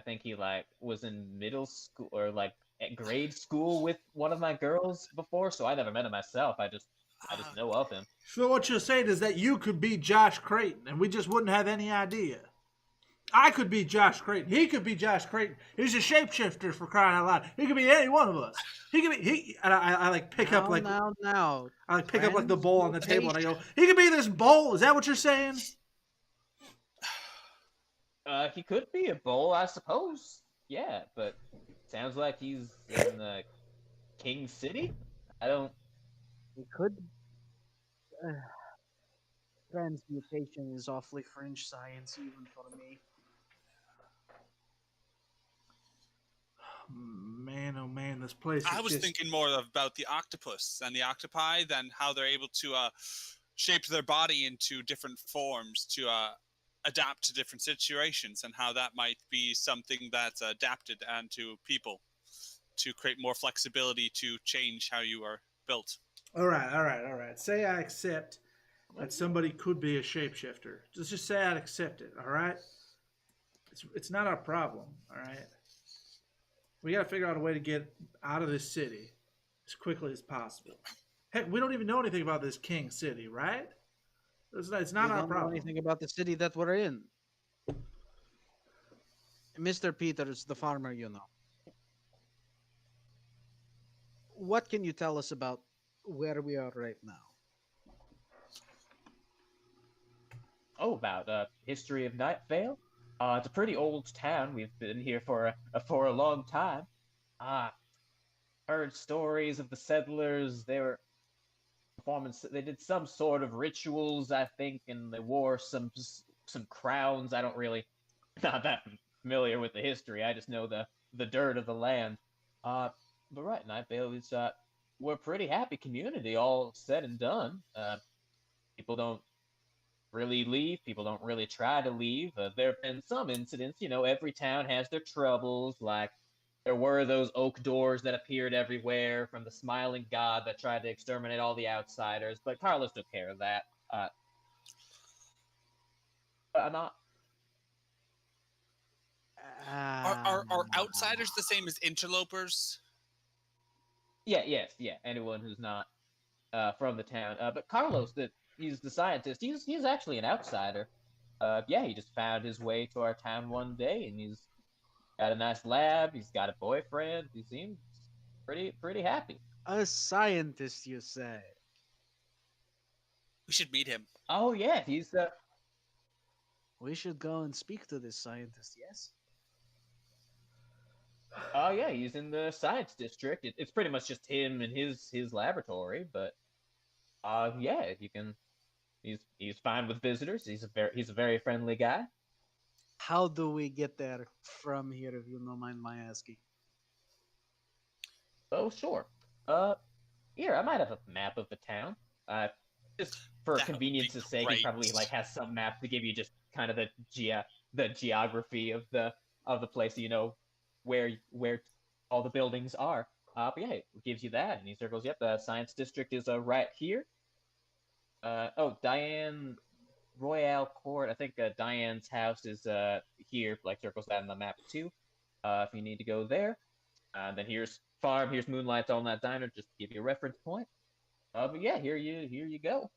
think he was in middle school or at grade school with one of my girls before, so I never met him myself. I just I just know of him. So what you're saying is that you could be Josh Creighton, and we just wouldn't have any idea. I could be Josh Creighton. He could be Josh Creighton. He's a shapeshifter, for crying out loud. He could be any one of us. He could be and I like pick up like now. I like pick up like the bowl on the table and I go, he could be this bowl. Is that what you're saying? He could be a bowl, I suppose. Yeah, but sounds like he's in the King City. I don't. We could. Transmutation is awfully fringe science, even for me. Man, oh man, this place. I was thinking more about the octopus and the octopi than how they're able to shape their body into different forms to adapt to different situations, and how that might be something that's adapted onto people to create more flexibility to change how you are built. All right. Say I accept that somebody could be a shapeshifter. Just say I'd accept it. All right. It's not our problem. All right. We got to figure out a way to get out of this city as quickly as possible. Heck, we don't even know anything about this King City, right? It's not our problem. We don't know anything about the city that we're in. Mr. Peters, the farmer, you know. What can you tell us about where we are right now? Oh, about history of Night Vale? It's a pretty old town. We've been here for a long time. Heard stories of the settlers. They were performing. They did some sort of rituals, I think, and they wore some crowns. I don't really, not that familiar with the history. I just know the dirt of the land. But right, Night Vale is we're a pretty happy community, all said and done. People don't really leave. People don't really try to leave. There have been some incidents. You know, every town has their troubles. Like, there were those oak doors that appeared everywhere from the smiling god that tried to exterminate all the outsiders. But Carlos took care of that. Not. Are outsiders the same as interlopers? Yeah. Anyone who's not from the town. But Carlos, he's the scientist. He's actually an outsider. He just found his way to our town one day, and he's got a nice lab. He's got a boyfriend. He seems pretty happy. A scientist, you say? We should meet him. Oh yeah, he's We should go and speak to this scientist. Yes. Oh yeah, he's in the science district. It's pretty much just him and his laboratory. But you can. He's fine with visitors. He's a very friendly guy. How do we get there from here, if you don't mind my asking? Oh sure. Here I might have a map of the town. Just for convenience's sake, he probably has some map to give you just kind of the geography of the place. You know where all the buildings are. But yeah, it gives you that, and he circles. Yep, the science district is right here. Diane Royale Court. I think Diane's house is here. Like, circles that on the map too. If you need to go there. Then here's farm. Here's Moonlight's All Night Diner. Just to give you a reference point. But yeah, here you go.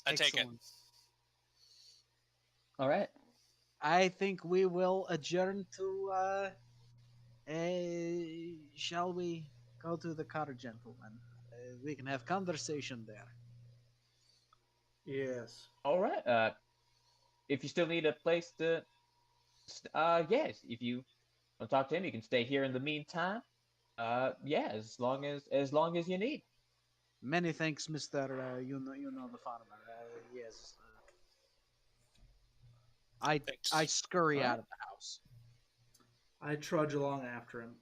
I take it. All right. I think we will adjourn to. Shall we go to the car, gentlemen? We can have conversation there. Yes. All right. If you still need a place to, yes. If you want to talk to him, you can stay here in the meantime. As long as you need. Many thanks, Mister. You know the farmer. Yes. I scurry out of the house. I trudge along after him.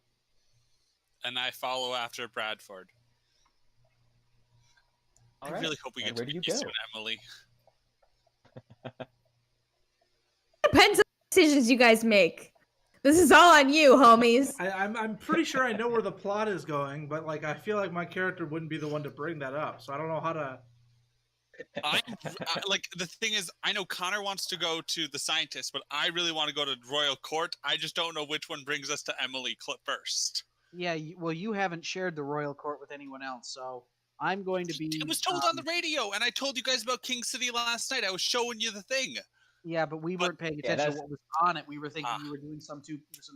And I follow after Bradford. I really hope we get to meet you soon, Emily. Depends on the decisions you guys make. This is all on you, homies. I'm pretty sure I know where the plot is going, but like I feel like my character wouldn't be the one to bring that up, so I don't know how to. The thing is, I know Connor wants to go to the scientist, but I really want to go to Royal Court. I just don't know which one brings us to Emily first. Yeah, well, you haven't shared the Royal Court with anyone else, so I'm going to be. It was told on the radio, and I told you guys about King City last night. I was showing you the thing. Yeah, but we weren't paying attention to what was on it. We were thinking you were doing some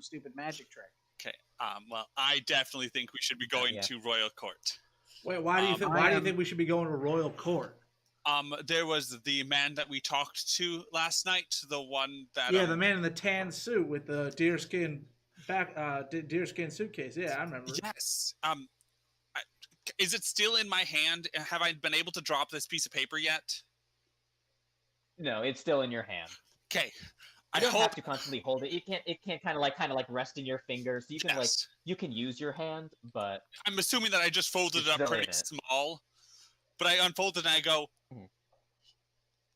stupid magic trick. Okay. Well, I definitely think we should be going to Royal Court. Wait, why do you think? Why do you think we should be going to Royal Court? There was the man that we talked to last night. The one that the man in the tan suit with the deerskin suitcase. Yeah, I remember. Yes. Is it still in my hand? Have I been able to drop this piece of paper yet? No, it's still in your hand. Okay. You don't have to constantly hold it. It can't kind of like rest in your fingers. So you can you can use your hand, but I'm assuming that I just folded it up pretty small. But I unfolded and I go,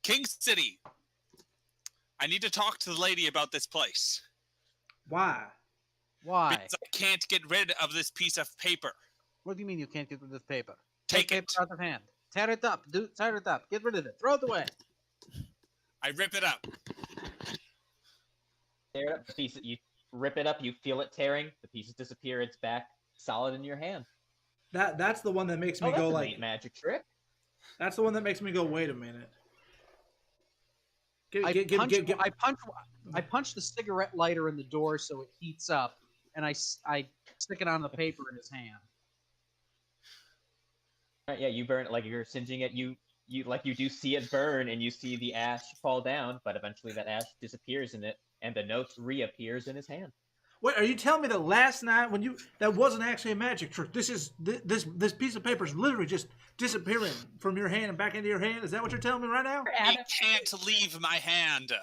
King City. I need to talk to the lady about this place. Why? Why? Because I can't get rid of this piece of paper. What do you mean you can't get rid of this paper? Take paper out of hand. Tear it up. Tear it up. Get rid of it. Throw it away. I rip it up. Tear it up. The piece, you rip it up. You feel it tearing. The pieces disappear. It's back, solid in your hand. That's the one that makes me go like neat magic trick. That's the one that makes me go. Wait a minute. I punch the cigarette lighter in the door so it heats up, and I stick it on the paper in his hand. Yeah, you burn it like you're singeing it. You do see it burn, and you see the ash fall down, but eventually that ash disappears in it, and the note reappears in his hand. Wait, are you telling me that last night that wasn't actually a magic trick? This piece of paper is literally just disappearing from your hand and back into your hand? Is that what you're telling me right now? It can't leave my hand.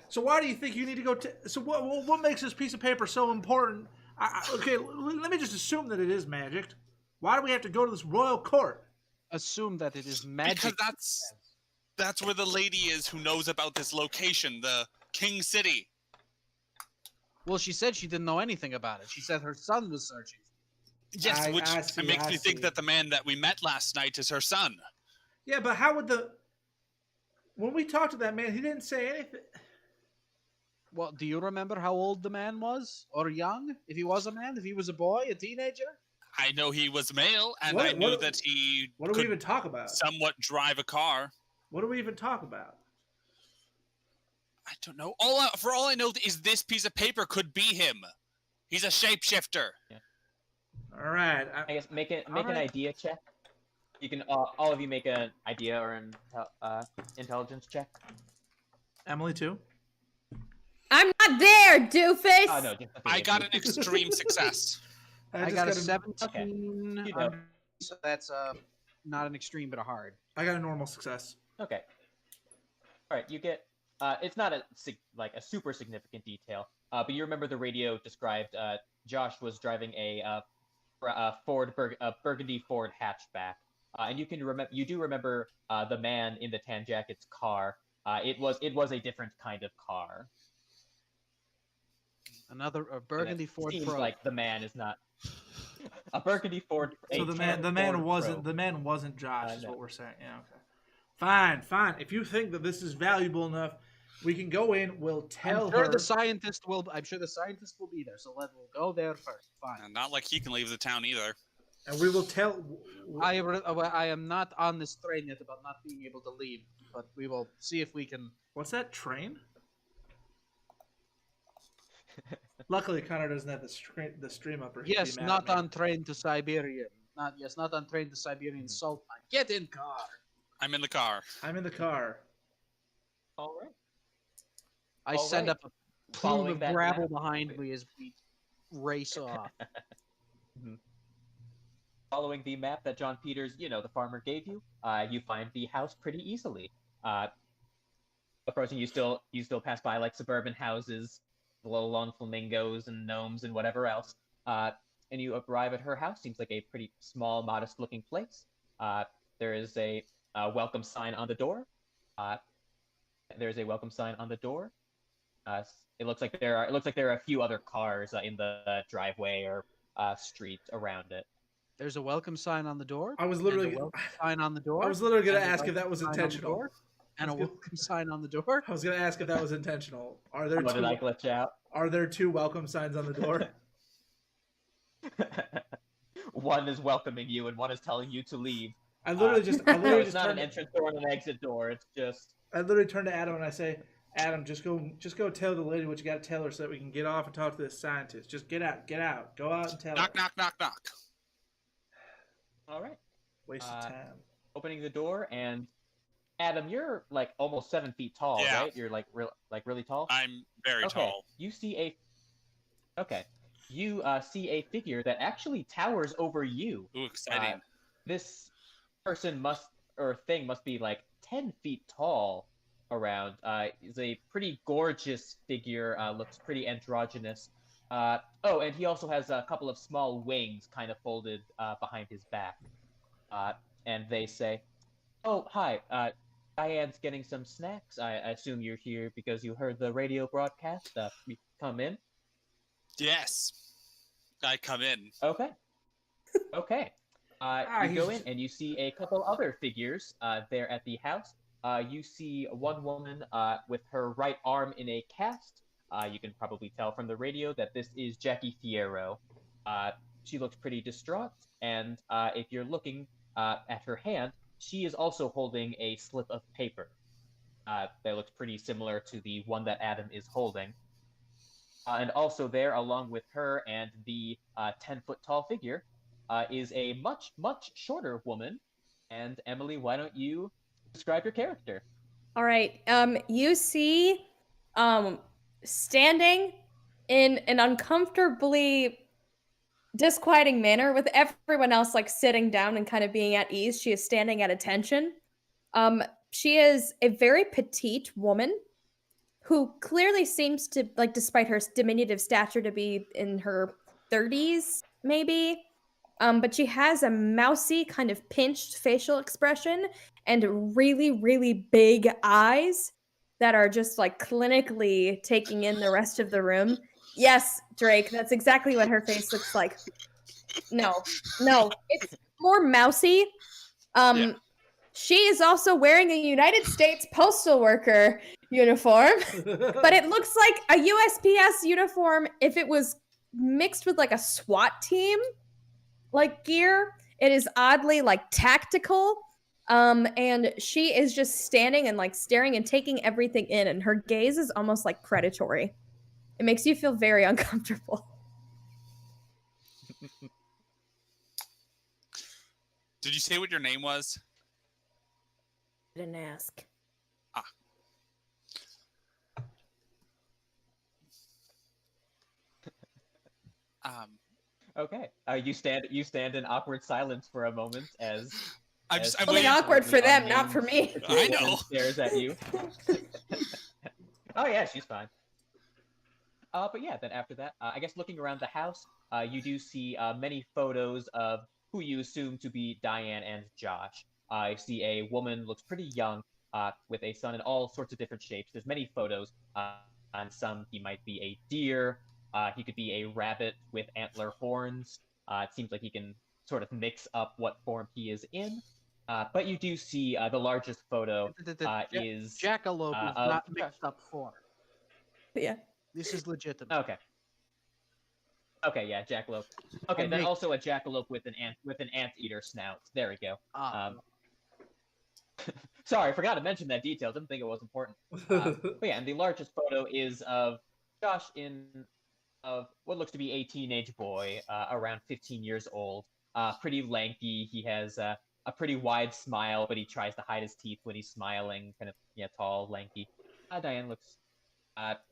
So why do you think you need to go? So what makes this piece of paper so important? Okay, let me just assume that it is magic. Why do we have to go to this royal court? Assume that it is magic. Because that's where the lady is who knows about this location, the King City. Well, she said she didn't know anything about it. She said her son was searching. Yes, which makes me think that the man that we met last night is her son. Yeah, but how would when we talked to that man, he didn't say anything. Well, do you remember how old the man was? Or young? If he was a man? If he was a boy? A teenager? I know he was male, and I knew that he What do we even talk about? Somewhat drive a car. What do we even talk about? I don't know. For all I know, is this piece of paper could be him. He's a shapeshifter. Yeah. All right. I guess make an idea check. You can all of you make an idea or an intelligence check. Emily too. I'm not there, doofus. Oh no, I got an extreme success. I got a 17. Okay. So that's not an extreme, but a hard. I got a normal success. Okay. All right, you get. It's not a super significant detail, but you remember the radio described. Josh was driving a burgundy Ford hatchback, and you do remember the man in the tan jacket's car. It was a different kind of car. A burgundy Ford seems Pro. like the man is not a burgundy Ford. So the man wasn't Josh. Is no. what we're saying. Yeah. Okay. Fine. If you think that this is valuable enough, we can go in. We'll tell her. I'm sure the scientist will be there. So we'll go there first. Fine. Not like he can leave the town either. And we will tell. I am not on this train yet about not being able to leave, but we will see if we can. What's that train? Luckily, Connor doesn't have the stream up. Yes, not on train to Siberian. Not on train to Siberian salt mine. Get in car. I'm in the car. All right. I send up a plume of gravel behind me as we race off. Following the map that John Peters, the farmer gave you, you find the house pretty easily. Approaching, you still pass by like suburban houses, the little lone flamingos and gnomes and whatever else. And you arrive at her house. Seems like a pretty small, modest-looking place. There is a welcome sign on the door. It looks like there are a few other cars in the driveway or street around it. There's a welcome sign on the door. I was literally sign on the door. I was literally going to ask if that was intentional. And a welcome sign on the door. I was going to ask if that was intentional. Are there did I glitch out? Are there two welcome signs on the door? one is welcoming you and one is telling you to leave. I literally just It's not an turned, entrance door and an exit door. It's just. I literally turn to Adam and I say, Adam, just go tell the lady what you got to tell her so that we can get off and talk to this scientist. Just get out, go out and tell Knock, her. knock, knock, knock. All right. Waste of time. Opening the door, and Adam, you're like almost 7 feet tall, Yeah. right? You're like really tall. I'm very Okay. tall. You see a figure that actually towers over you. Ooh, exciting. This person thing must be like 10 feet tall around. Is a pretty gorgeous figure, looks pretty androgynous. And he also has a couple of small wings kind of folded behind his back. And they say, "Oh, hi, Diane's getting some snacks. I assume you're here because you heard the radio broadcast. You come in." Yes. I come in. Okay. Okay. You go in and you see a couple other figures there at the house. You see one woman with her right arm in a cast. You can probably tell from the radio that this is Jackie Fierro. She looks pretty distraught, and if you're looking at her hand, she is also holding a slip of paper. That looks pretty similar to the one that Adam is holding. And also there, along with her and the 10-foot-tall figure, is a much, much shorter woman. And Emily, why don't you describe your character? All right. You see, standing in an uncomfortably disquieting manner with everyone else like sitting down and kind of being at ease. She is standing at attention. She is a very petite woman who clearly seems to, like, despite her diminutive stature, to be in her 30s, maybe. But she has a mousy, kind of pinched facial expression and really, really big eyes that are just, like, clinically taking in the rest of the room. Yes, Drake, that's exactly what her face looks like. No, it's more mousy. Yeah. She is also wearing a United States postal worker uniform, but it looks like a USPS uniform if it was mixed with like a SWAT team like gear. It is oddly like tactical. And she is just standing and like staring and taking everything in, and her gaze is almost like predatory. It makes you feel very uncomfortable. Did you say what your name was? I didn't ask. Okay. You stand in awkward silence for a moment as I'm Only waiting. awkward for them, not for me. I know. Stares at you. Oh yeah, she's fine. But yeah, then after that, I guess looking around the house, you do see many photos of who you assume to be Diane and Josh. I see a woman, looks pretty young, with a son in all sorts of different shapes. There's many photos. On some, he might be a deer. He could be a rabbit with antler horns. It seems like he can sort of mix up what form he is in. But you do see the largest photo is... Jackalope is of- not mixed up form. Yeah. This is legitimate. Okay. Okay, yeah, jackalope. Okay, And then make- also a jackalope with an anteater snout. There we go. Sorry, I forgot to mention that detail. Didn't think it was important. But yeah, and the largest photo is of Josh of what looks to be a teenage boy, around 15 years old. Pretty lanky. He has a pretty wide smile, but he tries to hide his teeth when he's smiling. Kind of, yeah, tall, lanky. Diane looks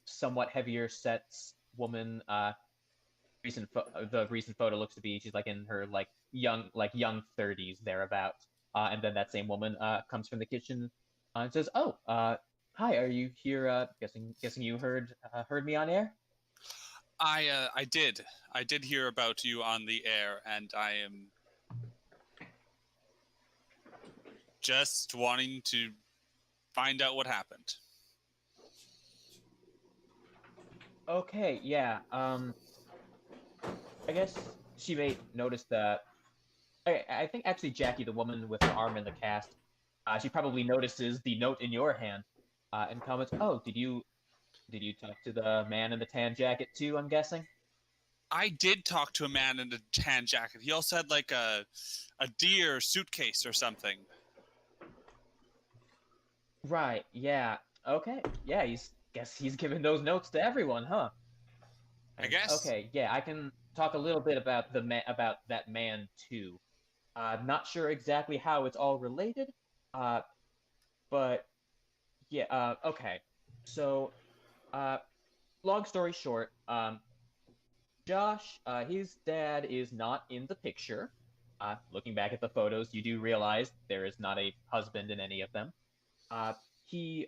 somewhat heavier sets woman. The recent photo looks to be she's like in her young 30s thereabouts. And then that same woman comes from the kitchen and says, "Oh, hi, are you here? Guessing you heard me on air?" I did hear about you on the air, and I am just wanting to find out what happened. Okay, yeah. I guess she may notice that. I think actually Jackie, the woman with her arm in the cast, she probably notices the note in your hand, and comments, "Oh, did you talk to the man in the tan jacket too? I'm guessing." I did talk to a man in a tan jacket. He also had like a deer suitcase or something. Right, yeah. Okay. Yeah, guess he's giving those notes to everyone, huh? I guess. Okay, yeah, I can talk a little bit about about that man too. Not sure exactly how it's all related, uh, but yeah, okay. So, long story short, Josh, his dad is not in the picture. Looking back at the photos, you do realize there is not a husband in any of them. Uh, he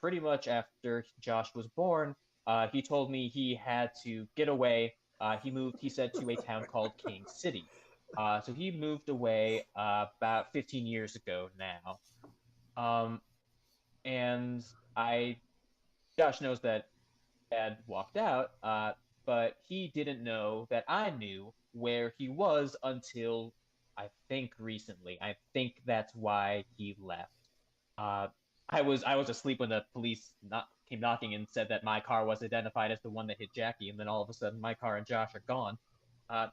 pretty much after Josh was born, he told me he had to get away. He moved, he said, to a town called King City. So he moved away about 15 years ago now. Um, and I, Josh knows that Dad walked out, but he didn't know that I knew where he was until I think recently. I think that's why he left. Uh, I was asleep when the police came knocking and said that my car was identified as the one that hit Jackie, and then all of a sudden my car and Josh are gone. Uh,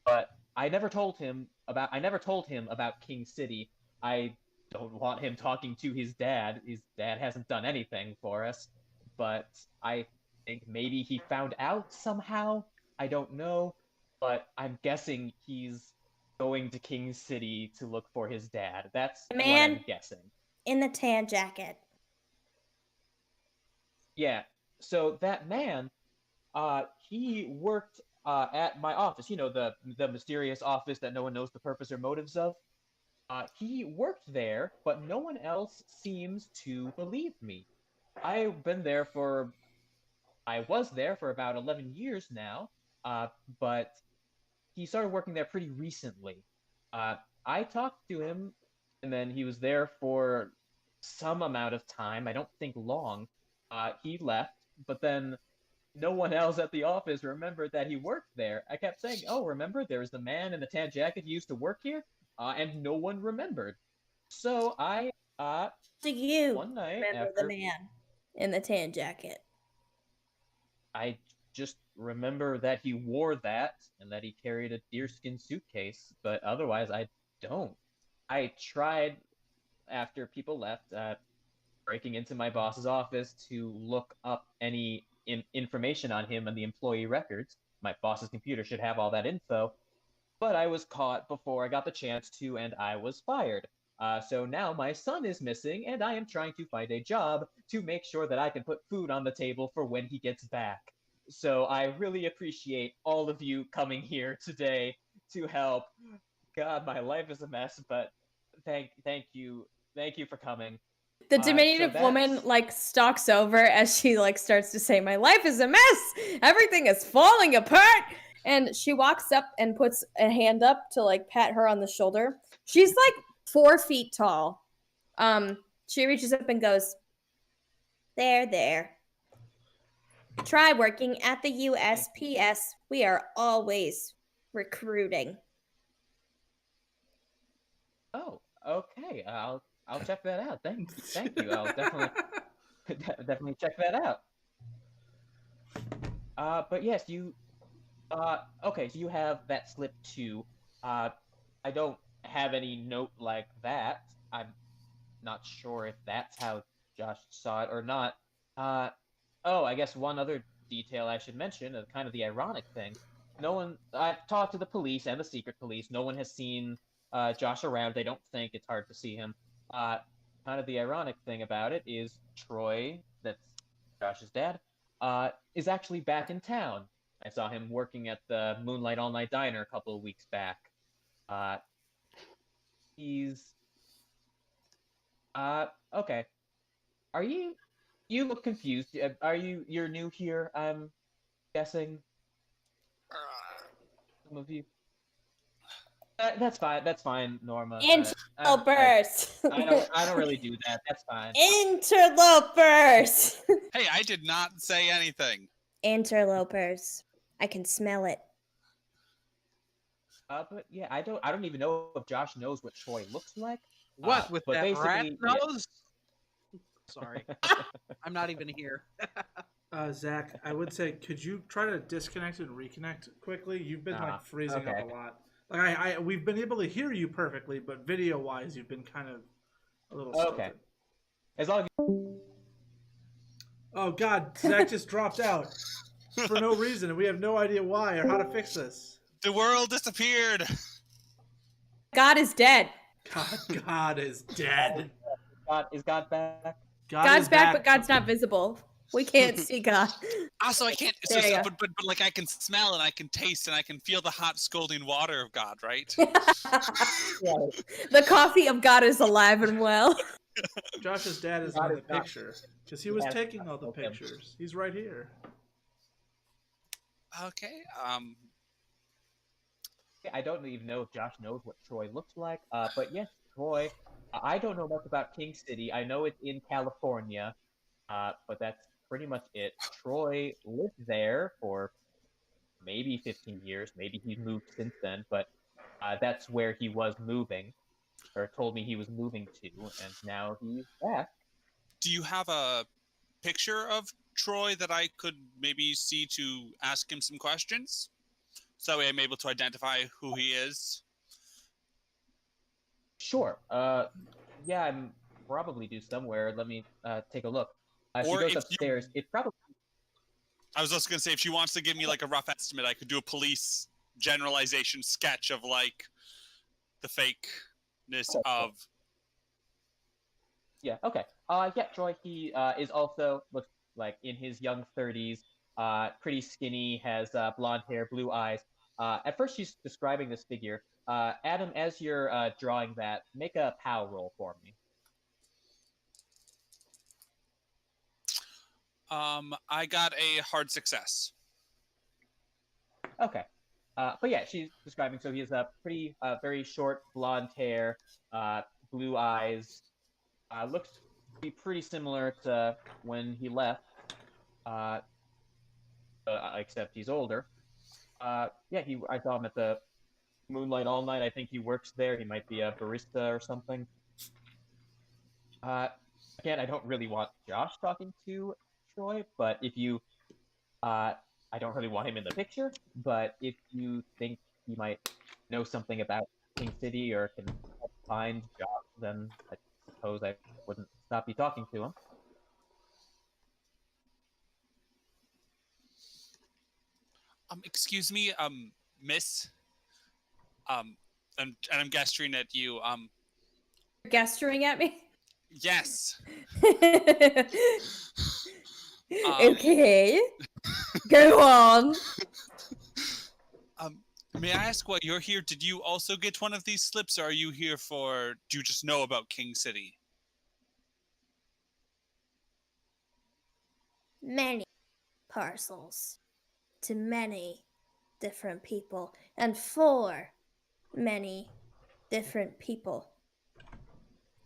but I never told him about King City. I don't want him talking to his dad. His dad hasn't done anything for us, but I think maybe he found out somehow. I don't know, but I'm guessing he's going to King City to look for his dad. That's what I'm guessing. In the tan jacket. Yeah. So that man, he worked at my office. You know, the mysterious office that no one knows the purpose or motives of. He worked there, but no one else seems to believe me. I was there for about 11 years now, but he started working there pretty recently. I talked to him, and then he was there for some amount of time. I don't think long. He left, but then no one else at the office remembered that he worked there. I kept saying, "Oh, remember, there was the man in the tan jacket who used to work here," and no one remembered. So Do you one night remember the man in the tan jacket? I just remember that he wore that and that he carried a deerskin suitcase, but otherwise I don't. I tried after people left, breaking into my boss's office to look up any information on him and the employee records. My boss's computer should have all that info, but I was caught before I got the chance to, and I was fired. So now my son is missing, and I am trying to find a job to make sure that I can put food on the table for when he gets back. So I really appreciate all of you coming here today to help. God, my life is a mess, but thank you for coming. The diminutive woman stalks over as she starts to say, "My life is a mess. Everything is falling apart." And she walks up and puts a hand up to pat her on the shoulder. She's 4 feet tall. She reaches up and goes, There. Try working at the USPS. We are always recruiting." Oh, okay. I'll check that out. Thank you. I'll definitely check that out. But yes, you. Okay, so you have that slip too. I don't have any note like that. I'm not sure if that's how Josh saw it or not. Oh, I guess one other detail I should mention, kind of the ironic thing. I've talked to the police and the secret police. No one has seen Josh around. They don't think it's hard to see him. Kind of the ironic thing about it is Troy, that's Josh's dad, is actually back in town. I saw him working at the Moonlight All Night Diner a couple of weeks back. He's okay. Are you look confused. You're new here, I'm guessing? Some of you. That's fine, Norma. Interlopers. I don't really do that. That's fine. Interlopers. Hey, I did not say anything. Interlopers. I can smell it. But yeah, I don't even know if Josh knows what Troy looks like. What with but that rat basically, nose? Sorry, I'm not even here. Zach, I would say, could you try to disconnect and reconnect quickly? You've been like freezing up okay. a lot. Like we've been able to hear you perfectly, but video wise, you've been kind of a little stilted. Okay. As long as Oh God, Zach just dropped out for no reason, and we have no idea why or how to fix this. The world disappeared. God is dead. God is dead. is God back? God's back, but God's not visible. We can't see God. Also, I can't. There you go. But like I can smell and I can taste and I can feel the hot scalding water of God, right? The coffee of God is alive and well. Josh's dad is God in is the not- picture because he was taking all the pictures. He's right here. Okay. I don't even know if Josh knows what Troy looks like. But yes, Troy. I don't know much about King City. I know it's in California. But that's pretty much it. Troy lived there for maybe 15 years. Maybe he's moved since then, but that's where he was moving, or told me he was moving to, and now he's back. Do you have a picture of Troy that I could maybe see to ask him some questions? So that way I'm able to identify who he is. Sure. Yeah, I'm probably do somewhere. Let me take a look. She Or goes if upstairs. It probably. I was also going to say, if she wants to give me like a rough estimate, I could do a police generalization sketch of like the fakeness of. Yeah. Okay. Yeah, Troy. He is also looks like in his young 30s. Pretty skinny, has blonde hair, blue eyes. At first, she's describing this figure. Adam, as you're drawing that, make a POW roll for me. I got a hard success. Okay. But yeah, she's describing. So he has a pretty, very short blonde hair, blue eyes. Looks to be pretty similar to when he left, except he's older. Yeah, I saw him at the Moonlight All Night. I think he works there. He might be a barista or something. Again, I don't really want Josh talking to Troy, but if you, I don't really want him in the picture, but if you think he might know something about King City or can find Josh, then I suppose I wouldn't stop you talking to him. Excuse me, miss. And I'm gesturing at you. Gesturing at me? Yes. Okay. Go on. May I ask why you're here? Did you also get one of these slips, or are you here for? Do you just know about King City? Many parcels to many different people and for many different people.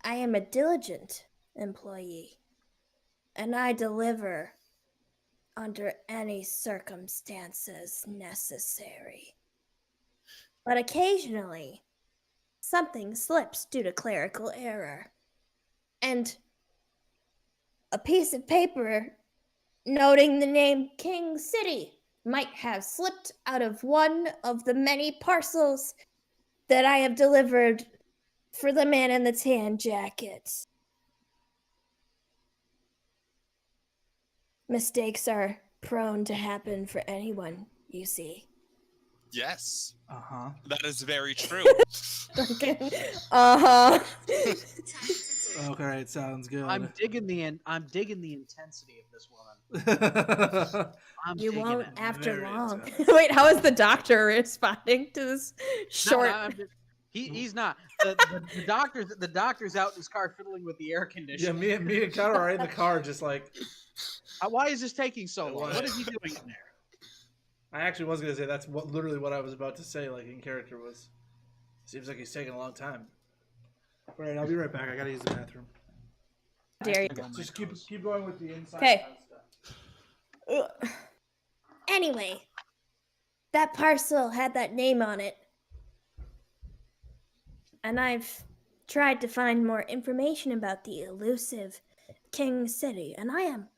I am a diligent employee and I deliver under any circumstances necessary. But occasionally, something slips due to clerical error. And a piece of paper noting the name King City might have slipped out of one of the many parcels that I have delivered for the man in the tan jacket. Mistakes are prone to happen for anyone, you see. Yes. Uh-huh. That is very true. Uh-huh. Okay, it sounds good. I'm digging the intensity of this woman. You digging won't it. after Very long. intense. Wait, how is the doctor responding to this short? He's not. The doctor's out in his car fiddling with the air Yeah, conditioner. me and Connor are in the car just like... Why is this taking so long? Why? What is he doing in there? I actually was going to say that's literally what I was about to say, like, in character was... Seems like he's taking a long time. All right, I'll be right back. I got to use the bathroom. Dare you? Just keep going with the inside. Okay. stuff. Anyway, that parcel had that name on it. And I've tried to find more information about the elusive King City, and I am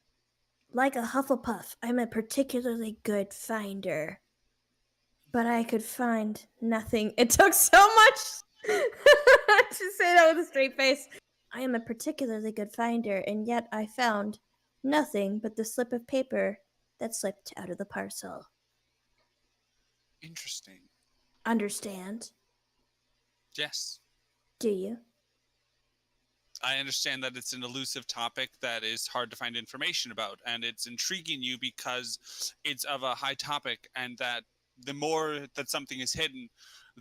Like a Hufflepuff, I'm a particularly good finder. But I could find nothing. It took so much to say that with a straight face. I am a particularly good finder, and yet I found nothing but the slip of paper that slipped out of the parcel. Interesting. Understand? Yes. Do you? I understand that it's an elusive topic that is hard to find information about, and it's intriguing you because it's of a high topic, and that the more that something is hidden,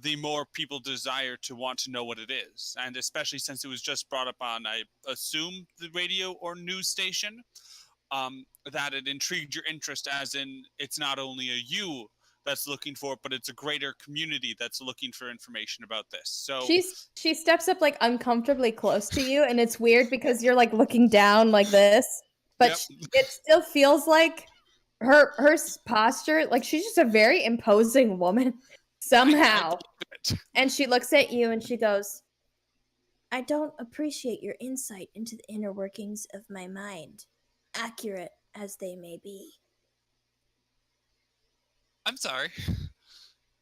the more people desire to want to know what it is. And especially since it was just brought up on, I assume, the radio or news station, that it intrigued your interest, as in it's not only a you that's looking for it, but it's a greater community that's looking for information about this. So She steps up like uncomfortably close to you, and it's weird because you're like looking down like this, but Yep. it still feels like her posture, like she's just a very imposing woman somehow. And she looks at you and she goes, I don't appreciate your insight into the inner workings of my mind, accurate as they may be. I'm sorry.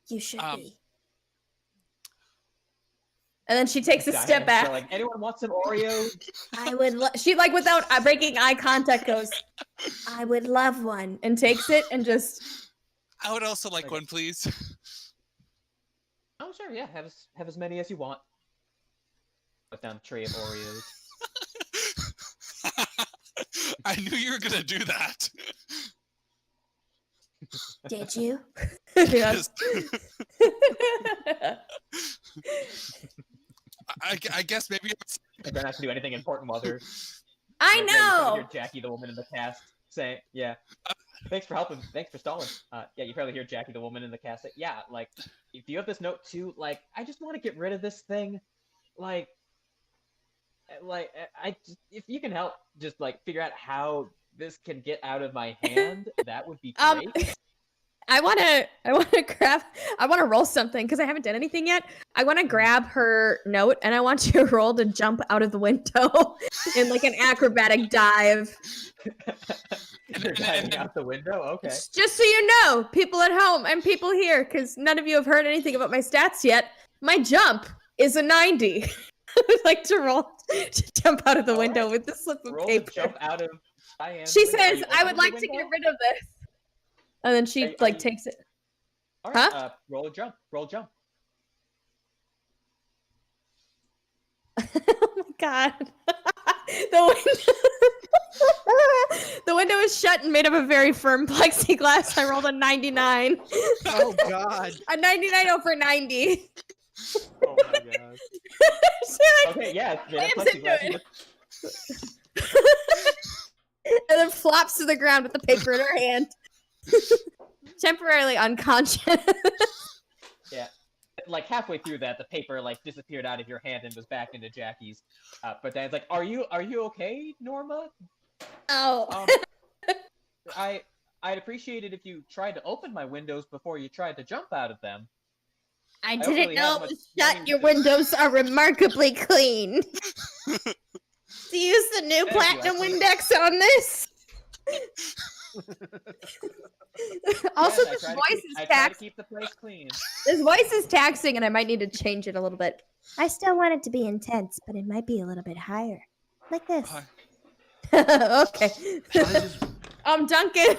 You should be. And then she takes a step Diane's back. Like, anyone want some Oreos? I would she like without breaking eye contact goes, I would love one, and takes it and just I would also like one, please. Oh, sure, yeah. Have as many as you want. Put down a tray of Oreos. I knew you were gonna do that. Did you? Yes. I guess maybe I better not to do anything important while they're. I You know. hear Jackie, the woman in the cast, saying, "Yeah, thanks for helping. Thanks for stalling." Yeah, you probably hear Jackie, the woman in the cast, say, "Yeah, like, if you have this note too, like, I just want to get rid of this thing, like, if you can help, just like figure out how this can get out of my hand, that would be great." I want to roll something because I haven't done anything yet. I want to grab her note and I want to roll to jump out of the window in like an acrobatic dive. You're diving out the window? Okay. Just so you know, people at home and people here, because none of you have heard anything about my stats yet, my jump is a 90. I would like to roll to jump out of the window with the slip of Roll paper. to jump out of Diane's She window. says, I would like to get rid of this. And then she takes it. All right, Huh? Roll jump. Oh my god. The window is shut and made of a very firm plexiglass. I rolled a 99. Oh god. A 99 over 90. Oh my god. Okay, yeah, it's made of plexiglass. And then flops to the ground with the paper in her hand. Temporarily unconscious. Yeah. Like halfway through that, the paper like disappeared out of your hand and was back into Jackie's. But Dan's like, "Are you okay, Norma? Oh. I'd appreciate it if you tried to open my windows before you tried to jump out of them." I don't didn't really have know much it was shut. money Your to- windows are remarkably clean. To use the new Thank you, platinum actually. index on this. Also, Yes, this I voice is try to taxing. keep the place clean. This voice is taxing, and I might need to change it a little bit. I still want it to be intense, but it might be a little bit higher, like this. Okay. Duncan,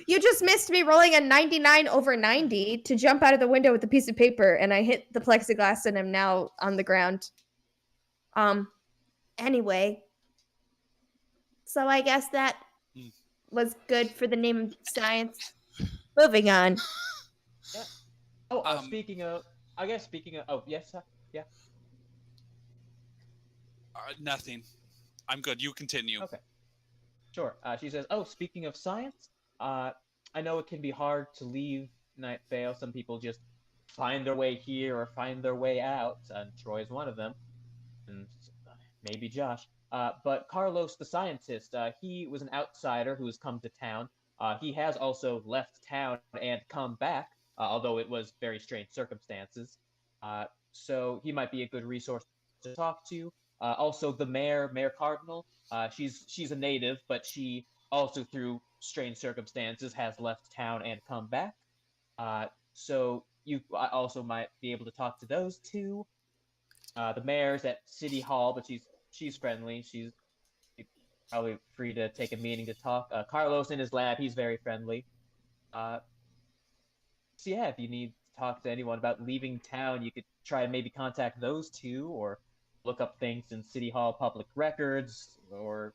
you just missed me rolling a 99 over 90 to jump out of the window with a piece of paper, and I hit the plexiglass, and I'm now on the ground. Anyway, so I guess that was good for the name of science. Moving on. Yeah. Oh, speaking of, oh, yes, yeah. Nothing. I'm good. You continue. Okay. Sure. She says, "Oh, speaking of science, I know it can be hard to leave Night Vale. Some people just find their way here or find their way out, and Troy's one of them, and maybe Josh. But Carlos, the scientist, he was an outsider who has come to town. He has also left town and come back, although it was very strange circumstances. So he might be a good resource to talk to. Also, the Mayor Cardinal. She's a native, but she also through strange circumstances has left town and come back. So you also might be able to talk to those two. The mayor's at City Hall, but she's friendly. She's probably free to take a meeting to talk. Carlos in his lab, he's very friendly. So yeah, if you need to talk to anyone about leaving town, you could try and maybe contact those two, or look up things in City Hall public records, or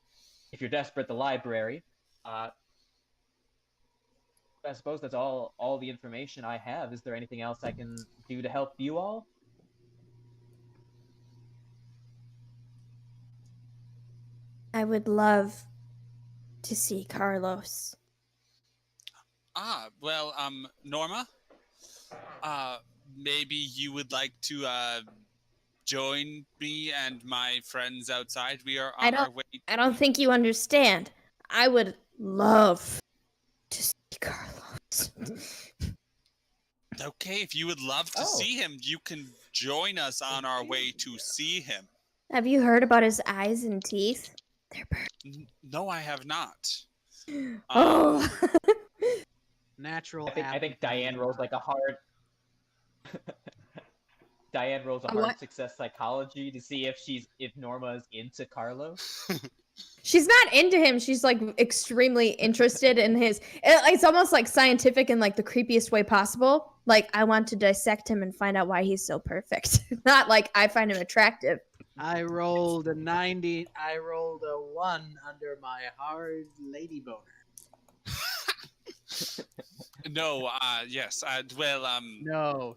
if you're desperate, the library. I suppose that's all the information I have. Is there anything else I can do to help you all? I would love to see Carlos. Well, Norma, maybe you would like to join me and my friends outside. We are on our way. I don't think you understand. I would love to see Carlos. Okay, if you would love to see him, you can join us on our way to see him. Have you heard about his eyes and teeth? They're perfect. No, I have not. Oh. Natural. I think Diane rolls like a hard. Diane rolls a hard success psychology to see if Norma is into Carlos. She's not into him. She's like extremely interested in his. It's almost like scientific in like the creepiest way possible. Like I want to dissect him and find out why he's so perfect. Not like I find him attractive. I rolled a 90. I rolled a 1 under my hard lady boner. No, yes. No.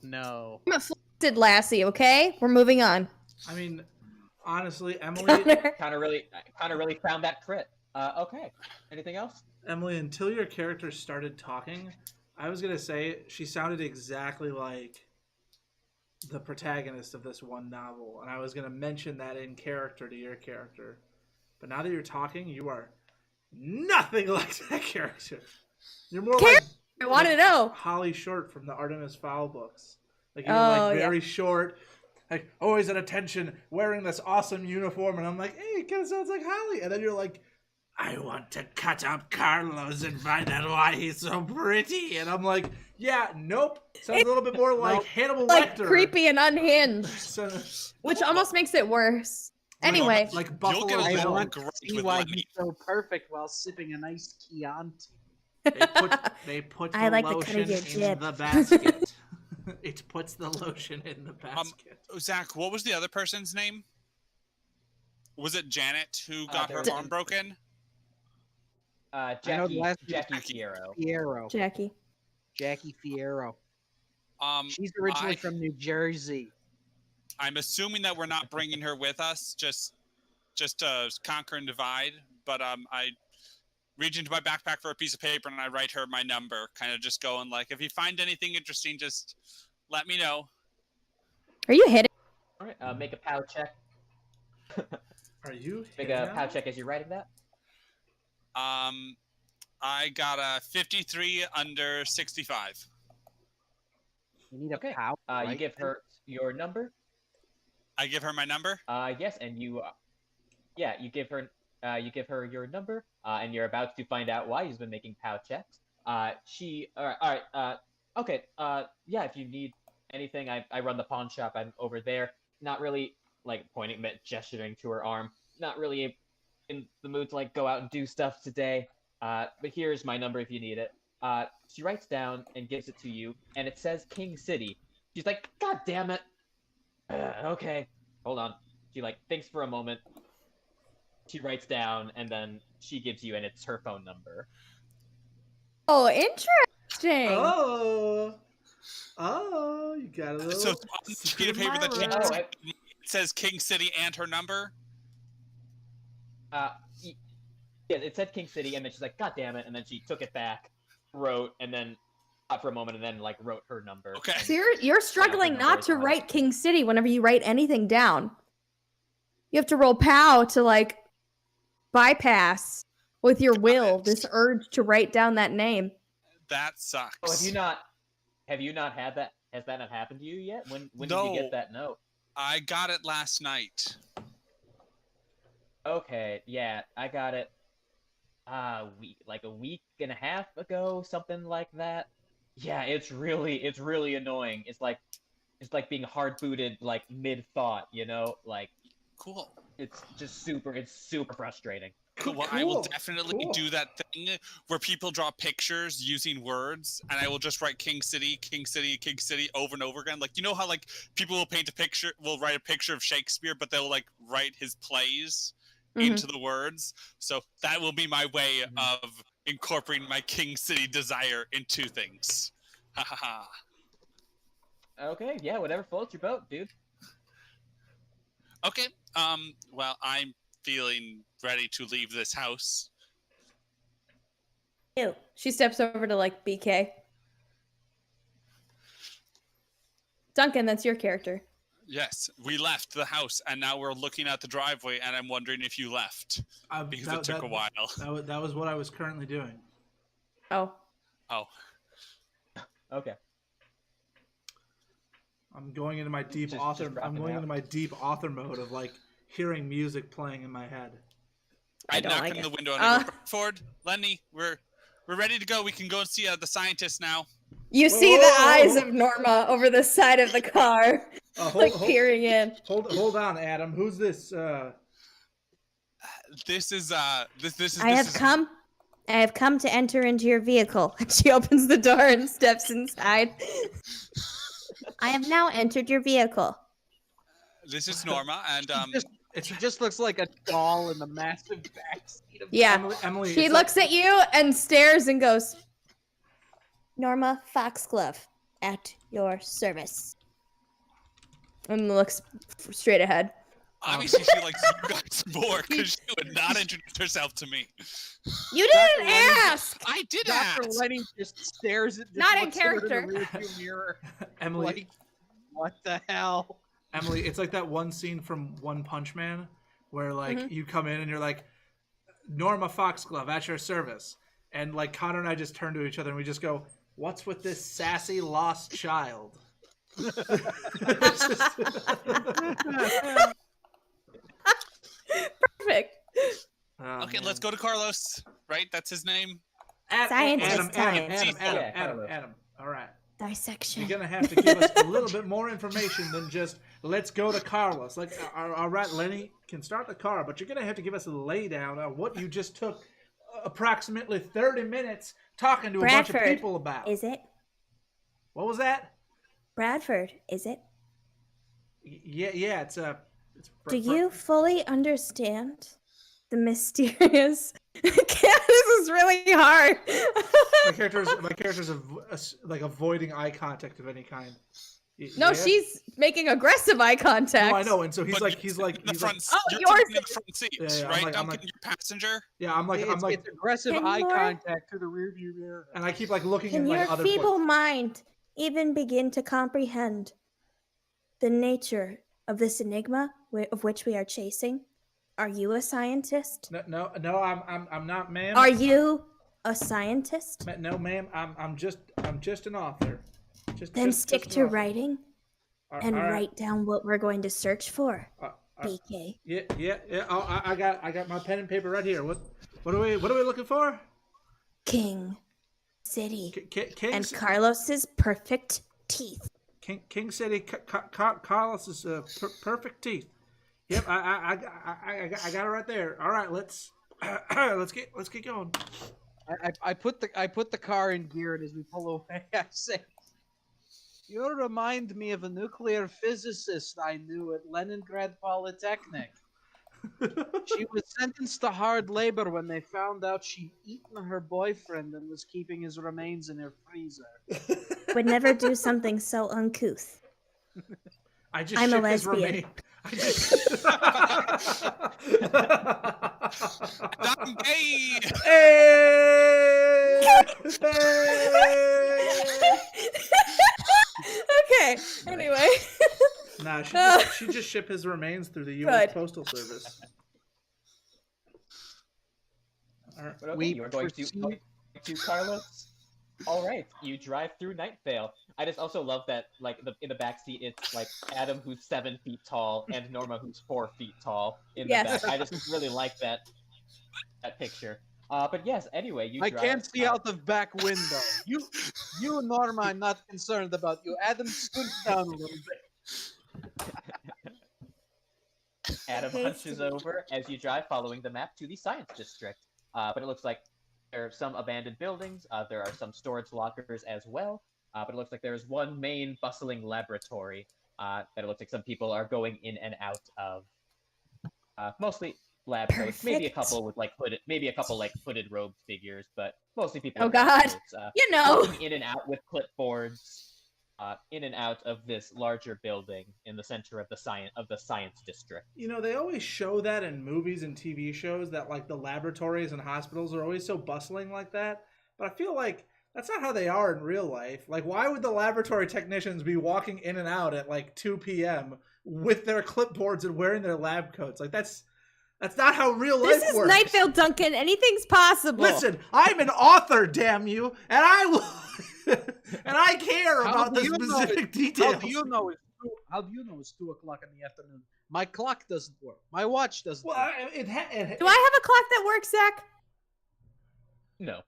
I'm a flaccid lassie, okay? We're moving on. I mean, honestly, Emily, kind of really found that crit. Okay. Anything else? Emily, until your character started talking, I was gonna say she sounded exactly like the protagonist of this one novel, and I was gonna mention that in character to your character. But now that you're talking, you are nothing like that character. You're more like I want to know. Holly Short from the Artemis Fowl books. Like you're like very short, like always at attention, wearing this awesome uniform, and I'm like, hey, it kind of sounds like Holly. And then you're like, I want to cut up Carlos and find out why he's so pretty. And I'm like, yeah, nope. Sounds a little bit more like Hannibal Like Lecter. creepy and unhinged. So, Which almost makes it worse. Anyway. like Buffalo You'll get a I Bill. want to see why he's so perfect while sipping a nice Chianti. They put I the like the cut lotion of your in jib. the basket. It puts the lotion in the basket. Zach, what was the other person's name? Was it Janet who got her arm broken? Jackie Fierro. Jackie Fierro. She's originally from New Jersey. I'm assuming that we're not bringing her with us, just to conquer and divide. But I reach into my backpack for a piece of paper and I write her my number, kind of just going like, if you find anything interesting, just let me know. Are you hitting? All right, make a POW check. Are you Make a POW check as you're writing that. I got a 53 under 65. You need a Okay. power. You give her your number. I give her my number. Yes, and you give her your number, and you're about to find out why he's been making POW checks. Okay. Yeah, if you need anything, I run the pawn shop. I'm over there. Not really like pointing, gesturing to her arm. Not really in the mood to like go out and do stuff today. But here's my number if you need it. She writes down and gives it to you, and it says King City. She's like, God damn it. Okay, hold on. She like thinks for a moment. She writes down, and then she gives you, and it's her phone number. Oh, interesting. Oh, you got a little. So on the sheet of paper that it says King City and her number. Yeah, it said King City, and then she's like, God damn it, and then she took it back, wrote, and then thought for a moment, and then like wrote her number. Okay. So you're struggling not to write King City whenever you write anything down. You have to roll POW to like bypass with your will this urge to write down that name. That sucks. Oh, have you not had that? Has that not happened to you yet? When did you get that note? I got it last night. Okay, yeah, I got it. like a week and a half ago, something like that. Yeah, it's really annoying. It's like being hard booted like mid thought, you know? Like Cool. it's super frustrating. Cool. Well, I will definitely do that thing where people draw pictures using words, and I will just write King City, King City, King City over and over again. Like, you know how like people will write a picture of Shakespeare, but they'll like write his plays into the words. So that will be my way of incorporating my King City desire into things. Ha ha ha. Okay, yeah, whatever floats your boat, dude. Okay. Well, I'm feeling ready to leave this house. Ew. She steps over to like BK. Duncan, that's your character. Yes, we left the house, and now we're looking at the driveway, and I'm wondering if you left because it took a while. That was what I was currently doing. Oh. Oh. Okay. I'm going into my deep author mode of like hearing music playing in my head. I knock on the window and I go, Ford, Lenny, we're ready to go. We can go and see the scientist now. You see the eyes of Norma over the side of the car, peering in. Hold on, Adam. Who's this? This is I have come to enter into your vehicle. And she opens the door and steps inside. I have now entered your vehicle. This is Norma, and she just looks like a doll in the massive backseat of Emily. She looks at you and stares and goes, Norma Foxglove, at your service. And looks straight ahead. Obviously, she likes you guys more because she would not introduce herself to me. You didn't ask! I did Dr. ask! Lenny just stares at Not in looks at her character. in the rearview mirror. Emily, Like, what the hell? Emily, it's like that one scene from One Punch Man where like you come in and you're like, Norma Foxglove, at your service. And like Connor and I just turn to each other and we just go, what's with this sassy lost child? Perfect. Okay, let's go to Carlos. Right? That's his name. Scientist Adam. All right. Dissection. You're gonna have to give us a little bit more information than just let's go to Carlos. Like, all right, Lenny can start the car, but you're gonna have to give us a laydown on what you just took approximately 30 minutes talking to a bunch of people about. Is it? What was that? Bradford, is it? Yeah, it's Do you fully understand the mysterious? This is really hard. My character's like avoiding eye contact of any kind. No, Yeah? she's making aggressive eye contact. No, I know, and so he's But like, you're like, the front, oh, you're yours in the front seats, Yeah, right? I'm Duncan, like- your passenger. yeah, I'm like, It's aggressive Can eye more- contact through the rearview mirror. and I keep like looking Can in your like other feeble places. mind even begin to comprehend the nature of this enigma of which we are chasing? Are you a scientist? No, I'm not, ma'am. Are you a scientist? No, ma'am. I'm just an author. Then stick an to author. writing and All right. write down what we're going to search for, BK. Yeah. Oh, I got my pen and paper right here. What are we looking for? King City King and Carlos's perfect teeth. King City. Carlos's perfect teeth. Yep, I got it right there. All right, let's get going. I put the car in gear, and as we pull away, I say, "You remind me of a nuclear physicist I knew at Leningrad Polytechnic. She was sentenced to hard labor when they found out she'd eaten her boyfriend and was keeping his remains in her freezer. Would never do something so uncouth. I just I'm a ship his lesbian. remain. I just... I'm gay. Hey! Okay. Anyway. Nah, she just ship his remains through the U.S. Good. Postal Service. All right. But okay, We you're going to Carlos. All right, you drive through Night Vale. I just also love that, like, in the back seat, it's like Adam, who's 7 feet tall, and Norma, who's 4 feet tall in the Yes. back. I just really like that picture. But yes, anyway, you I drive, can't see out the back window. You, Norma, I'm not concerned about you. Adam, scoot down a little bit. Adam Okay, hunches sweet. over as you drive, following the map to the science district. But it looks like there are some abandoned buildings. There are some storage lockers as well. But it looks like there's one main bustling laboratory that it looks like some people are going in and out of. Mostly lab coats, maybe a Perfect. couple with like hooded robed figures, but mostly people. Oh with lab God. coats, You know. walking in and out with clipboards. In and out of this larger building in the center of the science district. You know, they always show that in movies and TV shows that like the laboratories and hospitals are always so bustling like that. But I feel like that's not how they are in real life. Like, why would the laboratory technicians be walking in and out at like 2 p.m. with their clipboards and wearing their lab coats? Like, that's not how real life This is works. Night Vale, Duncan. Anything's possible. Listen, I'm an author, damn you, and I will, and I care about the specific details. How do you know it's 2 o'clock in the afternoon? My clock doesn't work. My watch doesn't Well, work. Do I have a clock that works, Zach? No.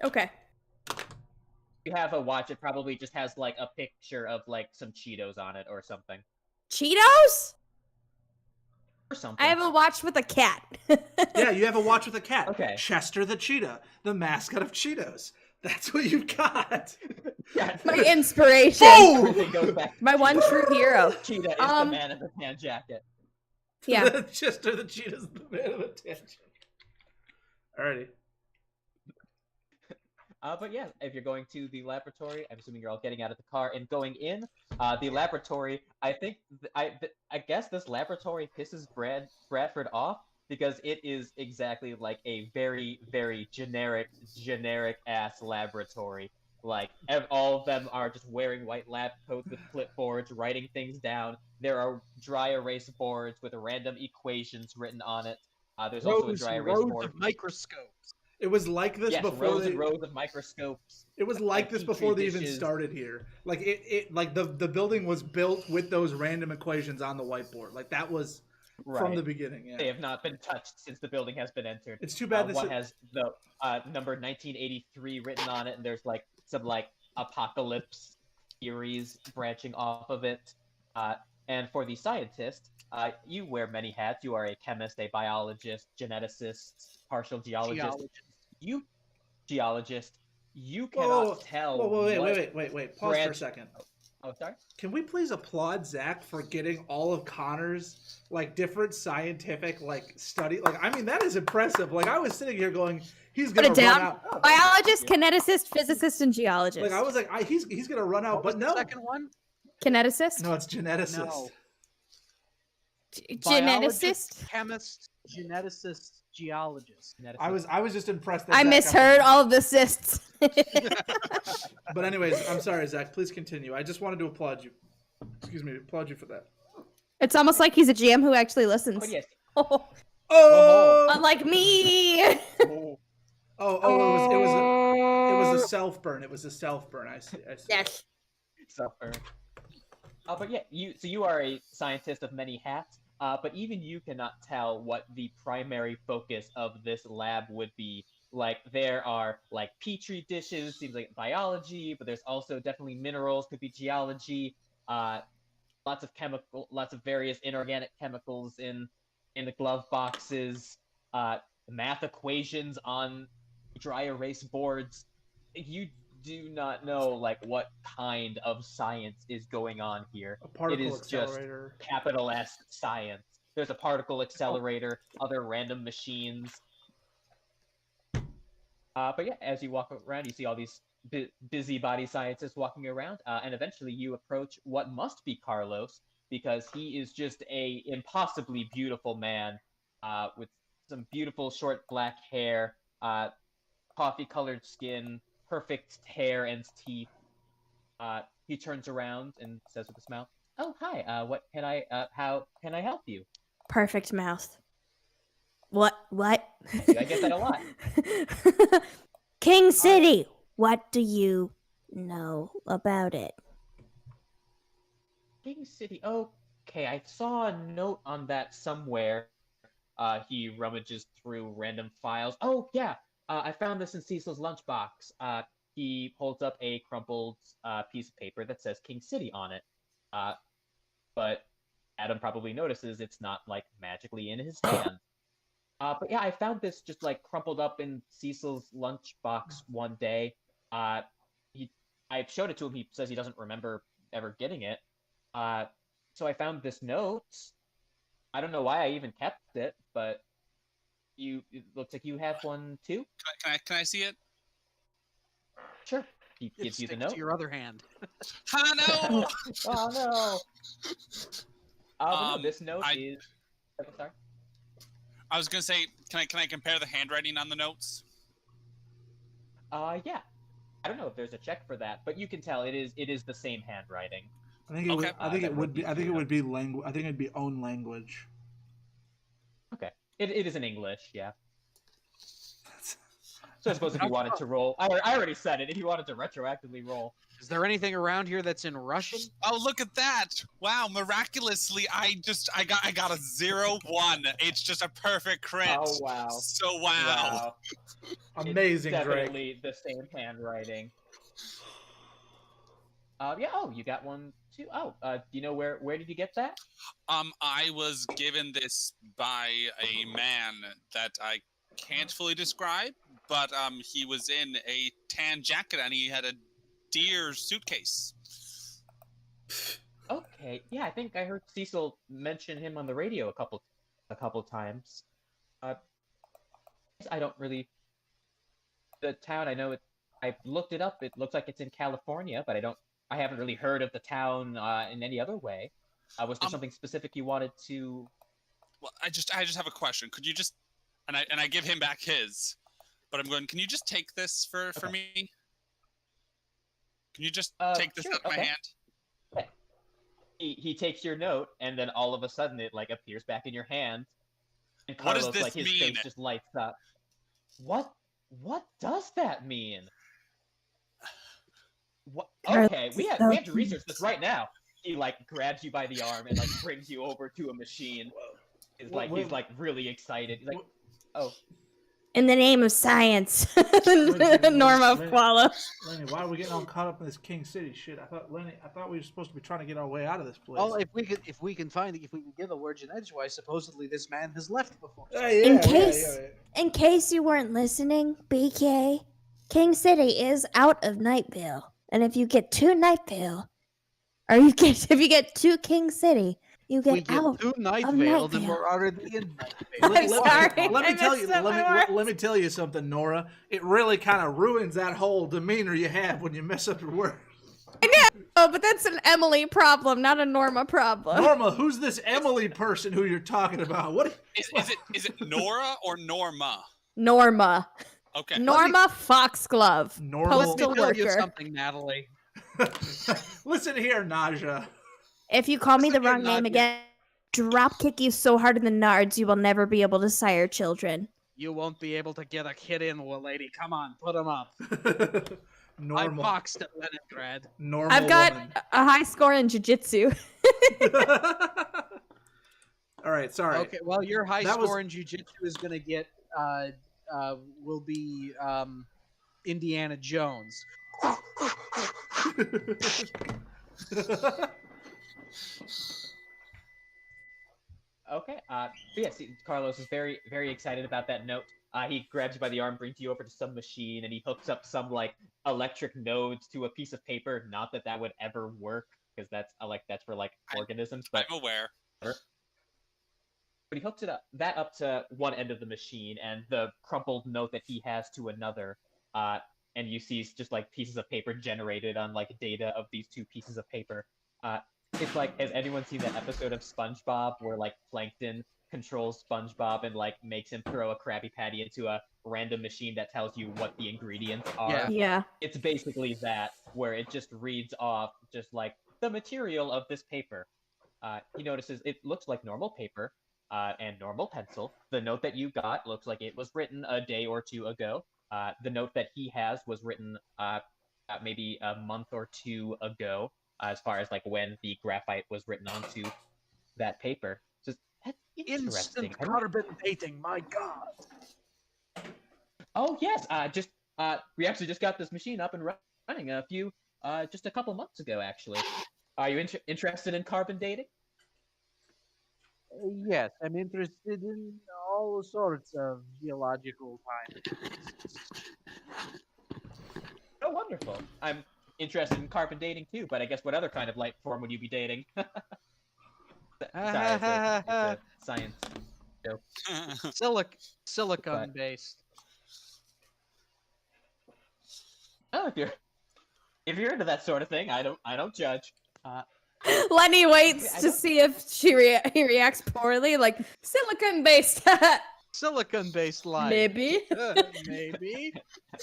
Okay. You have a watch, it probably just has like a picture of like some Cheetos on it or something. Cheetos? Or something. I have a watch with a cat. Yeah, you have a watch with a cat. Okay. Chester the cheetah, the mascot of Cheetos. That's what you've got. My inspiration. Boom! Everything goes back to My one Cheetos. true hero. Cheetah is the man in the tan jacket. Yeah. Chester the cheetah's the man of attention. Alrighty. But yeah, if you're going to the laboratory, I'm assuming you're all getting out of the car and going in. The laboratory, I think, I guess this laboratory pisses Bradford off because it is exactly like a very, very generic ass laboratory. Like all of them are just wearing white lab coats with clipboards, writing things down. There are dry erase boards with random equations written on it. There's also a dry erase board of microscopes. It was like this before rows and rows of microscopes. It was like this before they even dishes. started here. Like it like the building was built with those random equations on the whiteboard. Like that was from the beginning. Yeah. They have not been touched since the building has been entered. It's too bad this one has the number 1983 written on it, and there's like some like apocalypse theories branching off of it. And for the scientist, you wear many hats. You are a chemist, a biologist, geneticist, partial geologist. You cannot tell. Wait. Pause for a second. Oh, sorry? Can we please applaud Zach for getting all of Connor's like different scientific like study? Like, I mean, that is impressive. Like, I was sitting here going, he's gonna Put it run down. out. Biologist, kineticist, physicist, and geologist. Like, I was like, he's gonna run out, but What was no. the second one? Kineticist? No, it's geneticist. No. Geneticist? Biologist, chemist, geneticist, geologist. I was just impressed that I Zach misheard got- all of the cysts. But anyways, I'm sorry, Zach. Please continue. I just wanted to applaud you. Excuse me, applaud you for that. It's almost like he's a GM who actually listens. But yes, Oh! Unlike me. It was a self burn. It was a self burn. I see. Yes. suffer. But yeah, you are a scientist of many hats. But even you cannot tell what the primary focus of this lab would be. Like, there are, like, petri dishes, seems like biology, but there's also definitely minerals, could be geology, lots of various inorganic chemicals in the glove boxes, math equations on dry erase boards. You do not know, like, what kind of science is going on here. A particle it is accelerator. just capital S science. There's a particle accelerator, other random machines. But yeah, as you walk around, you see all these busybody scientists walking around, and eventually you approach what must be Carlos, because he is just a impossibly beautiful man, with some beautiful short black hair, coffee-colored skin, perfect hair and teeth. He turns around and says with a smile, "Oh, hi. How can I help you?" Perfect mouth. What? I get that a lot. King City. What do you know about it? King City. Okay, I saw a note on that somewhere. He rummages through random files. Oh, yeah. I found this in Cecil's lunchbox. He holds up a crumpled piece of paper that says King City on it. But Adam probably notices it's not like magically in his hand. But yeah, I found this just like crumpled up in Cecil's lunchbox one day. I showed it to him. He says he doesn't remember ever getting it. So I found this note. I don't know why I even kept it, but it looks like you have one too. Can I see it? Sure. He gives you the note. To your other hand. Oh no! Oh no! No, this note is. Sorry. I was gonna say, can I compare the handwriting on the notes? Yeah. I don't know if there's a check for that, but you can tell it is the same handwriting. I think it would be. I think it would be language. I think it'd be own language. Okay. It is in English, yeah. So I suppose if you wanted to roll, I already said it. If you wanted to retroactively roll, Is there anything around here that's in Russian? Oh, look at that! Wow, miraculously, I got a 0-1. It's just a perfect crit. Oh wow! So wow. Amazing, it's Drake. definitely the same handwriting. Yeah. Oh, you got one too. Oh, do you know where did you get that? I was given this by a man that I can't fully describe, but he was in a tan jacket and he had a deer suitcase. Okay, yeah, I think I heard Cecil mention him on the radio a couple times. I don't really. The town, I know it. I looked it up. It looks like it's in California, but I haven't really heard of the town in any other way. Was there something specific you wanted to? Well, I just have a question. Could you just and I give him back his, but I'm going. Can you just take this for me? Can you just take this sure, out of my hand? Okay. He takes your note, and then all of a sudden it like appears back in your hand. And Carlos, what does this like his mean? face just lights up. What does that mean? What? Okay, we have to research this right now. He like grabs you by the arm and like brings you over to a machine. He's like really excited. He's like, oh. In the name of science, Norma follow. Lenny, why are we getting all caught up in this King City shit? I thought we were supposed to be trying to get our way out of this place. Well, if we could get the word edgewise, supposedly this man has left before. In case you weren't listening, BK, King City is out of Night Vale, and if you get to Night Vale, if you get to King City, you get out to Night of Vale, Night then Vale. we're already in Night Vale. I'm sorry. Let me tell you something, Nora. It really kind of ruins that whole demeanor you have when you mess up your words. I know, but that's an Emily problem, not a Norma problem. Norma, who's this Emily person who you're talking about? What is it Nora or Norma? Norma. Okay. Norma Foxglove. Normal. Postal Let me tell you worker. something, Natalie. Listen here, Naja. If you call me the Listen here, wrong name Nadia. again, drop kick you so hard in the nards you will never be able to sire children. You won't be able to get a kid in, little lady. Come on, put him up. Normal. I boxed at Leningrad. Normal. I've got woman. a high score in jiu-jitsu. All right, sorry. Okay, well, your high That was- score in jiu-jitsu is going to get will be Indiana Jones. Okay. But yeah, see, Carlos is very, very excited about that note. He grabs you by the arm, brings you over to some machine, and he hooks up some like electric nodes to a piece of paper. Not that would ever work, because that's for organisms. But I'm aware. But he hooks that up to one end of the machine, and the crumpled note that he has to another. And you see just like pieces of paper generated on like data of these two pieces of paper. It's like, has anyone seen that episode of SpongeBob where like Plankton controls SpongeBob and like makes him throw a Krabby Patty into a random machine that tells you what the ingredients are? Yeah. It's basically that, where it just reads off just like the material of this paper. He notices it looks like normal paper and normal pencil. The note that you got looks like it was written a day or two ago. The note that he has was written maybe a month or two ago, as far as like when the graphite was written onto that paper. Just that's interesting. Instant carbon dating, my God. Oh yes, we actually just got this machine up and running just a couple months ago actually. Are you interested in carbon dating? Yes, I'm interested in all sorts of geological time. Oh, wonderful. I'm interested in carbon dating too, but I guess what other kind of life form would you be dating? Sorry, it's a science joke. Silicon based. Oh, if you're into that sort of thing, I don't judge. Lenny waits I to don't- see if he reacts poorly, like silicon based. Silicon based life. Maybe.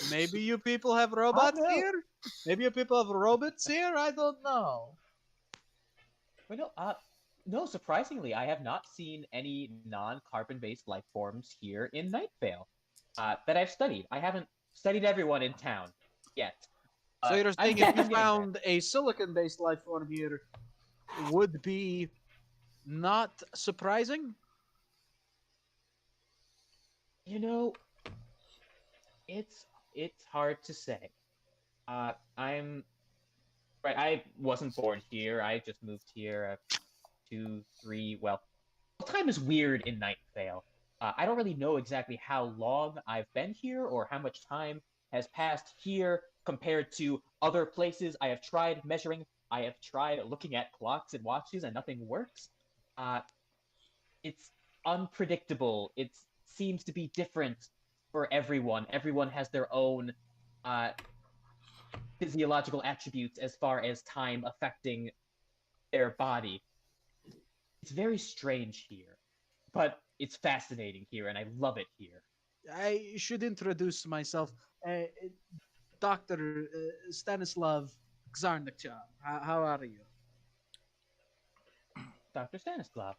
Maybe you people have robots no. here? Maybe you people have robots here? I don't know. Well, no, surprisingly, I have not seen any non-carbon-based life forms here in Night Vale that I've studied. I haven't studied everyone in town yet. So you're I'm saying if you getting there. found a silicon based life form here, would be not surprising? You know, it's hard to say. I'm right. I wasn't born here. I just moved here 2, 3. Well, time is weird in Night Vale. I don't really know exactly how long I've been here or how much time has passed here compared to other places. I have tried measuring. I have tried looking at clocks and watches, and nothing works. Uh, it's unpredictable. It seems to be different for everyone. Everyone has their own uh, physiological attributes as far as time affecting their body. It's very strange here, but it's fascinating here, and I love it here. I should introduce myself. Dr. Stanislav Czarnakov. How are you? Dr. Stanislav.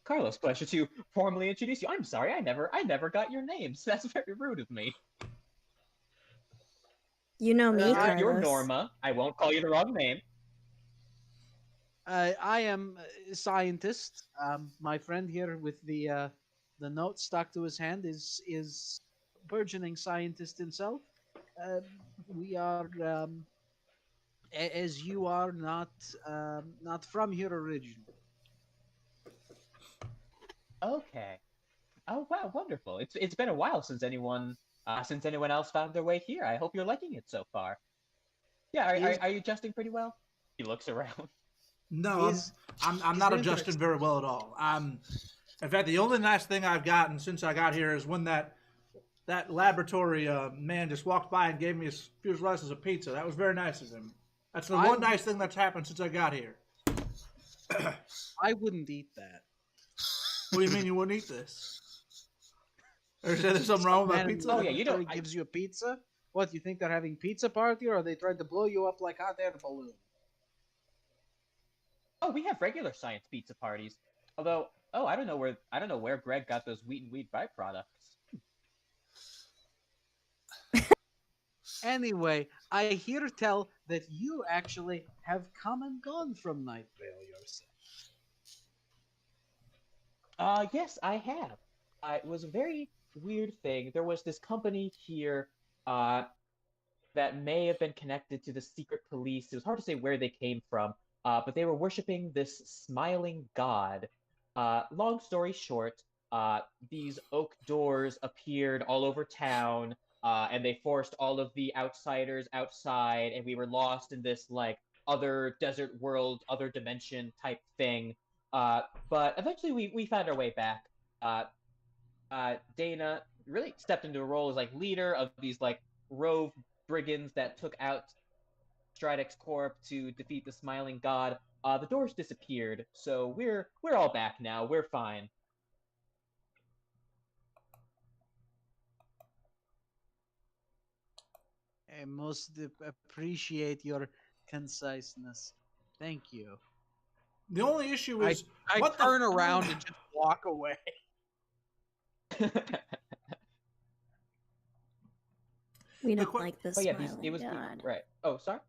Carlos, pleasure to formally introduce you. I'm sorry, I never got your names. That's very rude of me. You know me, You're Carlos. Norma. I won't call you the wrong name. I am a scientist. My friend here with the note stuck to his hand is burgeoning scientist himself. We are, as you are, not from here originally. Okay. Oh wow, wonderful. It's been a while since anyone else found their way here. I hope you're liking it so far. Yeah, are you adjusting pretty well? He looks around. No, I'm not adjusting very well at all. In fact, the only nice thing I've gotten since I got here is when that laboratory man just walked by and gave me a few slices of pizza. That was very nice of him. That's the one nice thing that's happened since I got here. I wouldn't eat that. What do you mean you wouldn't eat this? Or is there something wrong with my pizza? Oh yeah, you don't. Gives you a pizza. What, you think they're having pizza party, or are they trying to blow you up like hot air balloon? Oh, we have regular science pizza parties. Although, I don't know where Greg got those wheat and weed byproducts. Anyway, I hear tell that you actually have come and gone from Night Vale yourself. Yes, I have. It was a very weird thing. There was this company here, that may have been connected to the secret police. It was hard to say where they came from, but they were worshiping this smiling god. Long story short, these oak doors appeared all over town, and they forced all of the outsiders outside, and we were lost in this like other desert world, other dimension type thing. But eventually we found our way back. Dana really stepped into a role as like leader of these like rove brigands that took out Stridex Corp to defeat the Smiling God. The doors disappeared, so we're all back now. We're fine. I most appreciate your conciseness. Thank you. The only issue is I what turn around and just walk away. We don't like the But yeah, smiling it was god. right. Oh, sorry.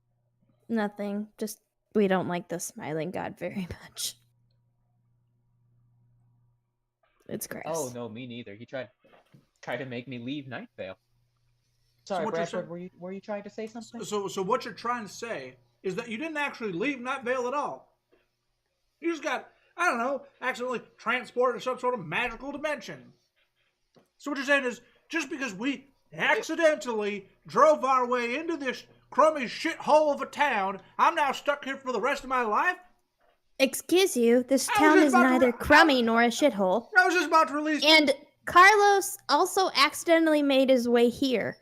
Nothing. Just we don't like the smiling god very much. It's gross. Oh no, me neither. He tried to make me leave Night Vale. Sorry, what you're Bradford, saying- were you trying to say something? So what you're trying to say is that you didn't actually leave Night Vale at all. You just got, I don't know, accidentally transported to some sort of magical dimension. So what you're saying is, just because we accidentally drove our way into this crummy shithole of a town, I'm now stuck here for the rest of my life? Excuse you, this I was town just is about to neither re- crummy nor a shithole. I was just about to release... And Carlos also accidentally made his way here.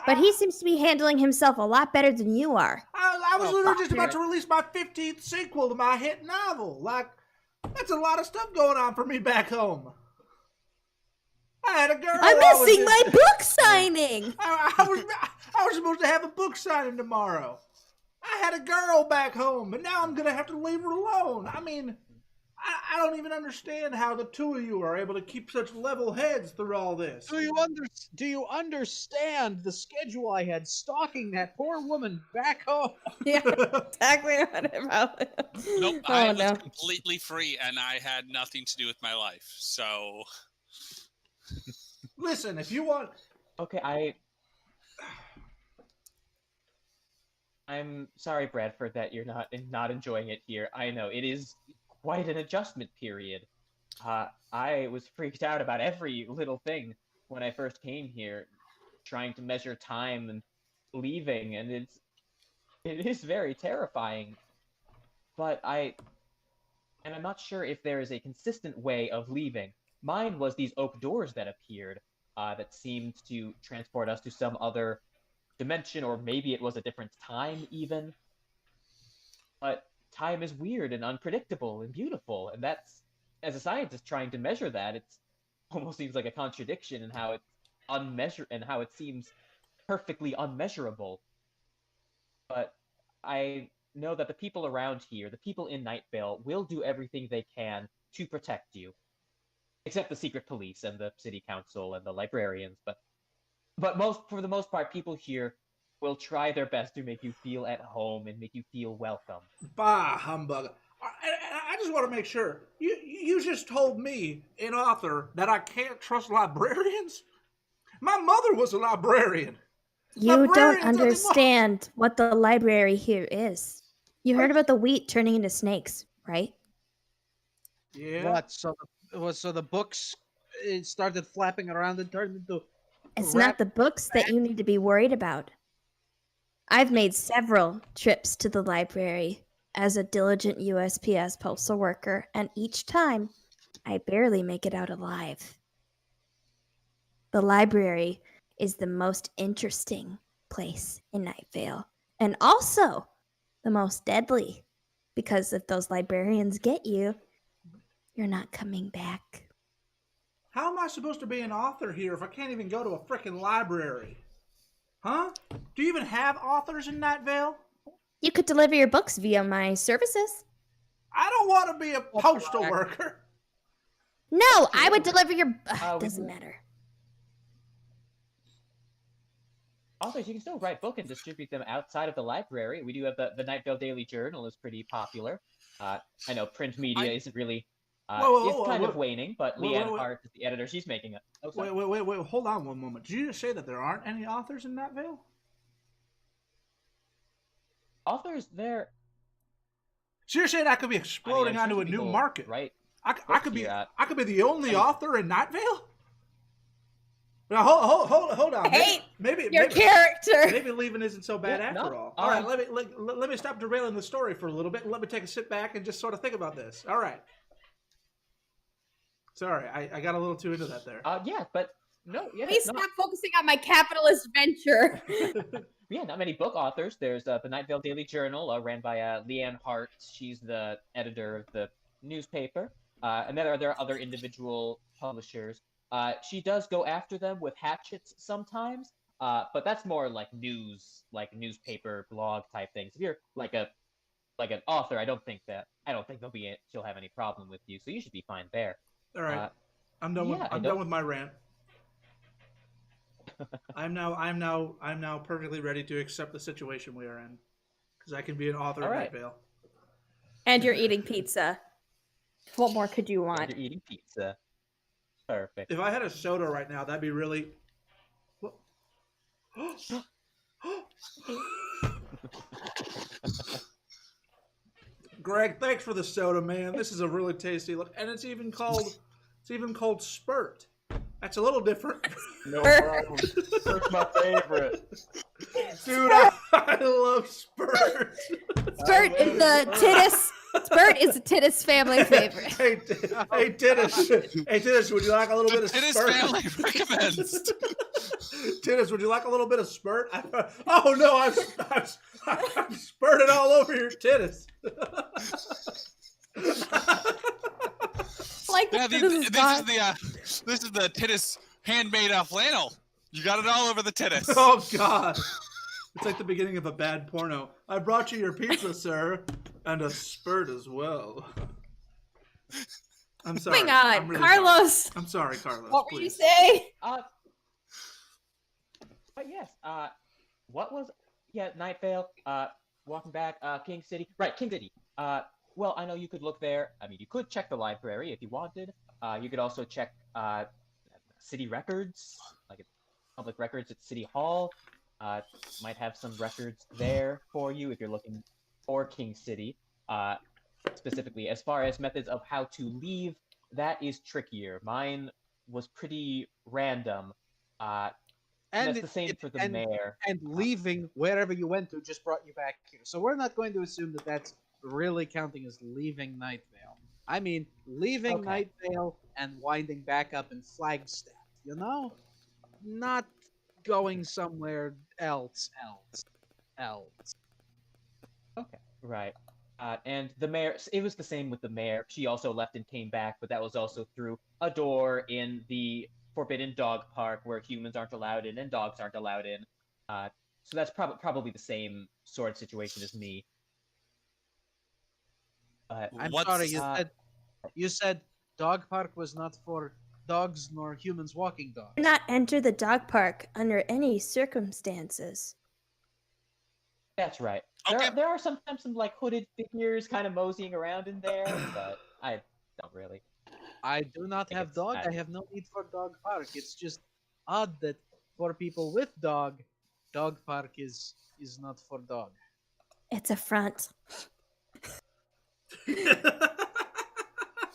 But he seems to be handling himself a lot better than you are. I was Oh, literally fuck, just about dude. to release my 15th sequel to my hit novel. Like, that's a lot of stuff going on for me back home. I had a girl. I'm I was missing in- my book signing! I was supposed to have a book signing tomorrow. I had a girl back home, and now I'm gonna have to leave her alone. I mean, I don't even understand how the two of you are able to keep such level heads through all this. Do you understand the schedule I had stalking that poor woman back home? Yeah, exactly what about it. Nope, Oh, I was no. completely free and I had nothing to do with my life. So Listen, if you want, Okay, I'm sorry, Bradford, that you're not enjoying it here. I know it is quite an adjustment period. I was freaked out about every little thing when I first came here, trying to measure time and leaving, and it is very terrifying. But I'm not sure if there is a consistent way of leaving. Mine was these oak doors that appeared, that seemed to transport us to some other dimension, or maybe it was a different time even. But time is weird and unpredictable and beautiful, and that's, as a scientist trying to measure that, it almost seems like a contradiction in how it seems perfectly unmeasurable. But I know that the people around here, the people in Night Vale, will do everything they can to protect you. Except the secret police and the city council and the librarians, but for the most part, people here will try their best to make you feel at home and make you feel welcome. bah humbug. I just want to make sure. You just told me, an author, that I can't trust librarians? My mother was a librarian. You don't Librarians are the understand what the library here is. You heard about the wheat turning into snakes, right? Yeah. What? So the books it started flapping around and turned into. It's rat- not the books that you need to be worried about. I've made several trips to the library as a diligent USPS postal worker, and each time I barely make it out alive. The library is the most interesting place in Night Vale, and also the most deadly, because if those librarians get you, you're not coming back. How am I supposed to be an author here if I can't even go to a frickin' library? Huh? Do you even have authors in Night Vale? You could deliver your books via my services. I don't want to be a postal worker. No, I would deliver your... we doesn't do- matter. Authors, you can still write books and distribute them outside of the library. We do have the Night Vale Daily Journal is pretty popular. I know print media isn't really... it's kind of waning, but Leanne Hart is the editor. She's making it. Oh, sorry. Wait. Hold on one moment. Did you just say that there aren't any authors in Night Vale? Authors, they're... So you're saying I could be exploding I'm sure onto a new people market? write I books could be. here, I could be the only author in Night Vale. Now hold on. Hey, Maybe your character. maybe leaving isn't so bad Yeah, after no, all. All right, let me stop derailing the story for a little bit and let me take a sit back and just sort of think about this. All right. Sorry, I got a little too into that there. yeah, but no, yeah, Please not, stop focusing on my capitalist venture. yeah, not many book authors. There's the Night Vale Daily Journal, ran by Leanne Hart. She's the editor of the newspaper, and then there are other individual publishers. She does go after them with hatchets sometimes, but that's more like newspaper blog type things. If you're like an author, I don't think she'll have any problem with you. So you should be fine there. All right, I'm done with my rant. I'm now perfectly ready to accept the situation we are in, because I can be an author in Night Vale. And you're eating pizza. What more could you want? You're eating pizza. Perfect. If I had a soda right now, that'd be really. Greg, thanks for the soda, man. This is a really tasty look, and it's even called Spurt. That's a little different. No problem. Spurt's my favorite. Dude, I love Spurt. Spurt is the Titus. Spurt is a Titus family favorite. Hey, Titus, would you like a little bit of Titus Spurt? family recommends. Titus, would you like a little bit of Spurt? Oh no, I'm spurted all over your Titus. Like Yeah, this is the Titus handmade flannel. You got it all over the Titus. Oh God. It's like the beginning of a bad porno. I brought you your pizza, sir, and a Spurt as well. I'm sorry. Moving on, I'm really Carlos. Sorry. I'm sorry, Carlos. What were you please. saying? But yes, what was Night Vale, walking back, King City. Right, King City. Well, I know you could look there. I mean, you could check the library if you wanted. You could also check city records, like public records at City Hall. Might have some records there for you if you're looking for King City. Specifically, as far as methods of how to leave, that is trickier. Mine was pretty random. And that's the same for the mayor. And leaving wherever you went to just brought you back here. So we're not going to assume that that's really counting as leaving Night Vale. I mean, leaving Night Vale and winding back up in Flagstaff, you know? Not going somewhere else. Okay, right. And the mayor, it was the same with the mayor. She also left and came back, but that was also through a door in the Forbidden Dog Park where humans aren't allowed in and dogs aren't allowed in. So that's probably the same sort of situation as me. I'm sorry, you said dog park was not for dogs nor humans walking dogs. Not enter the dog park under any circumstances. That's right. Okay. There are sometimes some like hooded figures kind of moseying around in there, but I don't really. I do not have dog. I have no need for dog park. It's just odd that for people with dog park is not for dog. It's a front.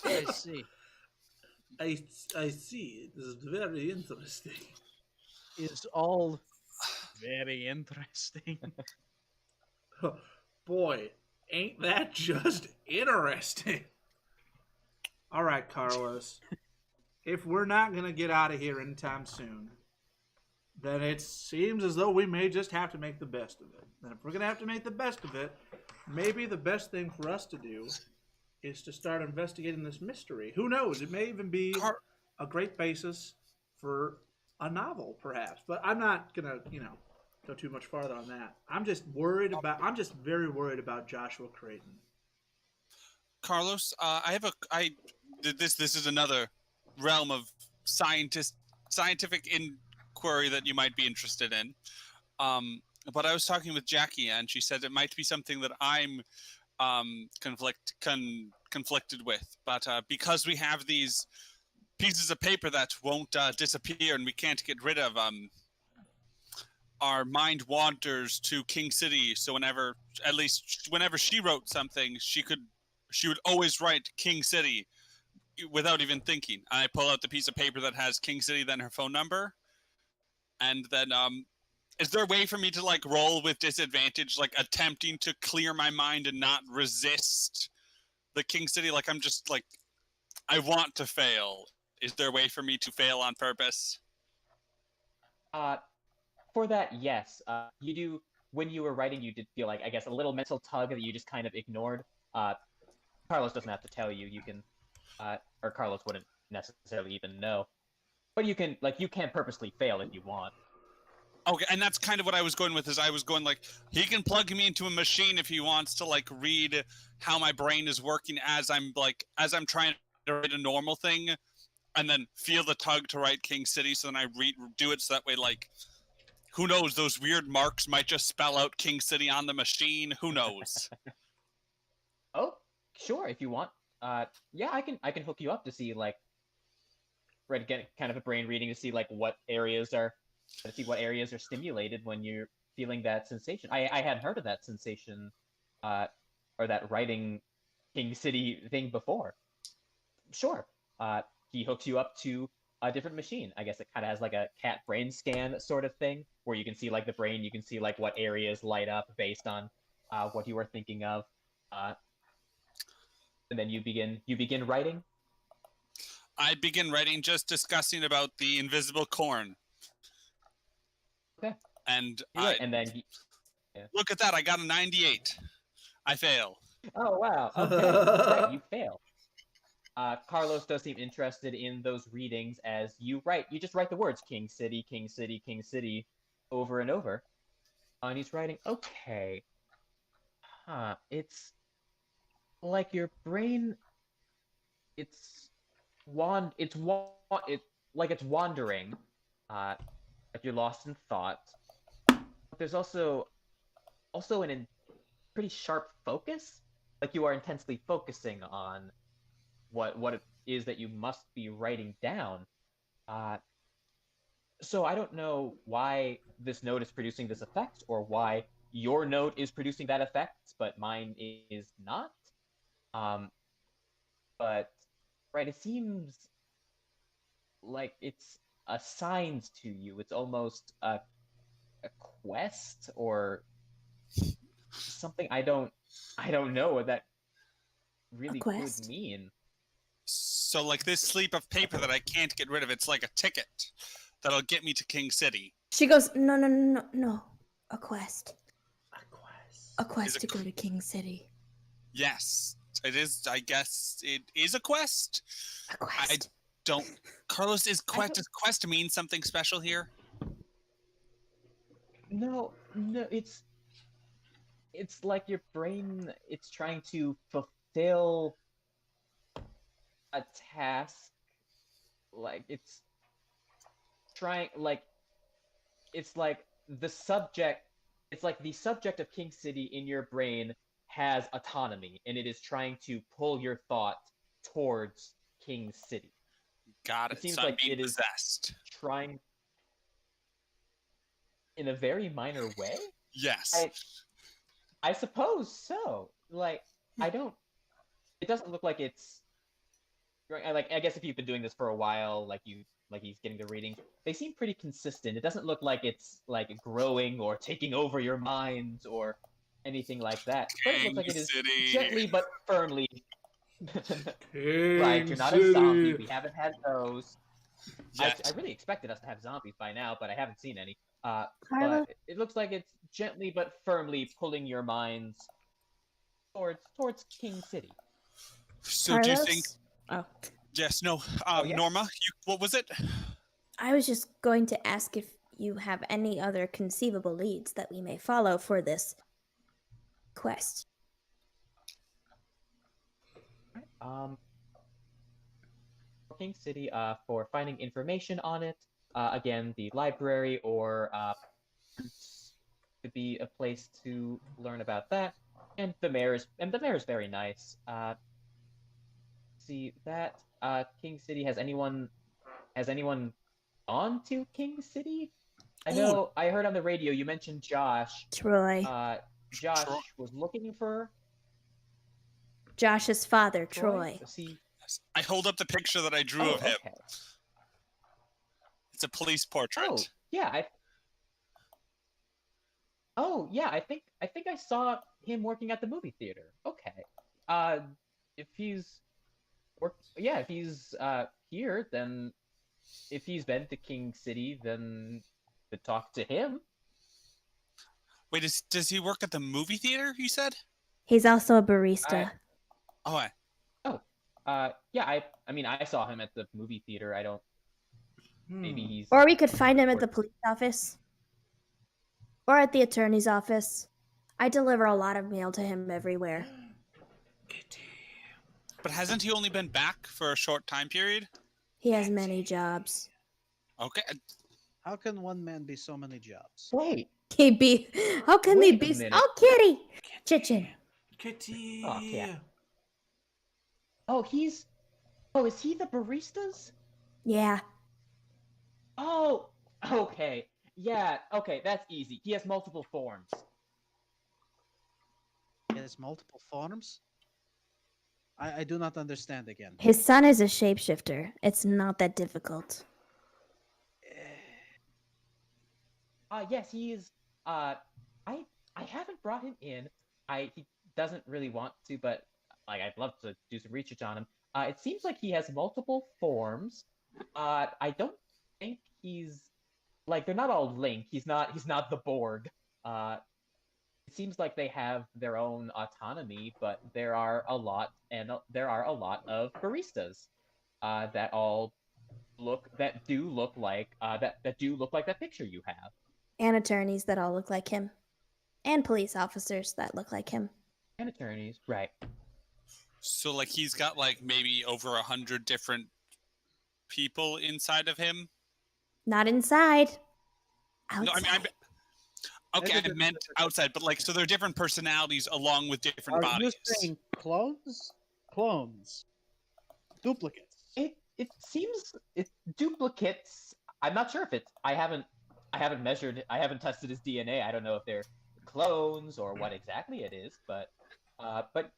I see. I see. This is very interesting. Is all very interesting. Boy, ain't that just interesting? All right, Carlos. If we're not going to get out of here anytime soon, then it seems as though we may just have to make the best of it. And if we're going to have to make the best of it, maybe the best thing for us to do is to start investigating this mystery. Who knows? It may even be a great basis for a novel, perhaps. But I'm not going to, go too much farther on that. I'm just very worried about Joshua Creighton. Carlos, this is another realm of scientific inquiry that you might be interested in. But I was talking with Jackie, and she said it might be something that I'm conflicted with. But because we have these pieces of paper that won't disappear, and we can't get rid of, our mind wanders to King City. So whenever she wrote something, she would always write King City without even thinking. I pull out the piece of paper that has King City, then her phone number, and then is there a way for me to like roll with disadvantage, like attempting to clear my mind and not resist the King City? Like I'm just like, I want to fail. Is there a way for me to fail on purpose? For that, yes. You do. When you were writing, you did feel like, I guess, a little mental tug that you just kind of ignored. Carlos doesn't have to tell you. You can, or Carlos wouldn't necessarily even know. But you can purposely fail if you want. Okay, and that's kind of what I was going with. Is I was going like, he can plug me into a machine if he wants to like read how my brain is working as I'm trying to write a normal thing, and then feel the tug to write King City. So then I do it so that way, like, who knows? Those weird marks might just spell out King City on the machine. Who knows? Oh, sure, if you want. Yeah, I can hook you up to see like, get kind of a brain reading to see like what areas are to see what areas are stimulated when you're feeling that sensation. I hadn't heard of that sensation, or that writing King City thing before. Sure. He hooks you up to a different machine. I guess it kind of has like a cat brain scan sort of thing, where you can see like the brain, you can see like what areas light up based on what you were thinking of, and then you begin writing. I begin writing, just discussing about the invisible corn. Okay. And and then look at that! I got a 98. I fail. Oh wow! Okay, right, you fail. Carlos does seem interested in those readings as you write. You just write the words "King City, King City, King City" over and over, and he's writing. Okay, it's like your brain. It's like it's wandering, like you're lost in thought. But there's also an pretty sharp focus, like you are intensely focusing on what it is that you must be writing down. So I don't know why this note is producing this effect, or why your note is producing that effect, but mine is not. But right, it seems like it's assigned to you. It's almost a quest or something. I don't know what that really could mean. So like this slip of paper that I can't get rid of, it's like a ticket that'll get me to King City. She goes, no. A quest. A quest to go to King City. Yes, it is. I guess it is a quest. A quest. I don't. Carlos, does quest mean something special here? No, it's like your brain, it's trying to fulfill a task, like it's trying, like it's like the subject of King City in your brain has autonomy, and it is trying to pull your thought towards King City. Got it. It seems so like it possessed. Is trying in a very minor way. Yes. I suppose so. Like, it doesn't look like it's like, I guess if you've been doing this for a while, like he's getting the readings, they seem pretty consistent. It doesn't look like it's like growing or taking over your mind or anything like that. But it looks like it is gently but firmly. Right, you're not a zombie. We haven't had those. I really expected us to have zombies by now, but I haven't seen any. But it looks like it's gently but firmly pulling your minds towards King City. So Carlos? do you think? Oh. Yes. No. Yeah. Norma, what was it? I was just going to ask if you have any other conceivable leads that we may follow for this quest. King City, for finding information on it, again, the library or could be a place to learn about that. And the mayor is very nice. See that King City, has anyone gone to King City? I know I heard on the radio you mentioned Josh. Troy. Josh was looking for Josh's father, Troy. I hold up the picture that I drew of him. Okay. It's a police portrait. Oh yeah, I think I saw him working at the movie theater. Okay. If he's here, then if he's been to King City, then to talk to him. Wait, does he work at the movie theater? You said. He's also a barista. Yeah. I saw him at the movie theater. I don't. Maybe he's. Or we could find him at the police office. Or at the attorney's office. I deliver a lot of mail to him everywhere. But hasn't he only been back for a short time period? He has many jobs. Okay. How can one man be so many jobs? Wait. How can they be? Oh, Kitty! Chichen. Kitty. Oh, yeah. Is he the baristas? Yeah. Oh, okay. Yeah, okay, that's easy. He has multiple forms. He has multiple forms? I do not understand again. His son is a shapeshifter. It's not that difficult. Yes, he is. I haven't brought him in. He doesn't really want to, but like I'd love to do some research on him. It seems like he has multiple forms. I don't think he's like they're not all linked. He's not the Borg. It seems like they have their own autonomy, but there are a lot of baristas that all that do look like that picture you have. And attorneys that all look like him. And police officers that look like him. And attorneys, right? So like he's got like maybe over 100 different people inside of him. Not inside. Outside. No, I meant outside, but like so there are different personalities along with different Are you bodies. saying clones? Clones. Duplicates. It seems it's duplicates. I'm not sure if it's. I haven't tested his DNA. I don't know if they're clones or what exactly it is, but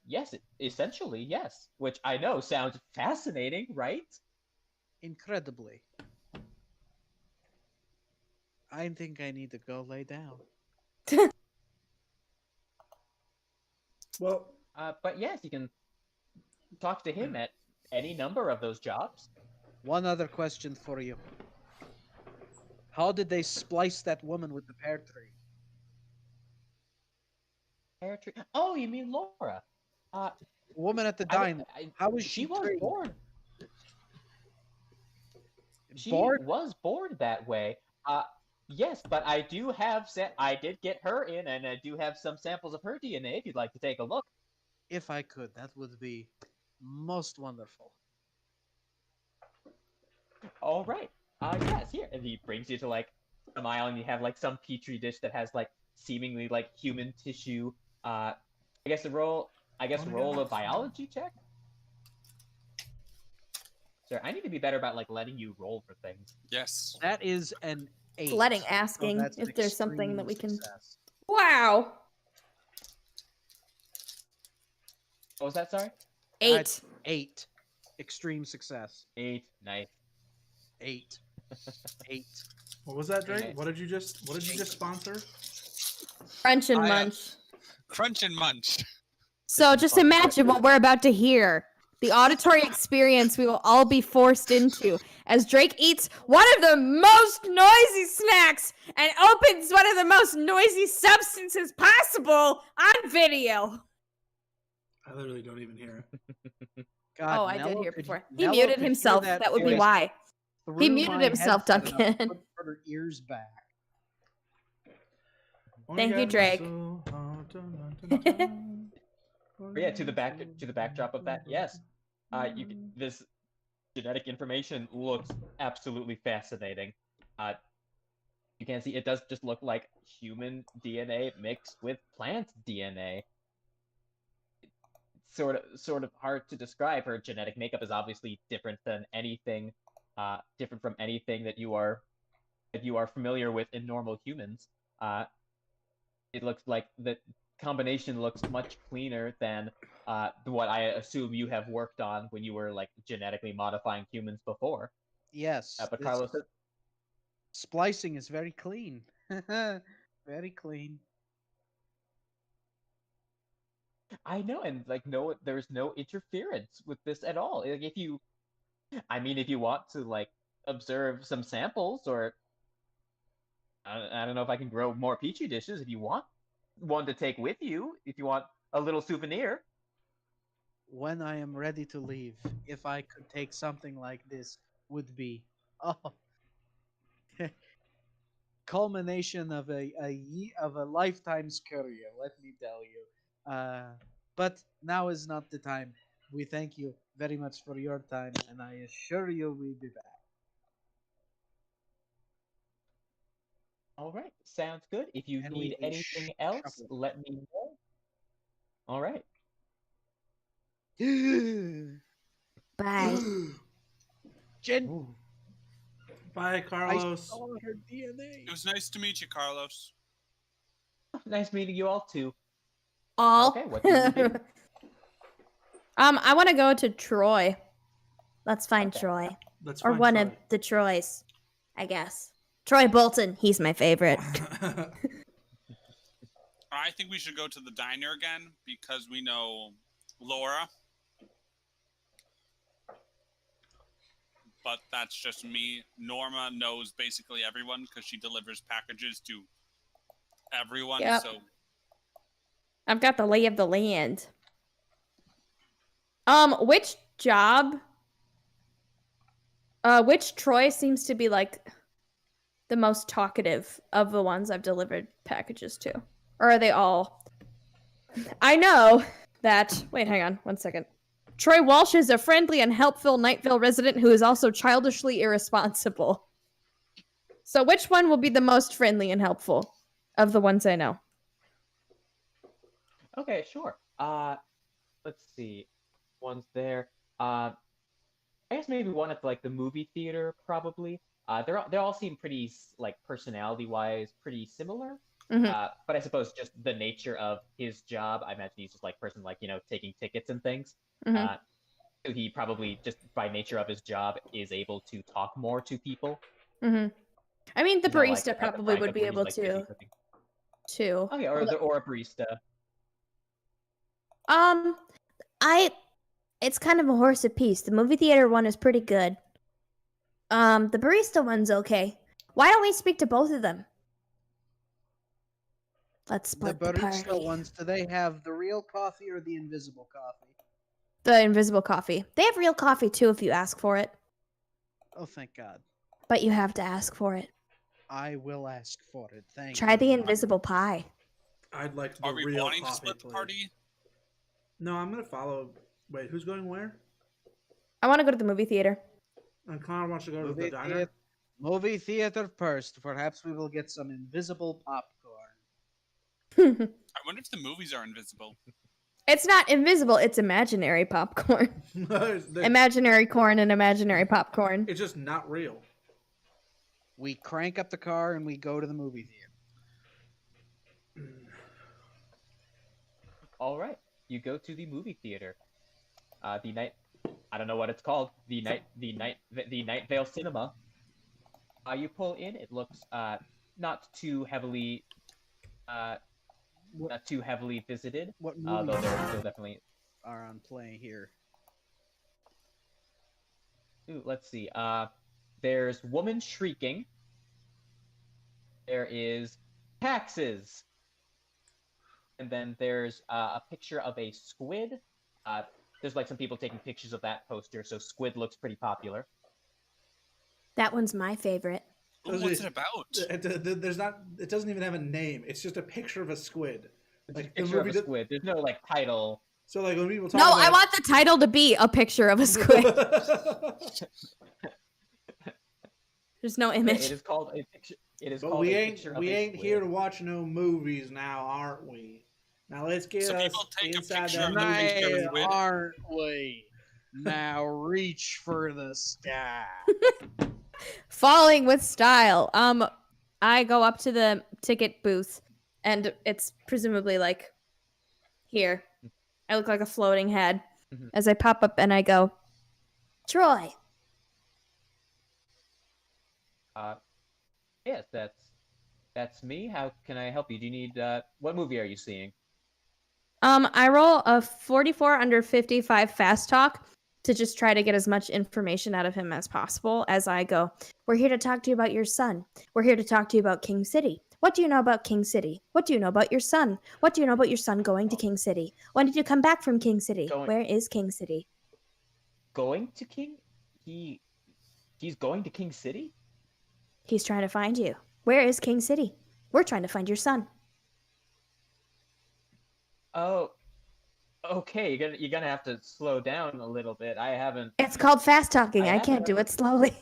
yes, essentially yes. Which I know sounds fascinating, right? Incredibly. I think I need to go lay down. Well, But yes, you can talk to him at any number of those jobs. One other question for you. How did they splice that woman with the pear tree? Pear tree. Oh, you mean Laura? The woman at the diner. How was she was trained? born? She Born? was born that way. Yes, but I did get her in, and I do have some samples of her DNA if you'd like to take a look. If I could, that would be most wonderful. All right. Yes, here. And he brings you to like some aisle, and you have like some petri dish that has like seemingly like human tissue. I guess roll a biology check. Sir, I need to be better about like letting you roll for things. Yes. That is an 8. Letting So asking that's if an there's something extreme that we can. success. Wow. What was that? Sorry. 8. 8. Extreme success. 8. Nice. 8. 8. what was that, Drake? Okay. What did you just sponsor? Crunch and I, munch. Crunch and munch. So just imagine what we're about to hear. The auditory experience we will all be forced into as Drake eats one of the most noisy snacks and opens one of the most noisy substances possible on video. I literally don't even hear it. God, Oh, I did Nello, hear could before. you- He Nello muted could hear himself. That would be voice why. through He muted my himself, headset and I Duncan. put her ears back. Thank you, Drake. But yeah, to the backdrop of that, yes. This genetic information looks absolutely fascinating. You can see it does just look like human DNA mixed with plant DNA. It's sort of hard to describe. Her genetic makeup is obviously different from anything that you are familiar with in normal humans. It looks like the combination looks much cleaner than what I assume you have worked on when you were like genetically modifying humans before. Yes. But this Carlos, splicing is very clean. Very clean. I know, and like there's no interference with this at all. Like, if you want to like observe some samples, or I don't know if I can grow more petri dishes. If you want one to take with you, if you want a little souvenir. When I am ready to leave, if I could take something like this, would be culmination of a lifetime's career. Let me tell you. But now is not the time. We thank you very much for your time, and I assure you we'll be back. All right, sounds good. If you And need we anything else, shuffle. let me know. All right. Bye. Jen, Bye, I Carlos. saw her DNA. It was nice to meet you, Carlos. Nice meeting you all too. All. Okay, what do you do? I want to go to Troy. Let's find Okay. Troy. Let's Or find one Troy. of the Troys, I guess. Troy Bolton, he's my favorite. I think we should go to the diner again because we know Laura. But that's just me. Norma knows basically everyone because she delivers packages to everyone. Yep. So I've got the lay of the land. Which job? Which Troy seems to be like the most talkative of the ones I've delivered packages to? Or are they all? I know that. Wait, hang on 1 second. Troy Walsh is a friendly and helpful Night Vale resident who is also childishly irresponsible. So which one will be the most friendly and helpful of the ones I know? Okay, sure. Let's see. One's there. I guess maybe one at like the movie theater, probably. They all seem pretty like personality-wise pretty similar. Mhm. But I suppose just the nature of his job, I imagine he's just like person like taking tickets and things. Mhm. So he probably just by nature of his job is able to talk more to people. Mm-hmm. I mean, the He's not, like, barista at the probably front, would like, be where he's, able like, busy to, cooking. too. Okay, or a barista. It's kind of a horse apiece. The movie theater one is pretty good. The barista one's okay. Why don't we speak to both of them? Let's The split the barista party. ones, do they have the real coffee or the invisible coffee? The invisible coffee. They have real coffee too if you ask for it, Oh, thank God. but you have to ask for it. I will ask for it. Thank Try you. the invisible pie. I'd like the are we real wanting to coffee, split the please. party? No, I'm gonna follow. Wait, who's going where? I want to go to the movie theater. And Connor wants to go to the Movie diner. theater, movie theater first. Perhaps we will get some invisible popcorn. I wonder if the movies are invisible. It's not invisible, it's imaginary popcorn. Imaginary corn and imaginary popcorn. It's just not real. We crank up the car and we go to the movie theater. All right, you go to the movie theater. The night, I don't know what it's called. The Night Vale Cinema. You pull in. It looks not too heavily visited. What Though movies there's still definitely. are on play here? Ooh, let's see. There's Woman Shrieking. There is Taxes. And then there's a picture of a squid. There's like some people taking pictures of that poster, so squid looks pretty popular. That one's my favorite. Ooh, what's it about? There's not. It doesn't even have a name. It's just a picture of a squid. It's Like, a the picture of movie a squid. There's no like title. So like when people talk No, about I want the title to be a picture of a squid. There's no Okay, image. it is called a picture. It is But called we a ain't picture of we a ain't squid. here to watch no movies now, aren't we? Now let's get So us people take a inside picture that of the movie. picture of theater. squid. Aren't we? Now reach for the sky. Falling with style. I go up to the ticket booth, and it's presumably like here. I look like a floating head Mhm. as I pop up and I go, Troy. Yes, that's me. How can I help you? Do you need what movie are you seeing? I roll a 44 under 55 fast talk to just try to get as much information out of him as possible as I go. We're here to talk to you about your son. We're here to talk to you about King City. What do you know about King City? What do you know about your son? What do you know about your son going to King City? When did you come back from King City? Going- Where is King City? Going to King? He's going to King City? He's trying to find you. Where is King City? We're trying to find your son. Oh, okay. You're gonna have to slow down a little bit. I haven't. It's called fast talking. I I haven't can't do it slowly.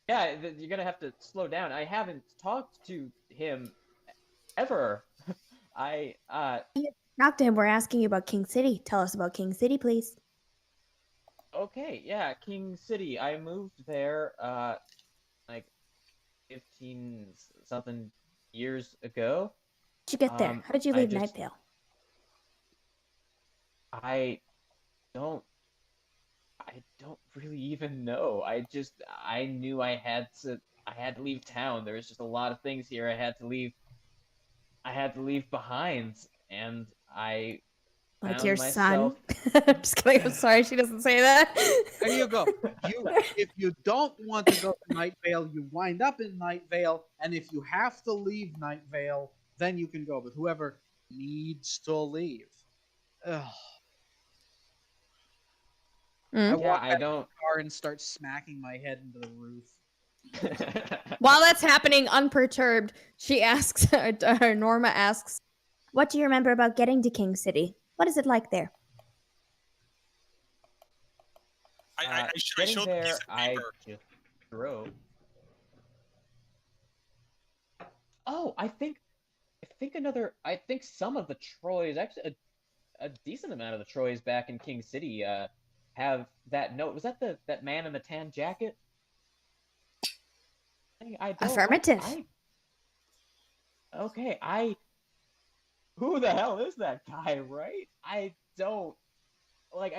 Yeah, you're gonna have to slow down. I haven't talked to him ever. Noctem, we're asking you about King City. Tell us about King City, please. Okay, yeah, King City. I moved there like 15 something years ago. How'd you get there? How did you leave Night Vale? I don't I don't really even know. I knew I had to leave town. There was just a lot of things here I had to leave behind, and I Like found your myself. son? I'm just kidding. I'm sorry. She doesn't say that. There you go. If you don't want to go to Night Vale, you wind up in Night Vale, and if you have to leave Night Vale, then you can go. But whoever needs to leave, ugh. I Mm. Yeah, walk I out of don't. the car and start smacking my head into the roof. While that's happening, unperturbed, she asks, Norma asks, "What do you remember about getting to King City? What is it like there?" I Getting showed the piece there, of I paper. just drove. Oh, I think some of the Troys, actually a decent amount of the Troys back in King City, have that note. Was that that man in the tan jacket? I don't. Affirmative. Okay, who the hell is that guy, right? I don't like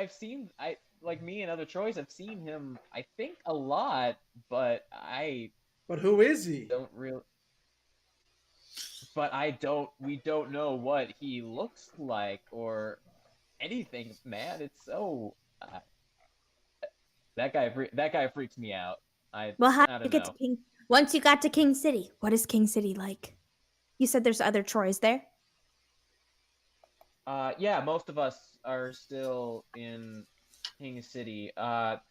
me and other Troys have seen him, I think, a lot, but I But who is he? don't really. But we don't know what he looks like or anything, man. It's so that guy freaks me out. Well, how I did you don't get to know. King? Once you got to King City, what is King City like? You said there's other Troys there. Yeah, most of us are still in King City.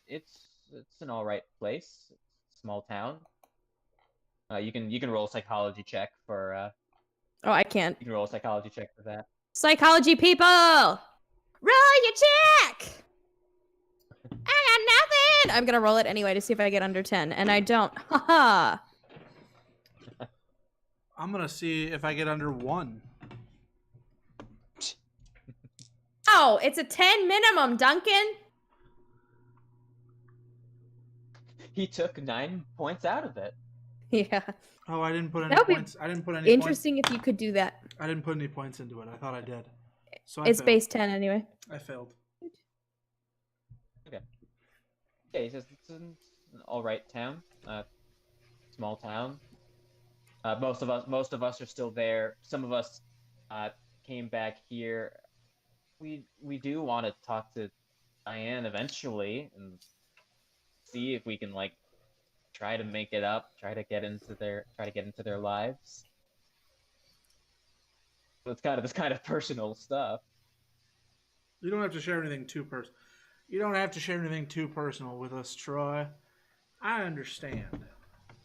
It's an all right place. It's a small town. You can roll a psychology check for Oh, I can't. you can roll a psychology check for that. Psychology people, roll your check. I got nothing. I'm gonna roll it anyway to see if I get under 10, and I don't. Haha. I'm gonna see if I get under 1. Oh, it's a 10 minimum, Duncan. He took 9 points out of it. Yeah. Oh, I didn't put any That would be points. I didn't put any points. Interesting if you could do that. I didn't put any points into it. I thought I did. So It's failed. base 10 anyway. I failed. Okay. Yeah, he says it's an all right town, small town. Most of us are still there. Some of us came back here. We do want to talk to Diane eventually and see if we can like try to make it up, try to get into their lives. It's kind of personal stuff. You don't have to share anything too personal. You don't have to share anything too personal with us, Troy. I understand.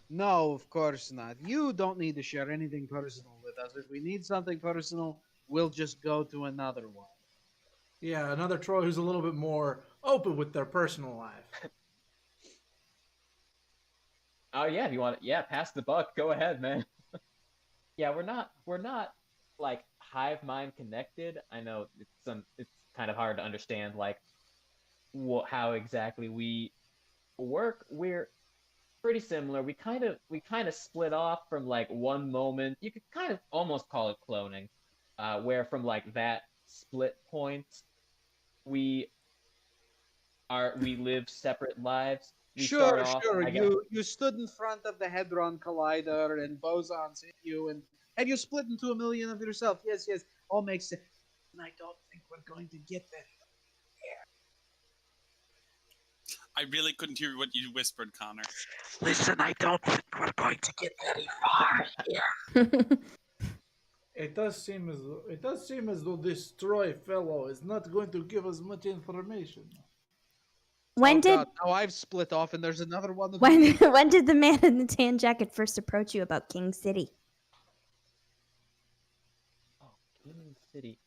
No, of course not. You don't need to share anything personal with us. If we need something personal, we'll just go to another one. Yeah, another Troy who's a little bit more open with their personal life. Oh yeah, if you want it, yeah, pass the buck. Go ahead, man. Yeah, we're not like hive mind connected. I know it's kind of hard to understand like how exactly we work. We're pretty similar. We kind of split off from like one moment. You could kind of almost call it cloning, where from like that split point, we live separate lives. We start off, I guess, You stood in front of the Hadron Collider, and bosons hit you, and you split into a million of yourself. Yes, all makes sense. And I don't think we're going to get there. I really couldn't hear what you whispered, Connor. Listen, I don't think we're going to get very far here. It does seem as though this Troy fellow is not going to give us much information. When did God, now I've split off, and there's another one. when did the man in the tan jacket first approach you about King City? oh, King City.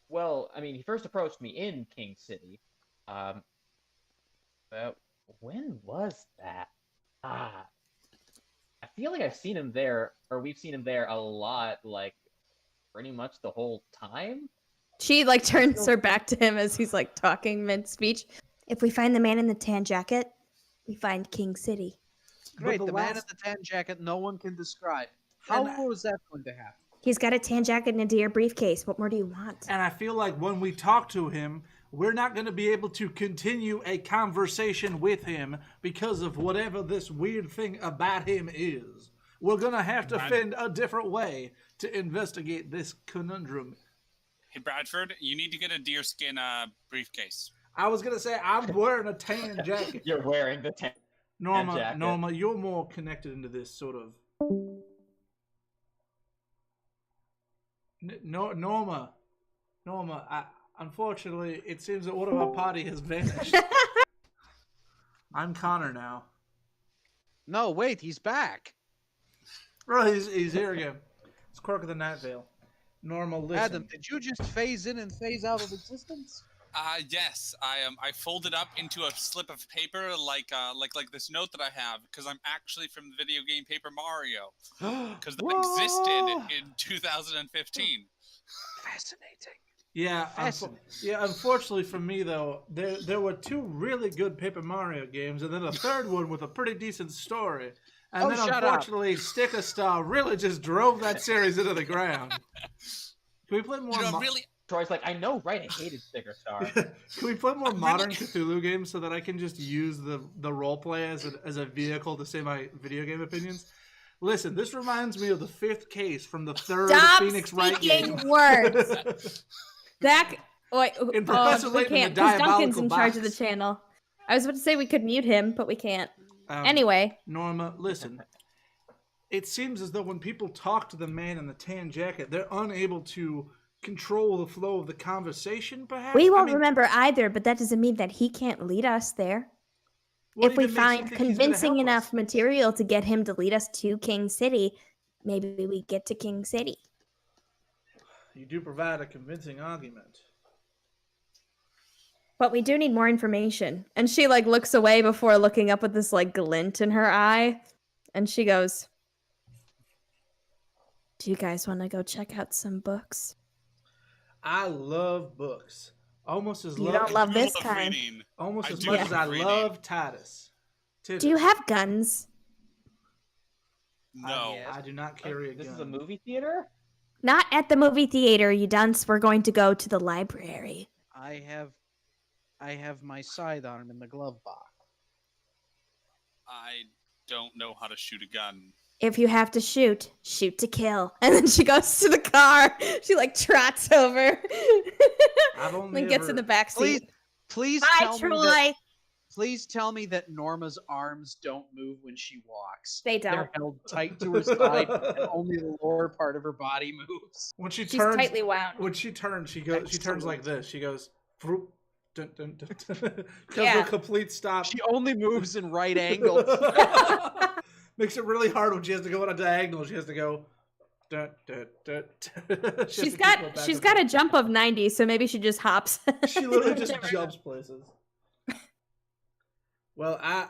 Well, I mean, he first approached me in King City. When was that? I feel like I've seen him there, or we've seen him there a lot, like pretty much the whole time. She like turns her back to him as he's like talking mid-speech. If we find the man in the tan jacket, we find King City. Great. the The man in last- the tan jacket, no one can describe. How was that going to happen? He's got a tan jacket and a deer briefcase. What more do you want? And I feel like when we talk to him, we're not going to be able to continue a conversation with him because of whatever this weird thing about him is. We're going to have to find a different way to investigate this conundrum. Hey, Bradford, you need to get a deerskin briefcase. I was going to say, I'm wearing a tan jacket. You're wearing the tan jacket. Norma, you're more connected into this sort of... Norma, unfortunately, it seems that one of our party has vanished. I'm Connor now. No, wait, he's back. Oh, he's here again. It's Quirk of the Night Vale. Norma, listen. Adam, did you just phase in and phase out of existence? Yes, I folded up into a slip of paper like this note that I have because I'm actually from the video game Paper Mario because that existed in 2015. Fascinating. Yeah, unfortunately for me though, there were 2 really good Paper Mario games, and then a third one with a pretty decent story. And then shut unfortunately, Sticker Star really just drove that series into the ground. Can we play more? Troy's like, I know, right? I hated Sticker Star. Can we play more modern Cthulhu games so that I can just use the role play as a vehicle to say my video game opinions? Listen, this reminds me of the 5th case from the 3rd Phoenix Wright game. Words. Zach, wait, In Professor we Layton, can't the because Duncan's diabolical in charge of the box. channel. I was about to say we could mute him, but we can't. Anyway, Norma, listen. It seems as though when people talk to the man in the tan jacket, they're unable to control the flow of the conversation, perhaps? we won't remember either, but that doesn't mean that he can't lead us there. What If we even makes you find think he's gonna convincing help enough us? material to get him to lead us to King City, maybe we get to King City. You do provide a convincing argument. But we do need more information. And she like looks away before looking up with this like glint in her eye. And she goes, do you guys want to go check out some books? I love books. Almost as You don't love this love kind. reading. almost I as do much love as I reading. love Titus. Do you have guns? No. I do not carry a This gun. is a movie theater? Not at the movie theater, you dunce. We're going to go to the library. I have my sidearm in the glove box. I don't know how to shoot a gun. If you have to shoot, shoot to kill. And then she goes to the car. She like trots over. I've only then gets in ever- the back seat. Please Bye, tell me Troy. that. Please tell me that Norma's arms don't move when she walks. They don't. They're held tight to her side, and only the lower part of her body moves. When she She's turns, tightly wound. when she turns, she goes. She turns like this. She goes. Vroom, dun, dun, dun, dun. Comes to Yeah. a complete stop. She only moves in right angles. Makes it really hard when she has to go on a diagonal. She has to go. Dun, dun, dun, dun. She's got a jump of 90, so maybe she just hops. She literally just jumps places. Well, Yeah,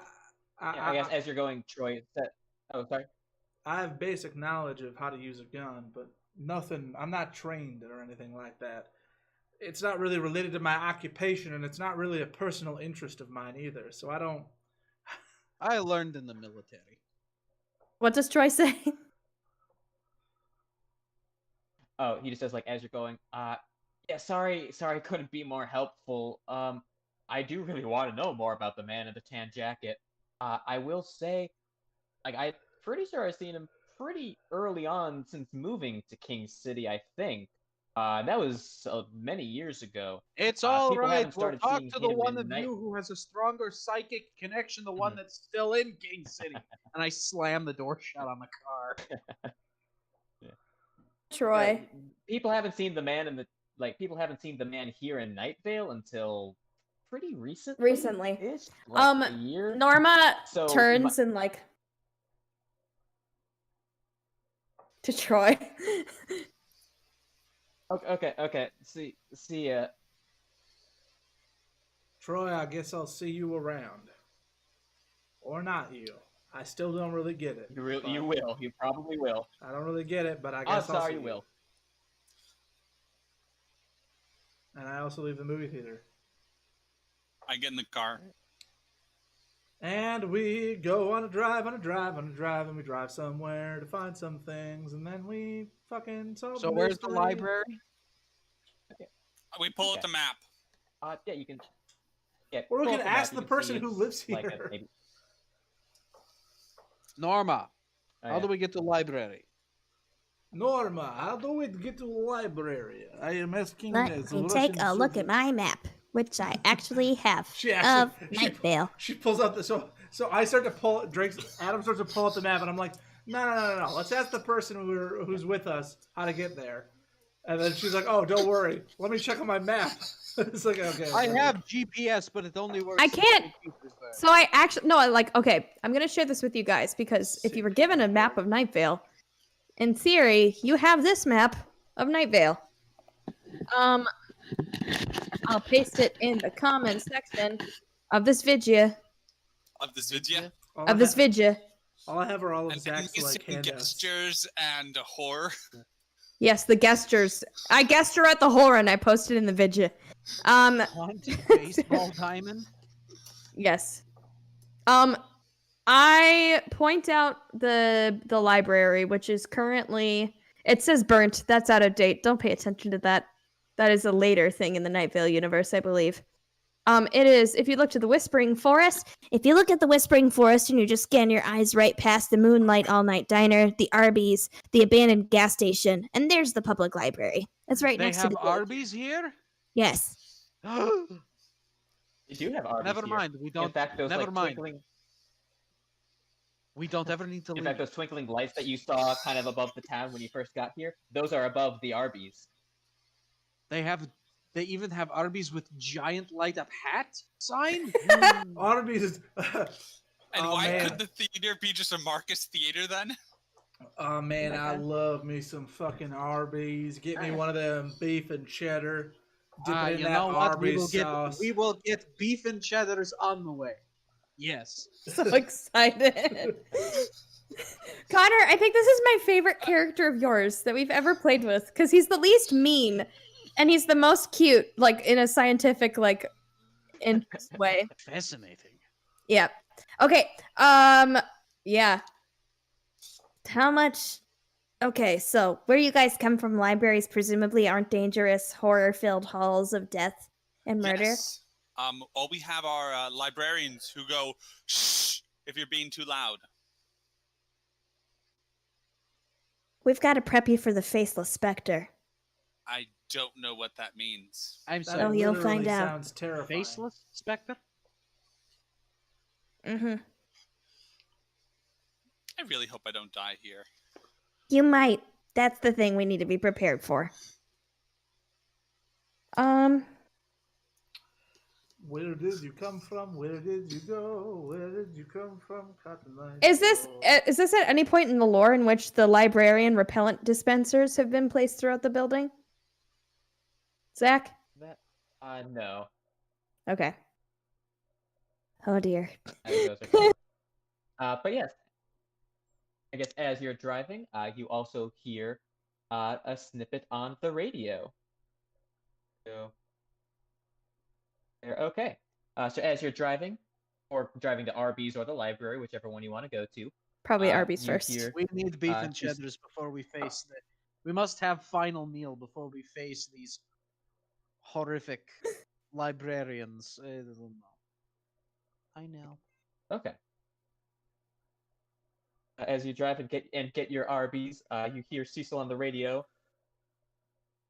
I guess as you're going, Troy. Oh, sorry. I have basic knowledge of how to use a gun, but nothing. I'm not trained or anything like that. It's not really related to my occupation, and it's not really a personal interest of mine either. So I don't. I learned in the military. What does Troy say? Oh, he just says like as you're going. Yeah, sorry, couldn't be more helpful. I do really want to know more about the man in the tan jacket. I will say, like I'm pretty sure I've seen him pretty early on since moving to King City. I think. That was many years ago. It's all people right. haven't We'll started talk seeing to the him one in of night- you who has a stronger psychic connection, the one that's still in King City. And I slam the door shut on the car. Troy. People haven't seen the man in the people haven't seen the man here in Night Vale until pretty recently. Recently. Like a year. Norma So, turns and like to Troy. Okay. See ya. Troy, I guess I'll see you around, or not you. I still don't really get it. You will. You probably will. I don't really get it, but I I'm guess I'll sorry, see you will. And I also leave the movie theater. I get in the car. And we go on a drive, and we drive somewhere to find some things, and then we fucking solve So the where's the mystery. library? We pull out the map. Yeah, you can. Yeah, Or we pull can up the map, ask you the can person see who it's lives like here. maybe... Norma, Oh, how yeah. do we get to the library? Norma, how do we get to the library? I am asking. Let as me Russian take a look at Soviet- my map, which I actually have She of actually Night Vale. she pulls out the so I start to pull Adam starts to pull out the map, and I'm like, no. Let's ask the person who's with us how to get there. And then she's like, oh, don't worry, let me check on my map. It's like, okay. I have GPS, but it only works. I if the can't- computer's there. So I actually no, okay, I'm gonna share this with you guys because if you were given a map of Night Vale, in theory, you have this map of Night Vale. I'll paste it in the comments section of this video. Of this video. Of this video. All I have are all of And Zach's like missing handouts. gestures and horror. Yes, the gestures. I gesture at the horror and I posted in the video. Haunted baseball diamond. Yes. I point out the library, which is currently it says burnt. That's out of date. Don't pay attention to that. That is a later thing in the Night Vale universe, I believe. It is if you look to the Whispering Forest. If you look at the Whispering Forest and you just scan your eyes right past the Moonlight All Night Diner, the Arby's, the abandoned gas station, and there's the public library. It's right They next to have the village. Arby's here. Yes. You do have Arby's Never here. mind. We don't. In fact, those never like mind. twinkling. We don't ever need to In leave. fact, those twinkling lights that you saw kind of above the town when you first got here, those are above the Arby's. They even have Arby's with giant light up hat sign. Arby's is. And Oh, why man. could the theater be just a Marcus Theater then? Oh man, I love me some fucking Arby's. Get me one of them beef and cheddar. Dip it in You that know what? Arby's sauce. We will get beef and cheddars on the way. Yes. So excited. Connor, I think this is my favorite character of yours that we've ever played with because he's the least mean and he's the most cute, like in a scientific, like, interest way. Fascinating. Yeah. Okay. Yeah. How much? Okay, so where you guys come from, libraries presumably aren't dangerous, horror-filled halls of death and murder. Yes. All we have are librarians who go, shh, if you're being too loud. We've got to prep you for the faceless specter. I don't know what that means. I'm That sorry. Oh, you'll literally find out. Sounds terrifying. Faceless specter. Mm-hmm. I really hope I don't die here. You might. That's the thing we need to be prepared for. Where did you come from? Where did you go? Where did you come from? Cotton Eye Is this at any point in the lore in which the librarian repellent dispensers have been placed throughout the building? Zach? That no. Okay. Oh dear. I think those are cool. But yes, I guess as you're driving, you also hear a snippet on the radio. So, okay. So as you're driving, or driving to Arby's or the library, whichever one you want to go to, Probably Arby's you first. hear- We need beef and just- cheddars before we face the. We must have final meal before we face these horrific librarians. I don't know. I know. Okay. As you drive and get your Arby's, you hear Cecil on the radio.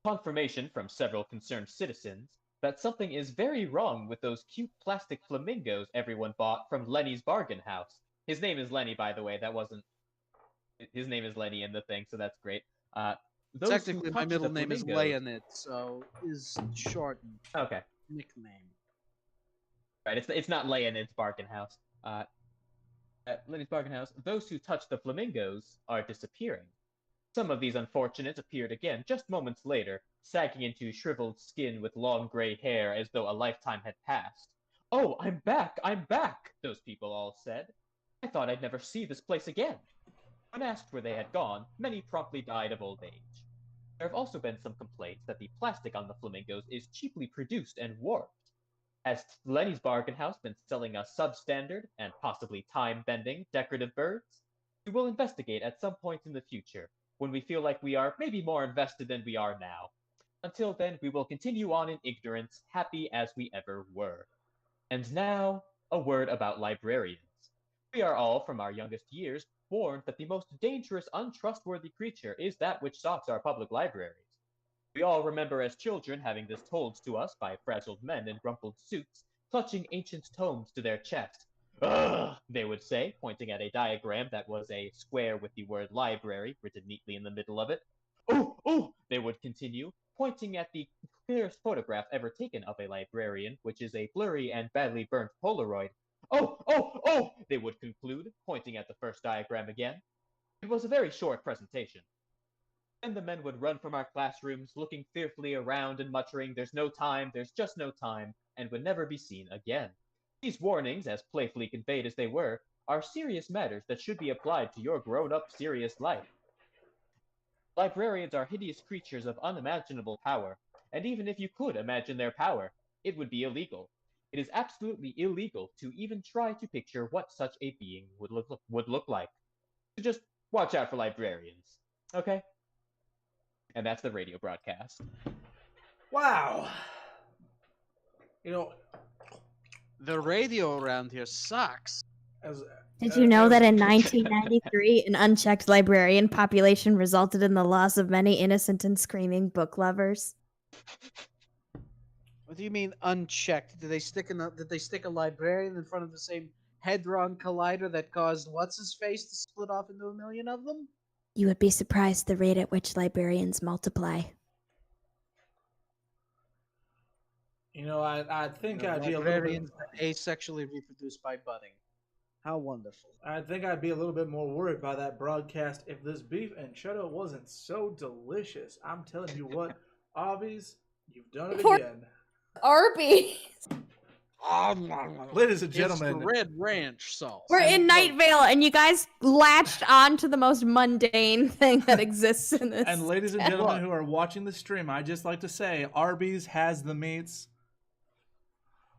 Confirmation from several concerned citizens that something is very wrong with those cute plastic flamingos everyone bought from Lenny's bargain house. His name is Lenny, by the way. That wasn't. His name is Lenny in the thing, so that's great. Those who Technically, my touched middle the name is flamingos- Leonid, so is shortened Okay. nickname. Right, it's not Leonid's bargain house. At Lenny's bargain house, those who touch the flamingos are disappearing. Some of these unfortunates appeared again just moments later, sagging into shriveled skin with long gray hair as though a lifetime had passed. "Oh, I'm back! I'm back!" those people all said. "I thought I'd never see this place again." When asked where they had gone, many promptly died of old age. There have also been some complaints that the plastic on the flamingos is cheaply produced and warped. Has Lenny's Bargain House been selling us substandard and possibly time-bending decorative birds? We will investigate at some point in the future, when we feel like we are maybe more invested than we are now. Until then, we will continue on in ignorance, happy as we ever were. And now, a word about librarians. We are all, from our youngest years, warned that the most dangerous, untrustworthy creature is that which stalks our public libraries. We all remember as children having this told to us by frazzled men in rumpled suits, clutching ancient tomes to their chest. Ugh, they would say, pointing at a diagram that was a square with the word library written neatly in the middle of it. Oh, they would continue, pointing at the clearest photograph ever taken of a librarian, which is a blurry and badly burnt Polaroid. Oh, they would conclude, pointing at the first diagram again. It was a very short presentation. Then the men would run from our classrooms, looking fearfully around and muttering, "There's no time, there's just no time," and would never be seen again. These warnings, as playfully conveyed as they were, are serious matters that should be applied to your grown-up serious life. Librarians are hideous creatures of unimaginable power, and even if you could imagine their power, it would be illegal. It is absolutely illegal to even try to picture what such a being would look like. So just watch out for librarians, okay? And that's the radio broadcast. Wow. The radio around here sucks. Did you know that in 1993, an unchecked librarian population resulted in the loss of many innocent and screaming book lovers? What do you mean unchecked? Did they stick a librarian in front of the same hadron collider that caused what's-his-face to split off into a million of them? You would be surprised the rate at which librarians multiply. I think I'd be a little bit... Librarians asexually reproduce by budding. How wonderful. I think I'd be a little bit more worried by that broadcast if this beef and cheddar wasn't so delicious. I'm telling you what, Arby's, you've done it again. Arby's! Ladies and gentlemen, it's the Red Ranch sauce. We're in Night Vale, and you guys latched on to the most mundane thing that exists in this. And ladies and gentlemen who are watching the stream, I'd just like to say, Arby's has the meats.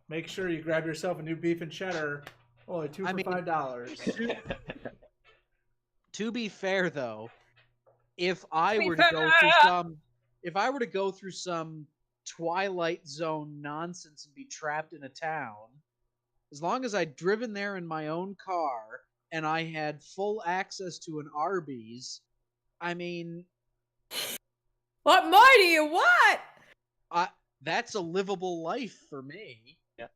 Make sure you grab yourself a new beef and cheddar. Only $2 for $5. To be fair, though, if I were to go through some Twilight Zone nonsense and be trapped in a town, as long as I'd driven there in my own car and I had full access to an Arby's, I mean, what more do you want? That's a livable life for me. Yeah.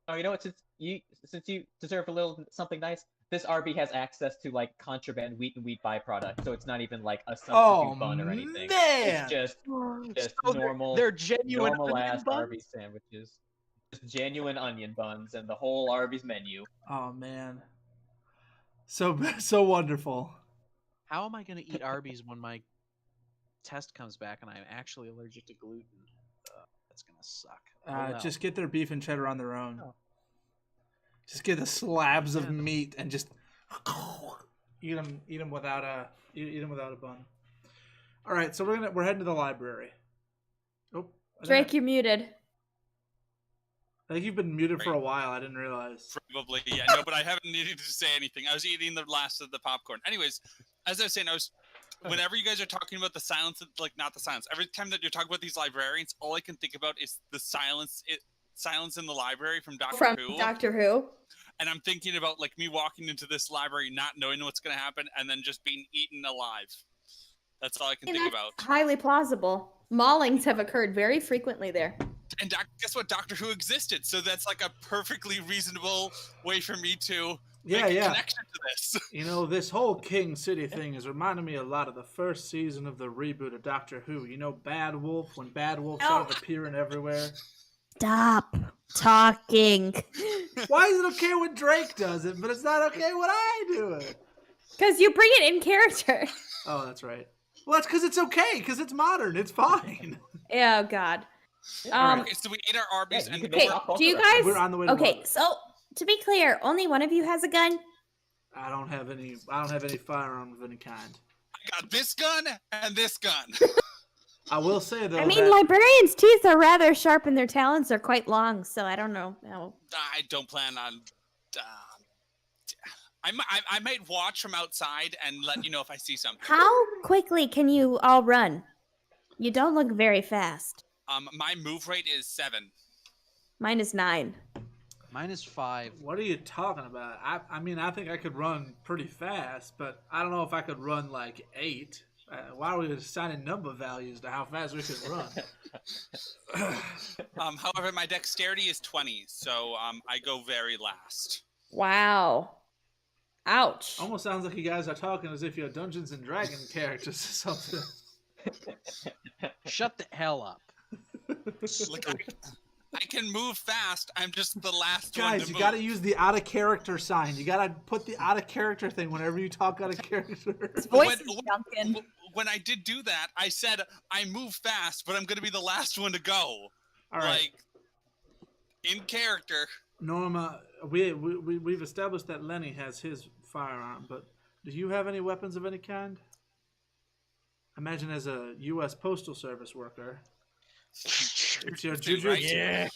Oh, you know what? Since you deserve a little something nice, this Arby has access to like contraband wheat and wheat byproduct, so it's not even like a substitute bun or anything. Man. It's just So normal. They're genuine normal onion ass buns? Arby's sandwiches. Just genuine onion buns and the whole Arby's menu. Oh man, so wonderful. How am I going to eat Arby's when my test comes back and I'm actually allergic to gluten? That's going to suck. Just get their beef and cheddar on their own. Oh. Just get the slabs of meat and just eat them without a bun. All right, so we're heading to the library. Oh, Drake, you're muted. I think you've been muted for a while. I didn't realize. Probably, yeah. No, but I haven't needed to say anything. I was eating the last of the popcorn. Anyways, as I was saying, whenever you guys are talking about the silence, like not the silence, every time that you're talking about these librarians, all I can think about is the silence in the library from Doctor Who. And I'm thinking about like me walking into this library, not knowing what's going to happen, and then just being eaten alive. That's all I can think about. Highly plausible. Maulings have occurred very frequently there. And guess what? Doctor Who existed, so that's like a perfectly reasonable way for me to make a connection to this. This whole King City thing is reminding me a lot of the first season of the reboot of Doctor Who. Bad Wolf, when Bad Wolf started appearing everywhere. Stop talking. Why is it okay when Drake does it, but it's not okay when I do it? Because you bring it in character. Oh, that's right. Well, that's because it's okay, because it's modern. It's fine. Oh, God. Okay, so we ate our Arby's and okay, do you guys... We're on the way to Okay, work. so, to be clear, only one of you has a gun? I don't have any firearm of any kind. got this gun and this gun. I will say though. I mean, librarians' teeth are rather sharp and their talons are quite long, so I don't know how. I don't plan on. I might watch from outside and let you know if I see something. How quickly can you all run? You don't look very fast. My move rate is 7. Mine is 9. Mine is 5. What are you talking about? I mean, I think I could run pretty fast, but I don't know if I could run like 8. Why are we assigning number values to how fast we can run? However, my dexterity is 20, so I go very last. Wow. Ouch. Almost sounds like you guys are talking as if you're Dungeons and Dragons characters or something. Shut the hell up. Like, I can move fast. I'm just the last one to Guys, you move. gotta use the out of character sign. You gotta put the out of character thing whenever you talk out of character. His voice is Duncan. When I did do that, I said I move fast, but I'm gonna be the last one to go. All right. Like, in character. Norma, we've established that Lenny has his firearm, but do you have any weapons of any kind? Imagine as a U.S. Postal Service worker. It's your jujutsu. Right? Yeah.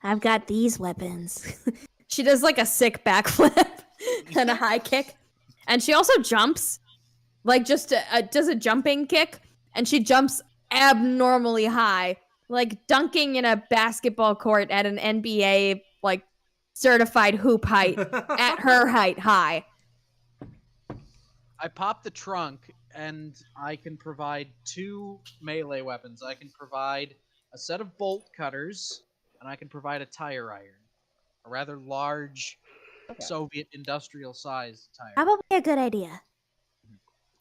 I've got these weapons. She does like a sick backflip and a high kick. And she also jumps. Like just does a jumping kick. And she jumps abnormally high. Like dunking in a basketball court at an NBA like certified hoop height at her height high. I pop the trunk, and I can provide 2 melee weapons. I can provide a set of bolt cutters, and I can provide a tire iron. A rather large Soviet industrial-sized tire. Probably a good idea.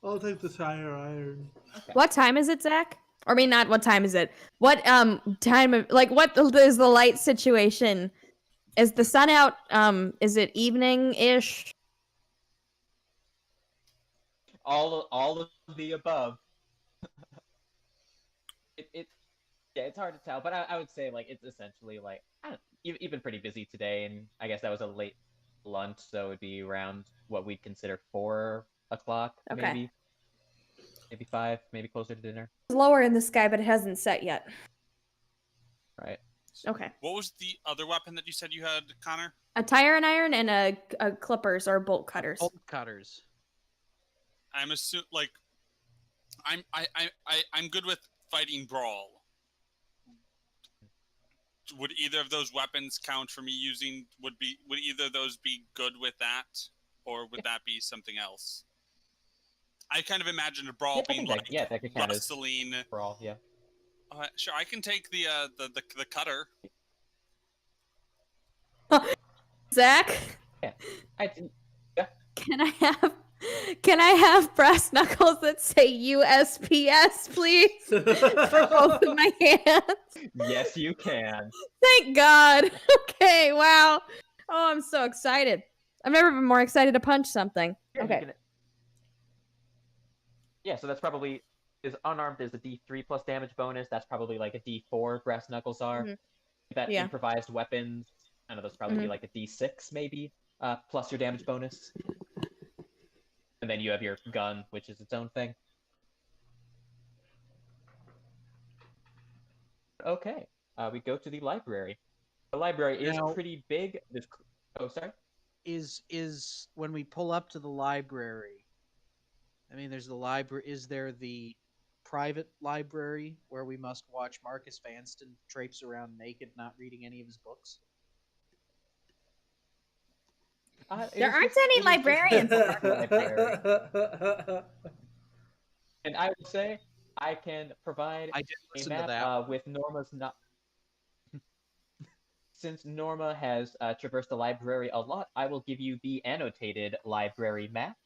I'll take the tire iron. Okay. What time is it, Zach? Or I mean, not what time is it? What time of like what is the light situation? Is the sun out? Is it evening-ish? All of the above. It's hard to tell, but I would say like it's essentially like even pretty busy today, and I guess that was a late lunch, so it'd be around what we'd consider 4 o'clock, Okay. maybe 5, maybe closer to dinner. It's lower in the sky, but it hasn't set yet. Right. Okay. What was the other weapon that you said you had, Connor? A tire and iron and a clippers or bolt cutters. Bolt cutters. I'm I'm good with fighting brawl. Would either of those weapons count for me using? Would either of those be good with that, or would that be something else? I kind of imagine a brawl being like that could count as rustling. brawl. Yeah. Sure, I can take the cutter. Zach, Yeah. can I have brass knuckles that say USPS, please? For both of my hands. Yes, you can. Thank God. Okay, wow. Oh, I'm so excited. I've never been more excited to punch something. Here, you Okay. can- Yeah, so that's probably is unarmed is a D3 plus damage bonus. That's probably like a D4 brass knuckles are. Mhm. That Yeah. improvised weapons, I know those probably be like a D6 maybe, plus your damage bonus. And then you have your gun, which is its own thing. Okay, we go to the library. The library is Now- pretty big. Oh, sorry. Is when we pull up to the library, I mean, there's the library. Is there the private library where we must watch Marcus Vanston traipse around naked, not reading any of his books? There aren't any librarians. And I would say I can provide I did a listen to map that. with Norma's not. Since Norma has traversed the library a lot, I will give you the annotated library map.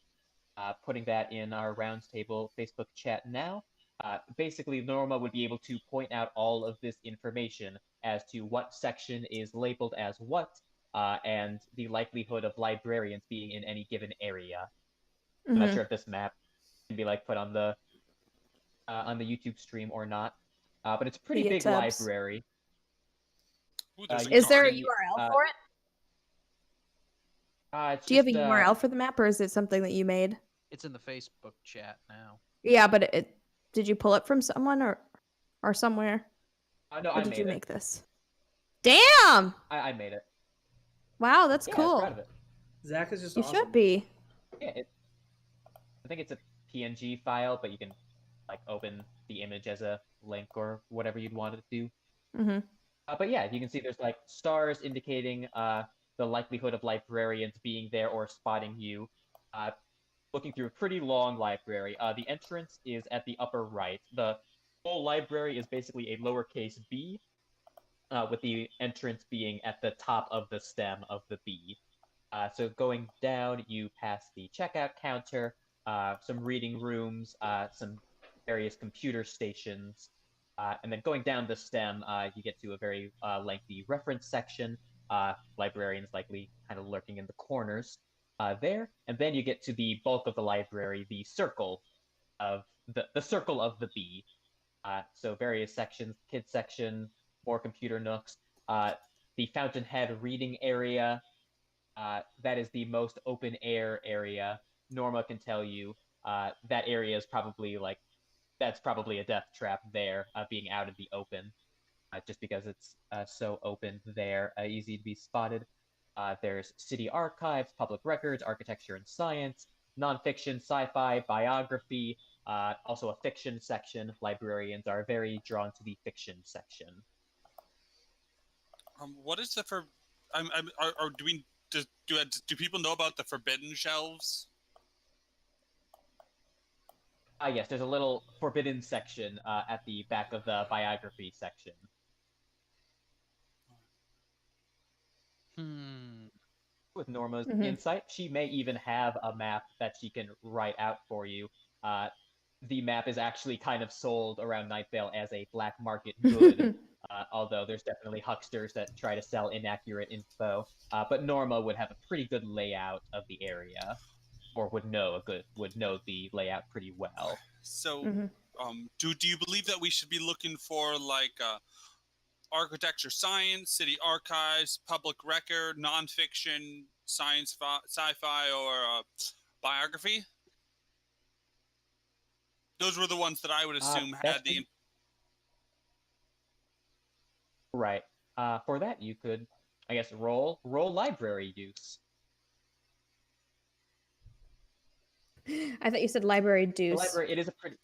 Putting that in our Rounds Table Facebook chat now. Basically, Norma would be able to point out all of this information as to what section is labeled as what, and the likelihood of librarians being in any given area. I'm not Mhm. sure if this map can be like put on the YouTube stream or not, but it's a pretty The big tabs. library. Ooh, there's a Is there a garden. URL for it? It's Do you have a just, URL for the map, or is it something that you made? It's in the Facebook chat now. Yeah, but did you pull it from someone or somewhere? No, Or I did made you it. make this? Damn! I made it. Wow, that's Yeah, I was cool. proud of it. Zach is just You awesome. should be. Yeah, I think it's a PNG file, but you can like open the image as a link or whatever you'd want it to do. Mm-hmm. But yeah, you can see there's like stars indicating the likelihood of librarians being there or spotting you. Looking through a pretty long library. The entrance is at the upper right. The whole library is basically a lowercase b, with the entrance being at the top of the stem of the B. So going down, you pass the checkout counter, some reading rooms, some various computer stations, and then going down the stem, you get to a very lengthy reference section. Librarians likely kind of lurking in the corners there, and then you get to the bulk of the library, the circle of the circle of the B. So various sections, kids section, more computer nooks, the Fountainhead reading area. That is the most open air area. Norma can tell you that area is probably that's probably a death trap there, being out in the open, just because it's so open there, easy to be spotted. There's city archives, public records, architecture and science, nonfiction, sci-fi, biography, also a fiction section. Librarians are very drawn to the fiction section. What is the for? Do people know about the forbidden shelves? Yes, there's a little forbidden section at the back of the biography section. With Norma's insight, she may even have a map that she can write out for you. The map is actually kind of sold around Night Vale as a black market good, although there's definitely hucksters that try to sell inaccurate info. But Norma would have a pretty good layout of the area, or would know the layout pretty well. So, do you believe that we should be looking for like architecture, science, city archives, public record, nonfiction, science, sci-fi, or biography? Those were the ones that I would assume had the. Right. For that, you could, I guess, roll library use. I thought you said library The deuce. library, it is a pretty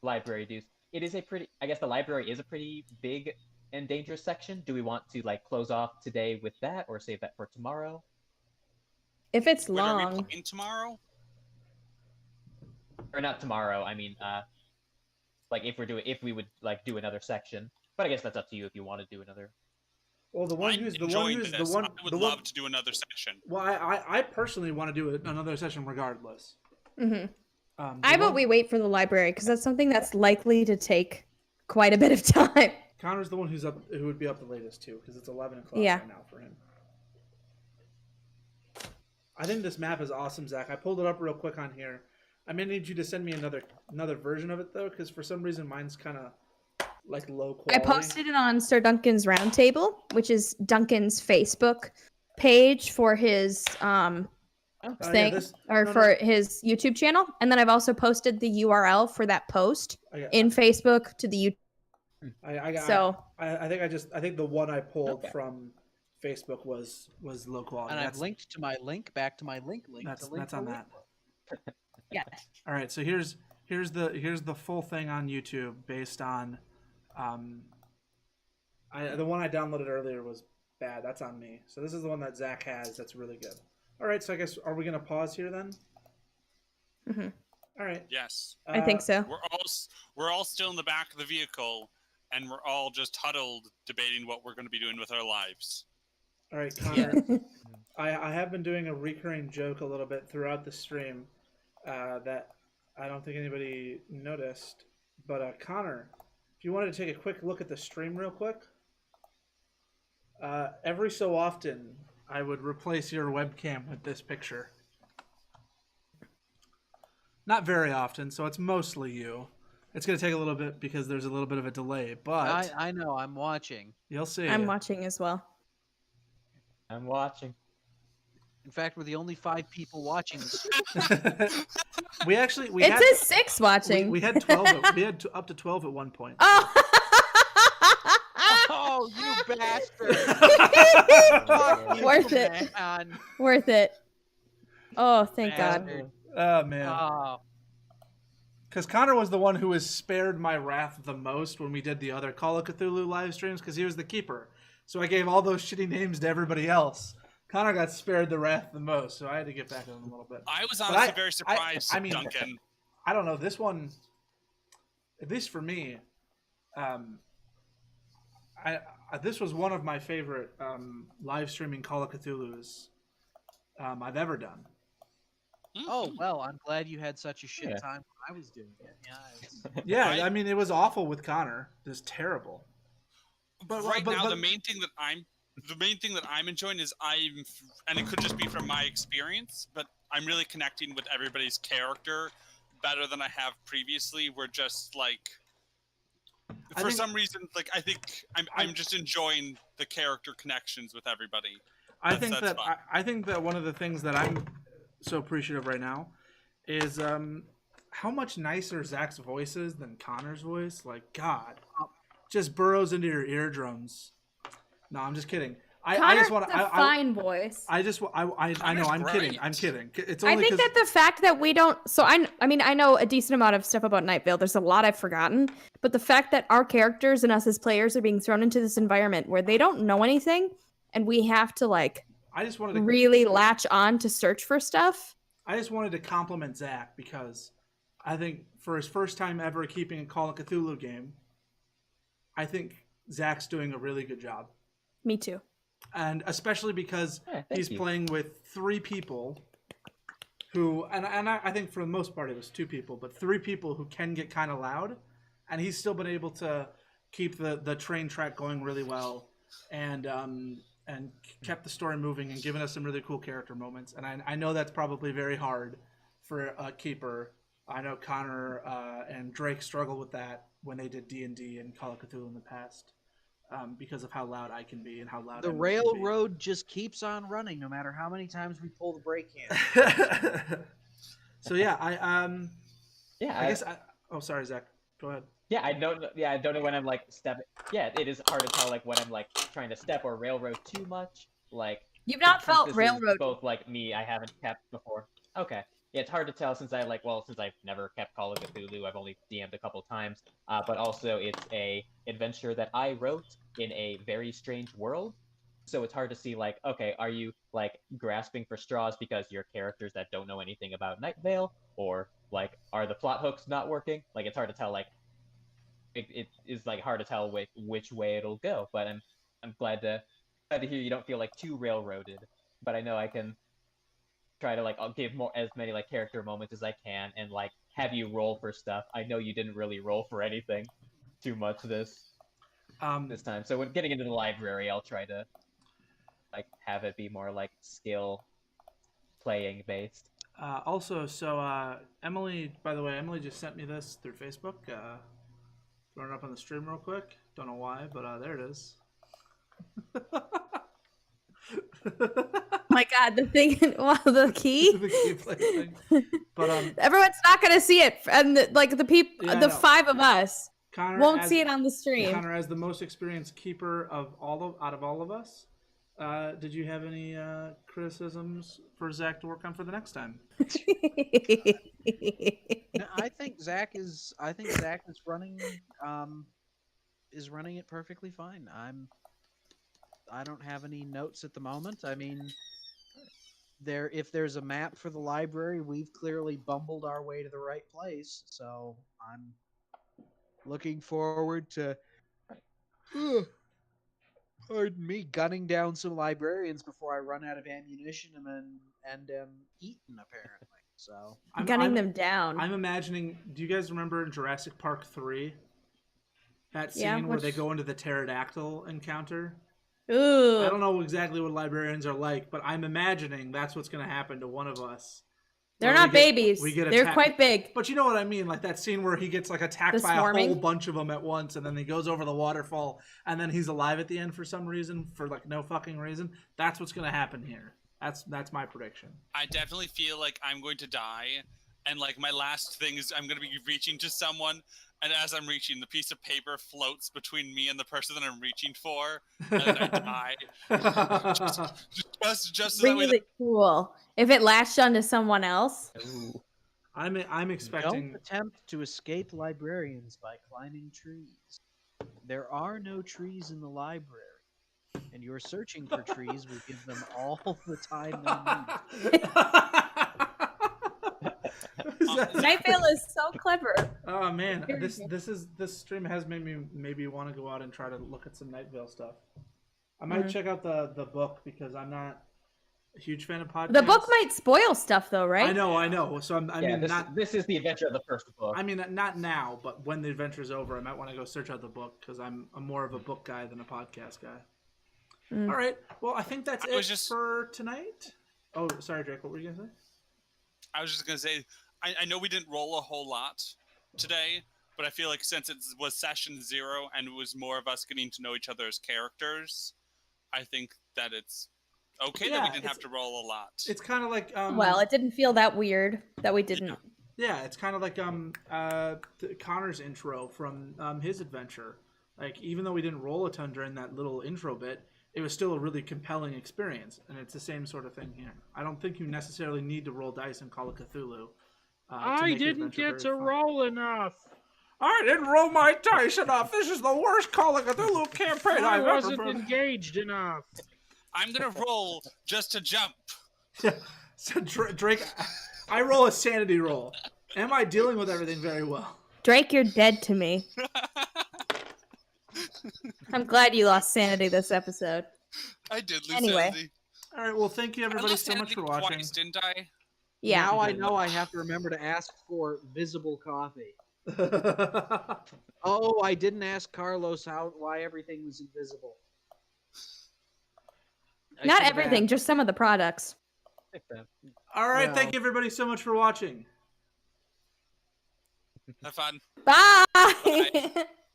library deuce. It is a pretty. I guess the library is a pretty big and dangerous section. Do we want to like close off today with that, or save that for tomorrow? If it's Wait, are we long. playing tomorrow? Or not tomorrow. I mean, like if we would like do another section. But I guess that's up to you if you want to do another. Well, I would love to do another session. Well, I personally want to do another session regardless. I vote we wait for the library because that's something that's likely to take quite a bit of time. Connor's the one who would be up the latest too, because it's 11 o'clock right now for him. I think this map is awesome, Zach. I pulled it up real quick on here. I may need you to send me another version of it though, because for some reason mine's kind of like low quality. I posted it on Sir Duncan's Roundtable, which is Duncan's Facebook page for his for his YouTube channel, and then I've also posted the URL for that post in Facebook to the YouTube. I think the one I pulled from Facebook was low quality. And I've linked to my link back to my link. That's on that. Yeah. All right. So here's the full thing on YouTube based on the one I downloaded earlier was bad. That's on me. So this is the one that Zach has. That's really good. All right. So I guess are we gonna pause here then? All right. Yes. I think so. We're all still in the back of the vehicle, and we're all just huddled debating what we're going to be doing with our lives. All right, Connor. I have been doing a recurring joke a little bit throughout the stream that I don't think anybody noticed. But Connor, if you wanted to take a quick look at the stream real quick, every so often I would replace your webcam with this picture. Not very often, so it's mostly you. It's going to take a little bit because there's a little bit of a delay, but I know, I'm watching. You'll see. I'm watching as well. I'm watching. In fact, we're the only 5 people watching this. we It had says 6 watching. we had 12. We had up to 12 at one point. Oh. Oh, you bastard! Fuck you, Worth it. man. Worth it. Oh, thank God. Bastard. Oh man. Oh, Because Connor was the one who was spared my wrath the most when we did the other Call of Cthulhu live streams, because he was the keeper. So I gave all those shitty names to everybody else. Connor got spared the wrath the most, so I had to get back at him a little bit. I was But honestly very surprised, I mean, Duncan. I don't know. This one, at least for me, this was one of my favorite live streaming Call of Cthulhu's I've ever done. oh well, I'm glad you had such a shit Yeah. time when I was doing it. Yeah, Yeah, I mean, it was awful with Connor. It was terrible. But the main thing that I'm enjoying is and it could just be from my experience, but I'm really connecting with everybody's character better than I have previously. We're just like, for some reason, like I think I'm just enjoying the character connections with everybody. I think that one of the things that I'm so appreciative right now is how much nicer Zach's voice is than Connor's voice. Like, God, just burrows into your eardrums. No, I'm just kidding. I just want a fine voice. I know. I'm kidding. I'm kidding. It's only I think that the fact that we don't. So I mean, I know a decent amount of stuff about Night Vale. There's a lot I've forgotten, but the fact that our characters and us as players are being thrown into this environment where they don't know anything, and we have to like, I just wanted to really latch on to search for stuff. I just wanted to compliment Zach because I think for his first time ever keeping a Call of Cthulhu game, I think Zach's doing a really good job. Me too. And especially because he's you. playing with 3 people who, and I think for the most part it was 2 people, but 3 people who can get kind of loud, and he's still been able to keep the train track going really well, and kept the story moving and given us some really cool character moments. And I know that's probably very hard for a keeper. I know Connor and Drake struggle with that when they did D&D and Call of Cthulhu in the past. Because of how loud I can be and how loud the I can railroad just keeps on running, no matter how many times we pull the brake in. So yeah, I guess. Oh, sorry, Zach. Go ahead. Yeah, I don't know when I'm like stepping. Yeah, it is hard to tell like when I'm like trying to step or railroad too much. Like You've not since felt this is railroad. both like me, I haven't kept before. Okay. Yeah, it's hard to tell since I've never kept Call of Cthulhu. I've only DM'd a couple times. But also it's a adventure that I wrote in a very strange world. So it's hard to see like, okay, are you like grasping for straws because you're characters that don't know anything about Night Vale, or like are the plot hooks not working? Like it's hard to tell. Like it is like hard to tell which way it'll go. But I'm glad to hear you don't feel like too railroaded. But I know I can try to like I'll give as many like character moments as I can and like have you roll for stuff. I know you didn't really roll for anything too much this time. So when getting into the library, I'll try to like have it be more like skill playing based. Also, Emily, by the way, Emily just sent me this through Facebook. Throwing it up on the stream real quick. Don't know why, but there it is. My God, the thing, well, the key. The key play thing. But Everyone's not gonna see it, and the people, Yeah, I the know. 5 of us Connor, won't as- see it on the stream. Connor, as the most experienced keeper out of all of us, did you have any criticisms for Zach to work on for the next time? No, I think Zach is running it perfectly fine. I don't have any notes at the moment. I mean, if there's a map for the library, we've clearly bumbled our way to the right place. So I'm looking forward to pardon me, gunning down some librarians before I run out of ammunition and eaten apparently. So Gunning them down. I'm imagining. Do you guys remember in Jurassic Park 3 that scene Yeah, where they go into the pterodactyl encounter? Ooh. I don't know exactly what librarians are like, but I'm imagining that's what's going to happen to one of us. They're Where not babies. we get They're attacked. quite big. But you know what I mean, like that scene where he gets like attacked The by a swarming? whole bunch of them at once, and then he goes over the waterfall, and then he's alive at the end for some reason, for like no fucking reason. That's what's going to happen here. That's my prediction. I definitely feel like I'm going to die, and like my last thing is I'm going to be reaching to someone, and as I'm reaching, the piece of paper floats between me and the person that I'm reaching for, and then I die. just so that way Really cool. If it latched onto someone else. Ooh. I'm expecting. Don't attempt to escape librarians by climbing trees. There are no trees in the library, and your searching for trees will give them all the time they need. Night Vale is so clever. Oh man, this stream has made me maybe want to go out and try to look at some Night Vale stuff. I might check out the book because I'm not a huge fan of podcasts. The book might spoil stuff, though, right? I know. So this is the adventure of the first book. I mean, not now, but when the adventure's over, I might want to go search out the book because I'm more of a book guy than a podcast guy. Mm. All right. Well, I think that's it for tonight. Oh, sorry, Drake. What were you gonna say? I was just gonna say, I know we didn't roll a whole lot today, but I feel like since it was session 0 and it was more of us getting to know each other as characters, I think that it's okay that we didn't have to roll a lot. It's kind of like well, it didn't feel that weird that we didn't. Yeah, it's kind of like Connor's intro from his adventure. Like, even though we didn't roll a ton during that little intro bit, it was still a really compelling experience, and it's the same sort of thing here. I don't think you necessarily need to roll dice and Call of Cthulhu. I didn't get to roll enough. I didn't roll my dice enough. This is the worst Call of Cthulhu campaign I've ever wasn't engaged enough. I'm gonna roll just to jump. So Drake, I roll a sanity roll. Am I dealing with everything very well? Drake, you're dead to me. I'm glad you lost sanity this episode. I did lose Anyway. sanity. All right, well, thank you everybody so much for watching. Twice, didn't I? Yeah. Now I know I have to remember to ask for visible coffee. Oh, I didn't ask Carlos why everything was invisible. I Not should've everything, asked. just some of the products. All right, Well- thank you everybody so much for watching. Have fun. Bye.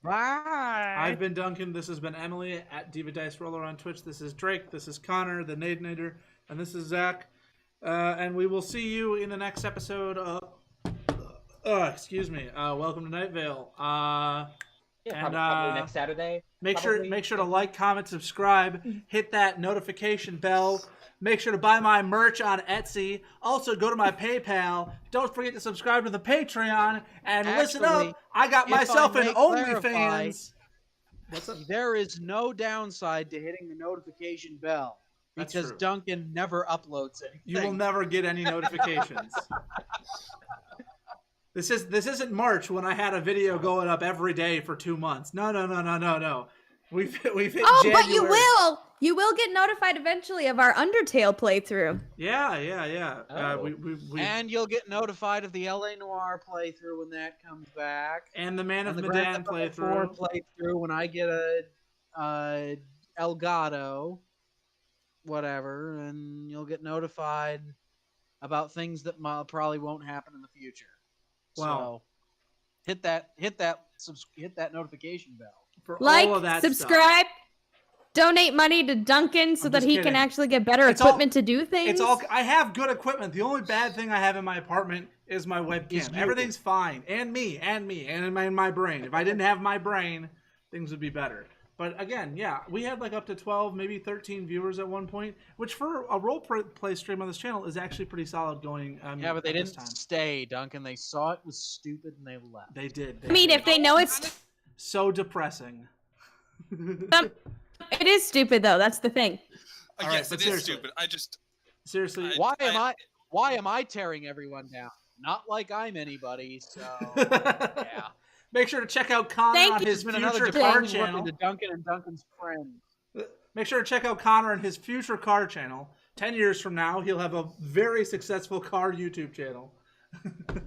Bye. I've been Duncan. This has been Emily at Diva Dice Roller on Twitch. This is Drake. This is Connor, the Nadenator, and this is Zach. And we will see you in the next episode of. Excuse me. Welcome to Night Vale. Probably next Saturday. Make sure to like, comment, subscribe, hit that notification bell. Make sure to buy my merch on Etsy. Also, go to my PayPal. Don't forget to subscribe to the Patreon. And listen up, I got if I myself an may clarify- OnlyFans. What's up? There is no downside to hitting the notification bell That's because true. Duncan never uploads anything. You will never get any notifications. This isn't March when I had a video going up every day for 2 months. No. We've hit Oh, January. but you will. You will get notified eventually of our Undertale playthrough. Yeah. Oh. We And you'll get notified of the LA Noire playthrough when that comes back. and the Man of And the Medan Grand Theft Auto 4 playthrough. playthrough when I get a Elgato, whatever, and you'll get notified about things that probably won't happen in the future. Wow. So hit that notification bell. For Like, all of that subscribe, donate money to Duncan so I'm that just he kidding. can actually get better It's all- equipment to do things. It's all. I have good equipment. The only bad thing I have in my apartment is my webcam. Is you. Everything's fine, and me, and in my brain. If I didn't have my brain, things would be better. But again, yeah, we had like up to 12, maybe 13 viewers at one point, which for a role play stream on this channel is actually pretty solid going. Yeah, but they at this didn't time. stay, Duncan. They saw it was stupid and they left. They did. I mean, if they know it's So depressing. it is stupid though. That's the thing. All right, Yes, but it is seriously. stupid. I just Seriously. Why am I tearing everyone down? Not like I'm anybody. So yeah. Make sure to check out Connor Thank on you. his It's been another future car depressing look channel. into Duncan and Duncan's friend. Make sure to check out Connor and his future car channel. 10 years from now, he'll have a very successful car YouTube channel.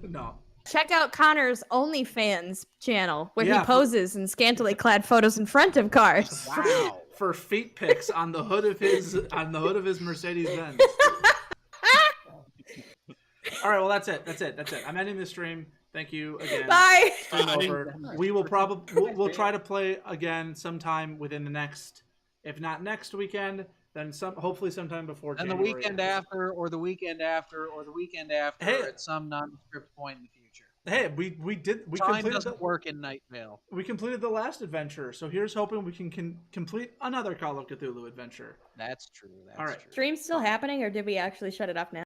No. Check out Connor's OnlyFans channel where Yeah, he poses in scantily clad photos in front of cars. Wow. For feet pics on the hood of his Mercedes Benz. All right, well that's it. I'm ending the stream. Thank you again. Bye. Stream over. We will probably we'll try to play again sometime within the next, if not next weekend, Then hopefully sometime before And the January. weekend after, or the weekend after, or the weekend after, Hey. at some nondescript point in the future. Hey, we Time completed doesn't work in Night Vale. we completed the last adventure, so here's hoping we can complete another Call of Cthulhu adventure. That's true. That's All right. true. Stream's still happening, or did we actually shut it off now?